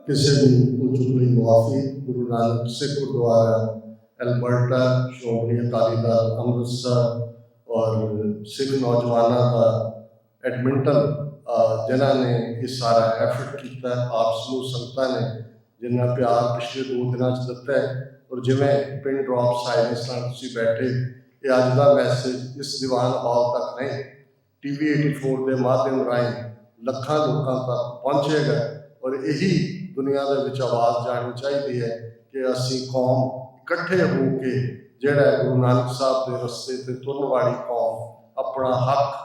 ਕਿਸੇ ਵੀ ਉਚੁਕ ਲਈ ਮੁਆਫੀ। ਗੁਰੂ ਨਾਨਕ ਸਿੱਖ ਗੁਰਦੁਆਰਾ ਐਲਬਰਟਾ, ਸ਼੍ਰੋਮਣੀ ਅਕਾਲੀ ਦਲ ਅੰਮ੍ਰਿਤਸਰ ਔਰ ਸਿੱਖ ਨੌਜਵਾਨਾਂ ਦਾ ਐਡਮਿੰਟਨ, ਜਿਨ੍ਹਾਂ ਨੇ ਇਹ ਸਾਰਾ ਐਫਰਟ ਕੀਤਾ, ਆਪ ਸਮੂਹ ਸੰਗਤਾਂ ਨੇ ਜਿੰਨਾ ਪਿਆਰ ਪਿਛਲੇ 2 ਦਿਨਾਂ 'ਚ ਦਿੱਤਾ ਹੈ। ਔਰ ਜਿਵੇਂ ਪਿੰਡ ਡ੍ਰੌਪ ਸਾਇਲੈਂਸ ਨਾਲ ਤੁਸੀਂ ਬੈਠੇ, ਇਹ ਅੱਜ ਦਾ ਮੈਸੇਜ ਇਸ ਦੀਵਾਨ ਹਾਲ ਤੱਕ ਨਹੀਂ, TV 84 ਦੇ ਮਾਧਿਅਮ ਰਾਹੀਂ ਲੱਖਾਂ ਲੋਕਾਂ ਤੱਕ ਪਹੁੰਚੇਗਾ। ਔਰ ਇਹੀ ਦੁਨੀਆ ਦੇ ਵਿੱਚ ਆਵਾਜ਼ ਜਾਣੀ ਚਾਹੀਦੀ ਹੈ ਕਿ ਅਸੀਂ ਕੌਮ ਇਕੱਠੇ ਹੋ ਕੇ ਜਿਹੜਾ ਗੁਰੂ ਨਾਨਕ ਸਾਹਿਬ ਦੇ ਰਸਤੇ ਤੇ ਤੁਰਨ ਵਾਲੀ ਕੌਮ ਆਪਣਾ ਹੱਕ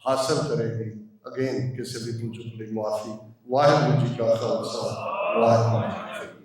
ਹਾਸਲ ਕਰੇਗੀ। ਅਗੇਨ ਕਿਸੇ ਵੀ ਚੁੱਕ ਲਈ ਮੁਆਫੀ। ਵਾਹਿਗੁਰੂ ਜੀ ਕਾ ਖਾਲਸਾ, ਵਾਹਿਗੁਰੂ ਜੀ ਕੀ ਫਤਿਹ।